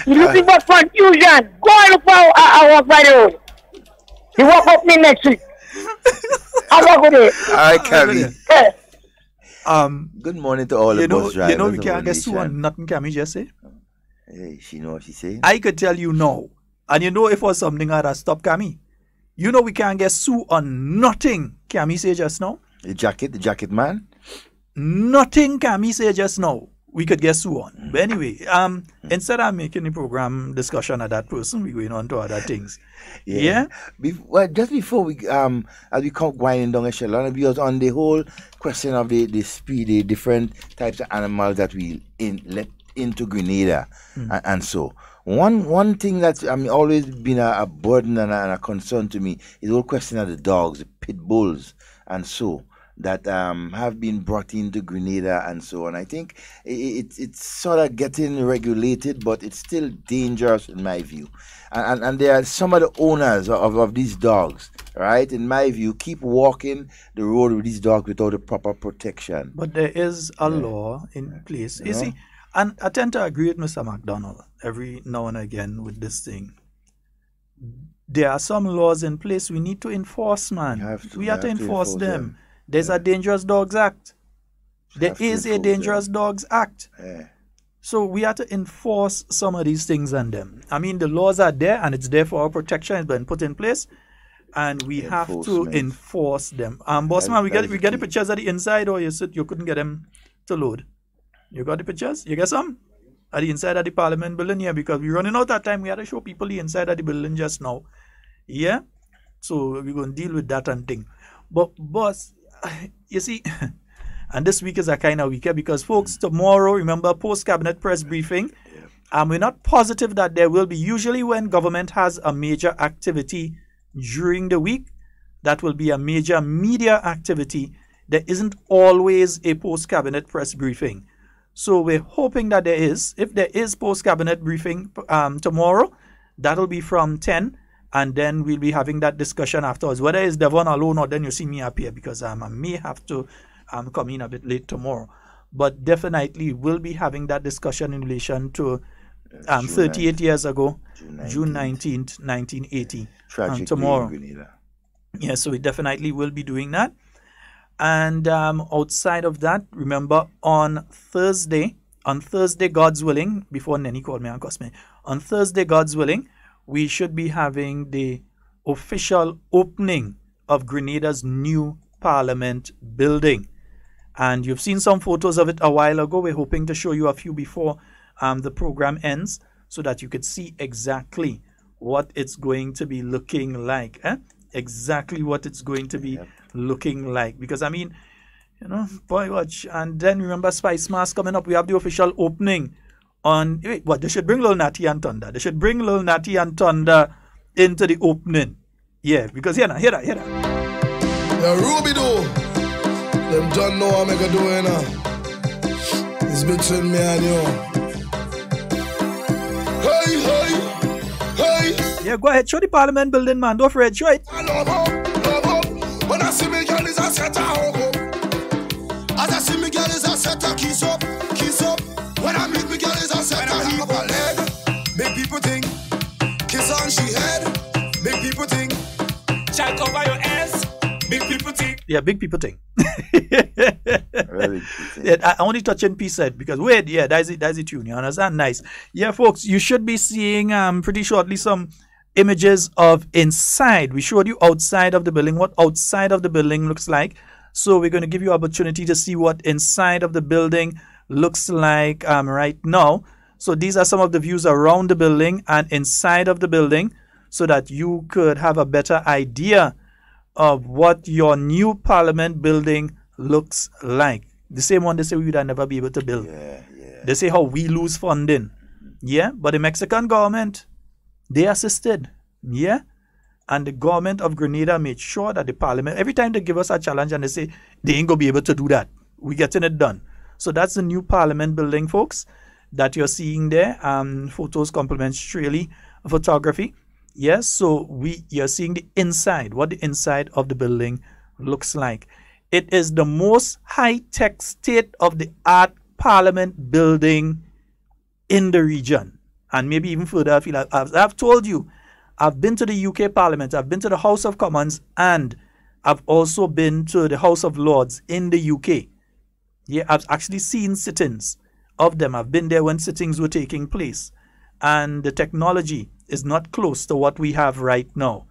You're looking for confusion. Go and look for a walk by the road. You walk up me next week. Have a good day. All right, Cammy. Good morning to all the bus drivers. You know we can't get sued on nothing Cammy just say. Hey, she know what she saying. I could tell you no. And you know if it was something I'd have stopped Cammy. You know we can't get sued on nothing Cammy say just now. The jacket man? Nothing Cammy say just now we could get sued on. But anyway, instead of making the program discussion of that person, we're going on to other things. Yeah? Well, just before we as we come winding down a Sheldon, because on the whole question of the speed, the different types of animals that we let into Grenada and so. One thing that's always been a burden and a concern to me is the whole question of the dogs, the pit bulls and so that have been brought into Grenada and so on. I think it's sort of getting regulated, but it's still dangerous in my view. And there are some of the owners of these dogs, right, in my view, keep walking the road with these dogs without the proper protection. But there is a law in place. You see, and I tend to agree with Mr. McDonald every now and again with this thing. there are some laws in place we need to enforce, man. We have to enforce them. There's a Dangerous Dogs Act. There is a Dangerous Dogs Act. So we have to enforce some of these things on them. I mean, the laws are there, and it's there for our protection. It's been put in place, and we have to enforce them. Boss man, we get the pictures at the inside, or you couldn't get them to load. You got the pictures? You get some? At the inside of the Parliament building, yeah, because we're running out of time. We had to show people the inside of the building just now. Yeah? So we're going to deal with that and thing. But, boss, you see, and this week is a kind of week, because, folks, tomorrow, remember, post-cabinet press briefing, we're not positive that there will be. Usually when government has a major activity during the week, that will be a major media activity. There isn't always a post-cabinet press briefing. So we're hoping that there is. If there is post-cabinet briefing tomorrow, that'll be from 10, and then we'll be having that discussion afterwards. Whether it's Devon alone or then you see me up here, because I may have to come in a bit late tomorrow. But definitely we'll be having that discussion in relation to 38 years ago, June 19th, 1980, tomorrow. Yeah, so we definitely will be doing that. And outside of that, remember, on Thursday, God's willing, before Nenny called me and cussed me, on Thursday, God's willing, we should be having the official opening of Grenada's new Parliament building. And you've seen some photos of it a while ago. We're hoping to show you a few before the program ends, so that you could see exactly what it's going to be looking like. Exactly what it's going to be looking like. Because, I mean, you know, boy, watch. And then remember Spice Mass coming up. We have the official opening on... Wait, what? They should bring Lil Natty and Thunder. They should bring Lil Natty and Thunder into the opening. Yeah, because hear that. Yeah, Ruby do. Them don't know what I'm going to do, you know. It's between me and you. Hey. Yeah, go ahead. Show the Parliament building, man. Don't fret. Show it. I love up. When I see me, girl, is a set up. As I see me, girl, is a set up. Kiss up. When I meet me, girl, is a set up. Heap up her leg. Big people think. Kiss on she head. Big people think. Check over your ass. Big people think. Yeah, big people think. Yeah, I only touch in piece set because wait, yeah, that's the tune. You understand? Nice. Yeah, folks, you should be seeing pretty shortly some images of inside. We showed you outside of the building, what outside of the building looks like. So we're going to give you opportunity to see what inside of the building looks like right now. So these are some of the views around the building and inside of the building, so that you could have a better idea of what your new Parliament building looks like. The same one they say we would never be able to build. They say how we lose funding. Yeah, but the Mexican government, they assisted. Yeah, and the government of Grenada made sure that the Parliament, every time they give us a challenge and they say they ain't gonna be able to do that, we getting it done. So that's the new Parliament building, folks, that you're seeing there. Photos complementarily photography. Yes, so you're seeing the inside, what the inside of the building looks like. It is the most high-tech, state-of-the-art Parliament building in the region. And maybe even further, I feel like I've told you, I've been to the UK Parliament, I've been to the House of Commons, and I've also been to the House of Lords in the UK. Yeah, I've actually seen sittings of them. I've been there when sittings were taking place. And the technology is not close to what we have right now.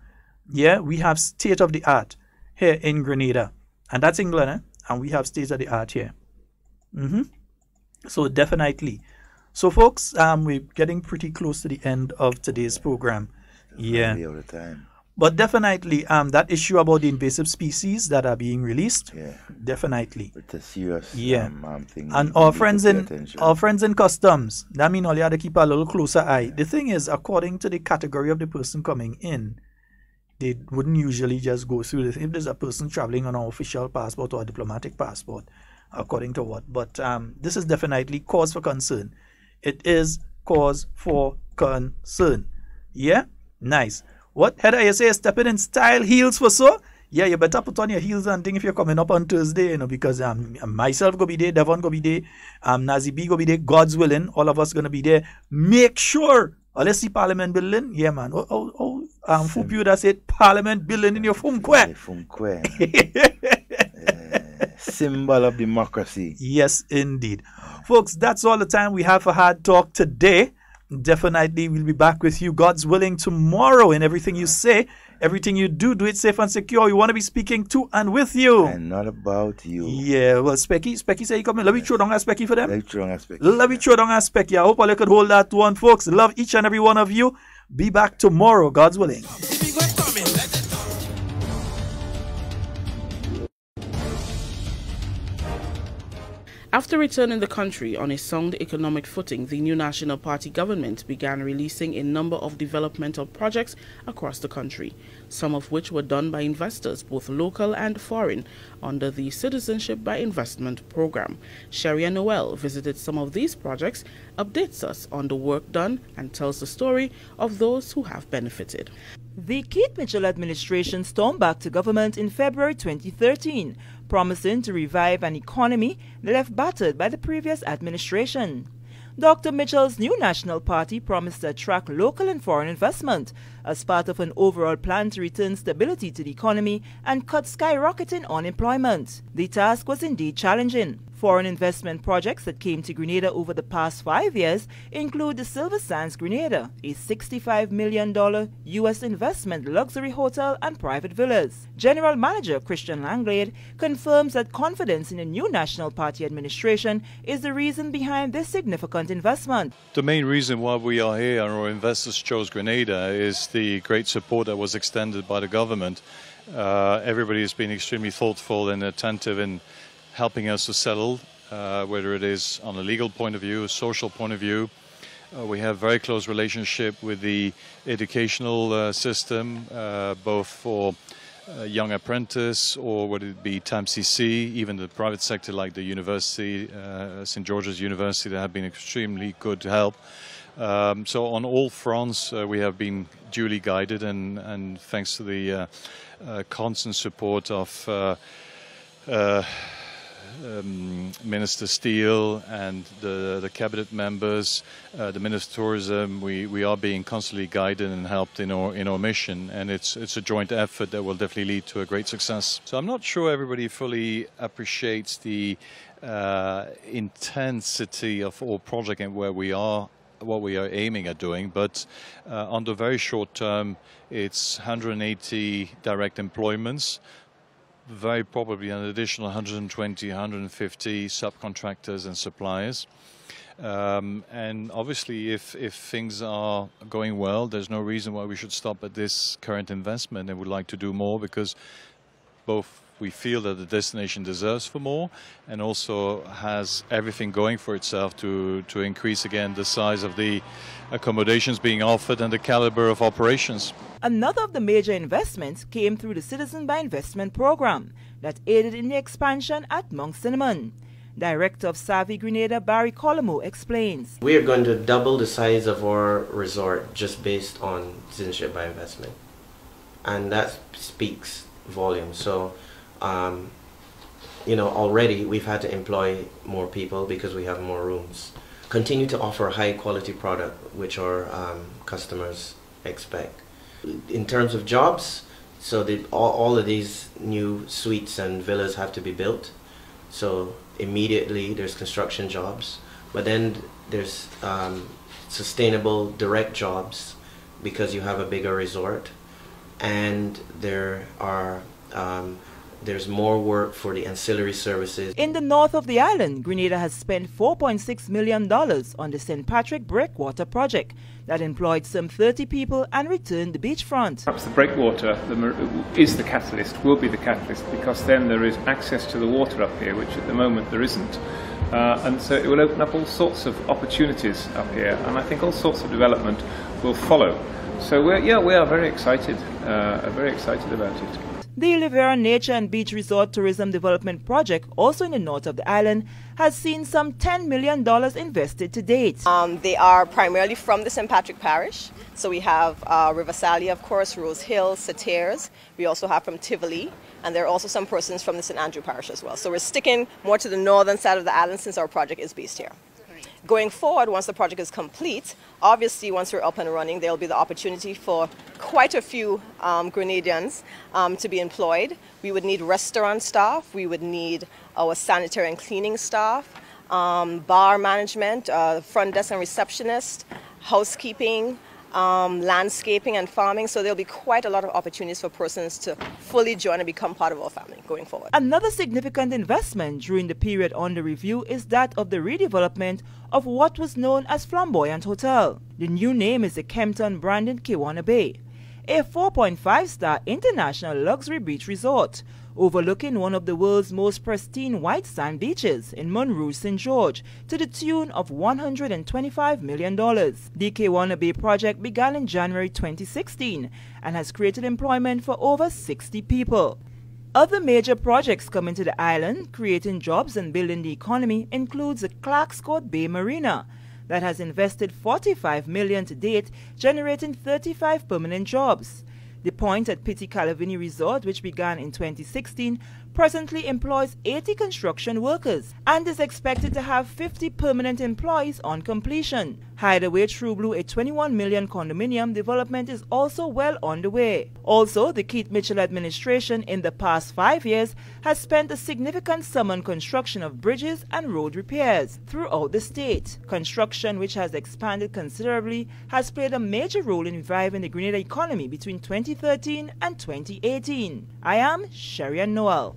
Yeah, we have state-of-the-art here in Grenada. And that's England, and we have state-of-the-art here. So definitely. So folks, we're getting pretty close to the end of today's program. Yeah. But definitely, that issue about the invasive species that are being released, definitely. It's a serious thing. And our friends in customs, that means all you have to keep a little closer eye. The thing is, according to the category of the person coming in, they wouldn't usually just go through this. If there's a person traveling on an official passport or a diplomatic passport, according to what. But this is definitely cause for concern. It is cause for concern. Yeah? Nice. What, Heather, you say stepping in style, heels for so? Yeah, you better put on your heels and thing if you're coming up on Thursday, you know, because myself go be there, Devon go be there, Nazi B go be there, God's willing, all of us gonna be there. Make sure let's see Parliament building. Yeah, man. Fupu that said Parliament building in your Fumkwe. Symbol of democracy. Yes, indeed. Folks, that's all the time we have for Hard Talk today. Definitely we'll be back with you, God's willing, tomorrow. In everything you say, everything you do, do it safe and secure. We want to be speaking to and with you. And not about you. Yeah, well, Specky say you come in. Let me throw down a Specky for them. Let me throw down a Specky. Let me throw down a Specky. I hope all you could hold that one, folks. Love each and every one of you. Be back tomorrow, God's willing. After returning the country on a sound economic footing, the new National Party government began releasing a number of developmental projects across the country, some of which were done by investors, both local and foreign, under the Citizenship by Investment program. Sharia Noel visited some of these projects, updates us on the work done, and tells the story of those who have benefited. The Keith Mitchell administration stormed back to government in February 2013, promising to revive an economy left battered by the previous administration. Dr. Mitchell's new National Party promised to attract local and foreign investment as part of an overall plan to return stability to the economy and cut skyrocketing unemployment. The task was indeed challenging. Foreign investment projects that came to Grenada over the past 5 years include the Silver Sands Grenada, a $65 million U.S. investment luxury hotel and private villas. General Manager Christian Langlade confirms that confidence in the new National Party administration is the reason behind this significant investment. The main reason why we are here and our investors chose Grenada is the great support that was extended by the government. Everybody has been extremely thoughtful and attentive in helping us to settle, whether it is on a legal point of view, a social point of view. We have very close relationship with the educational system, both for young apprentice or whether it be TAMCC, even the private sector like the university, St. George's University, that have been extremely good to help. So on all fronts, we have been duly guided, and thanks to the constant support of Minister Steele and the cabinet members, the Minister of Tourism, we are being constantly guided and helped in our mission, and it's a joint effort that will definitely lead to a great success. So I'm not sure everybody fully appreciates the intensity of our project and where we are, what we are aiming at doing, but on the very short term, it's 180 direct employments, very probably an additional 120, 150 subcontractors and suppliers. And obviously, if things are going well, there's no reason why we should stop at this current investment, and would like to do more, because both we feel that the destination deserves for more and also has everything going for itself to increase again the size of the accommodations being offered and the caliber of operations. Another of the major investments came through the Citizen by Investment program that aided in the expansion at Mount Cinnamon. Director of Savvy Grenada, Barry Colomo, explains. We are going to double the size of our resort just based on citizenship by investment. And that speaks volumes. So, already we've had to employ more people because we have more rooms. Continue to offer high quality product, which our customers expect. In terms of jobs, so all of these new suites and villas have to be built. So immediately there's construction jobs, but then there's sustainable direct jobs because you have a bigger resort, and there's more work for the ancillary services. In the north of the island, Grenada has spent $4.6 million on the St. Patrick Breakwater project that employed some 30 people and returned the beachfront. Perhaps the breakwater is the catalyst, will be the catalyst, because then there is access to the water up here, which at the moment there isn't. And so it will open up all sorts of opportunities up here, and I think all sorts of development will follow. So we are very excited about it. The Olivera Nature and Beach Resort Tourism Development Project, also in the north of the island, has seen some $10 million invested to date. They are primarily from the St. Patrick Parish. So we have River Sally, of course, Rose Hill, Satyrs. We also have from Tivoli, and there are also some persons from the St. Andrew Parish as well. So we're sticking more to the northern side of the island since our project is based here. Going forward, once the project is complete, obviously once we're up and running, there will be the opportunity for quite a few Grenadians to be employed. We would need restaurant staff, we would need our sanitary and cleaning staff, bar management, front desk and receptionist, housekeeping, landscaping and farming. So there'll be quite a lot of opportunities for persons to fully join and become part of our family going forward. Another significant investment during the period under review is that of the redevelopment of what was known as Flamboyant Hotel. The new name is the Kempton Brandon Kiwana Bay, a 4.5-star international luxury beach resort overlooking one of the world's most pristine white sand beaches in Monroe, St. George, to the tune of $125 million. The Kiwana Bay project began in January 2016 and has created employment for over 60 people. Other major projects coming to the island, creating jobs and building the economy, includes the Clarkscourt Bay Marina, that has invested $45 million to date, generating 35 permanent jobs. The Point at Pitti Calavini Resort, which began in 2016, presently employs 80 construction workers and is expected to have 50 permanent employees on completion. Hideaway True Blue, a $21 million condominium development, is also well underway. Also, the Keith Mitchell administration in the past 5 years has spent a significant sum on construction of bridges and road repairs throughout the state. Construction, which has expanded considerably, has played a major role in reviving the Grenada economy between 2013 and 2018. I am Sherian Noel.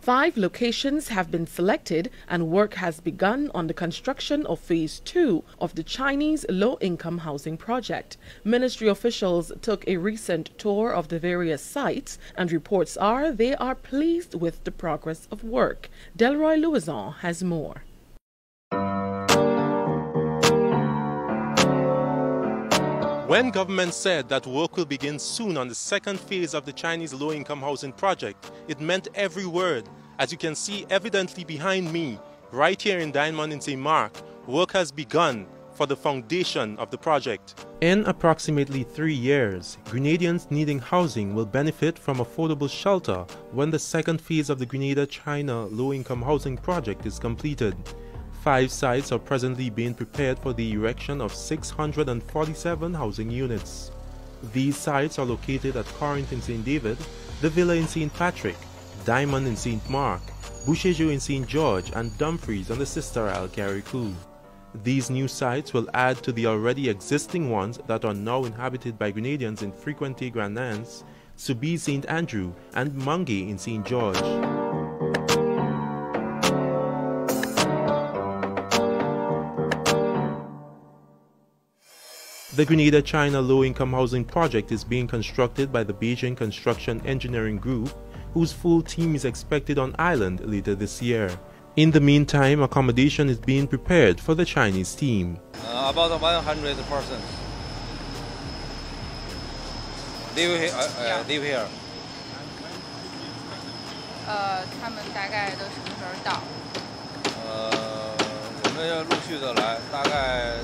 Five locations have been selected and work has begun on the construction of Phase 2 of the Chinese low-income housing project. Ministry officials took a recent tour of the various sites and reports are they are pleased with the progress of work. Delroy Louison has more. When government said that work will begin soon on the second phase of the Chinese low-income housing project, it meant every word. As you can see evidently behind me, right here in Diamond in St. Mark, work has begun for the foundation of the project. In approximately 3 years, Grenadians needing housing will benefit from affordable shelter when the second phase of the Grenada-China low-income housing project is completed. 5 sites are presently being prepared for the erection of 647 housing units. These sites are located at Corinth in St. David, the Villa in St. Patrick, Diamond in St. Mark, Bouchejo in St. George, and Dumfries on the Sister Isle Carriacou. These new sites will add to the already existing ones that are now inhabited by Grenadians in Frequenté Grand Anse, Soubise St. Andrew, and Mungay in St. George. The Grenada-China low-income housing project is being constructed by the Beijing Construction Engineering Group, whose full team is expected on island later this year. In the meantime, accommodation is being prepared for the Chinese team. About 100 persons live here. 他们大概都什么时候到？我们要陆续的来，大概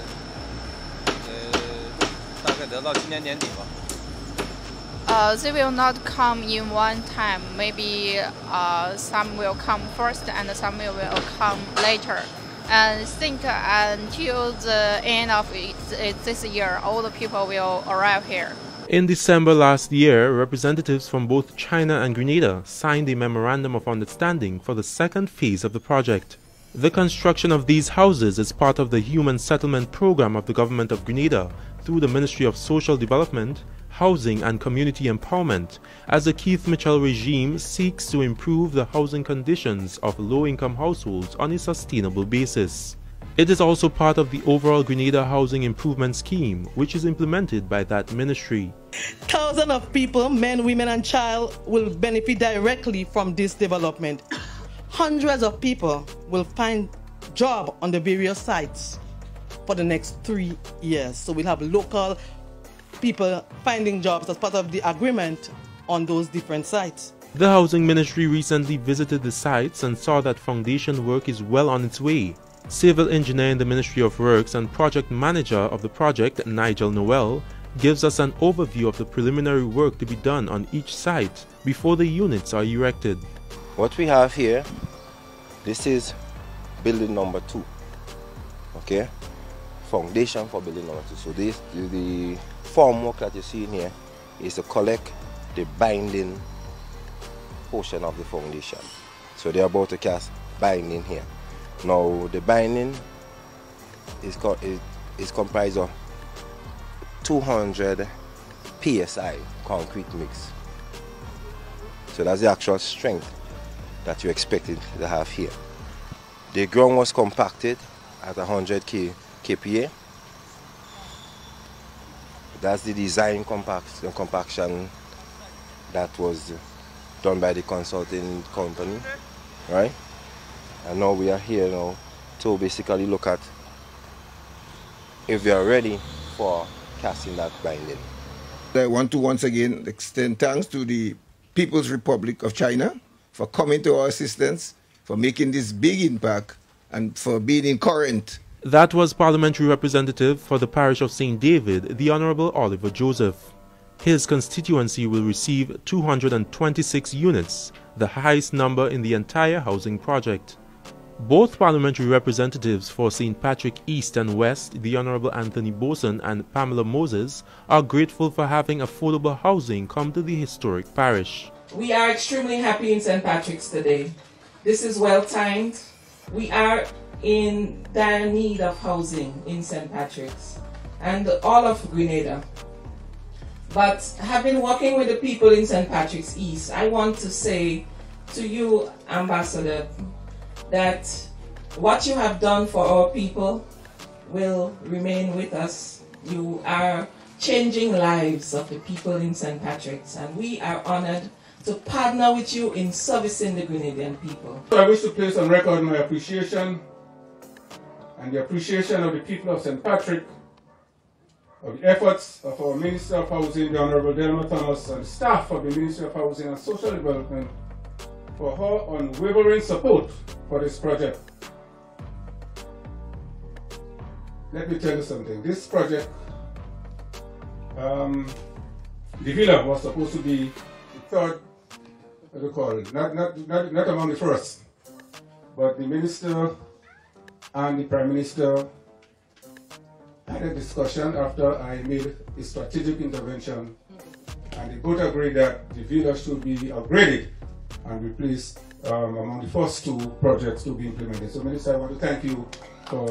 得到今年年底吧。They will not come in one time. Maybe some will come first and some will come later. And I think until the end of this year, all the people will arrive here. In December last year, representatives from both China and Grenada signed a memorandum of understanding for the second phase of the project. The construction of these houses is part of the Human Settlement Program of the Government of Grenada through the Ministry of Social Development, Housing and Community Empowerment, as the Keith Mitchell regime seeks to improve the housing conditions of low-income households on a sustainable basis. It is also part of the overall Grenada Housing Improvement Scheme, which is implemented by that ministry. Thousands of people, men, women and child, will benefit directly from this development. Hundreds of people will find job on the various sites for the next 3 years. So we'll have local people finding jobs as part of the agreement on those different sites. The Housing Ministry recently visited the sites and saw that foundation work is well on its way. Civil engineer in the Ministry of Works and project manager of the project, Nigel Noel, gives us an overview of the preliminary work to be done on each site before the units are erected. What we have here, this is building number 2. Okay, foundation for building number 2. So this, the formwork that you see in here is to collect the binding portion of the foundation. So they're about to cast binding here. Now the binding is comprised of 200 psi concrete mix. So that's the actual strength that you expected to have here. The ground was compacted at 100 kPa. That's the design compaction that was done by the consulting company, right? And now we are here now to basically look at if we are ready for casting that binding. I want to once again extend thanks to the People's Republic of China for coming to our assistance, for making this big impact, and for being in current. That was Parliamentary Representative for the Parish of St. David, the Honourable Oliver Joseph. His constituency will receive 226 units, the highest number in the entire housing project. Both parliamentary representatives for St. Patrick East and West, the Honourable Anthony Boson and Pamela Moses, are grateful for having affordable housing come to the historic parish. We are extremely happy in St. Patrick's today. This is well timed. We are in dire need of housing in St. Patrick's and all of Grenada. But having working with the people in St. Patrick's East, I want to say to you, Ambassador, that what you have done for our people will remain with us. You are changing lives of the people in St. Patrick's, and we are honored to partner with you in servicing the Grenadian people. So I wish to place on record my appreciation and the appreciation of the people of St. Patrick of the efforts of our Minister of Housing, the Honourable Delma Thomas, and the staff of the Ministry of Housing and Social Development for her unwavering support for this project. Let me tell you something. This project, the villa was supposed to be the third, what do you call it, not among the first, but the Minister and the Prime Minister had a discussion after I made a strategic intervention, and they both agreed that the villa should be upgraded and replaced among the first 2 projects to be implemented. So, Minister, I want to thank you for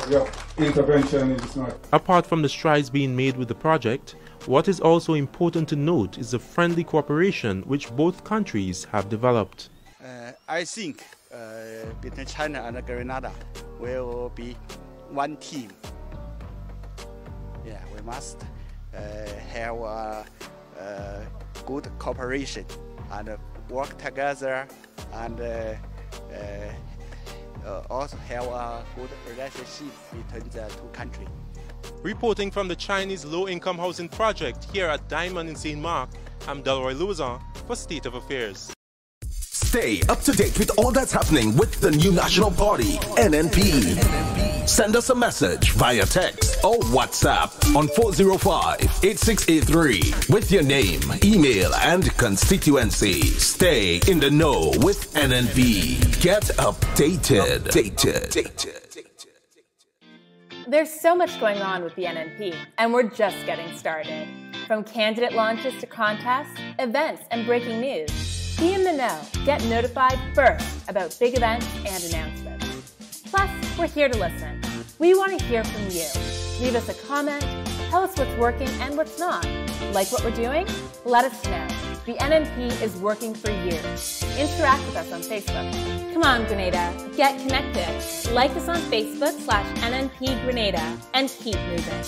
your intervention in this matter. Apart from the strides being made with the project, what is also important to note is the friendly cooperation which both countries have developed. I think between China and Grenada will be one team. Yeah, we must have a good cooperation and work together, and also have a good relationship between the 2 countries. Reporting from the Chinese Low-Income Housing Project here at Diamond in St. Mark, I'm Delroy Luzon for State of Affairs. Stay up to date with all that's happening with the new national party, NNP. Send us a message via text or WhatsApp on 405-8683 with your name, email, and constituency. Stay in the know with NNP. Get updated. There's so much going on with the NNP, and we're just getting started. From candidate launches to contests, events, and breaking news. Be in the know. Get notified first about big events and announcements. Plus, we're here to listen. We want to hear from you. Leave us a comment, tell us what's working and what's not. Like what we're doing? Let us know. The NNP is working for you. Interact with us on Facebook. Come on, Grenada, get connected. Like us on Facebook /NNP Grenada and keep moving.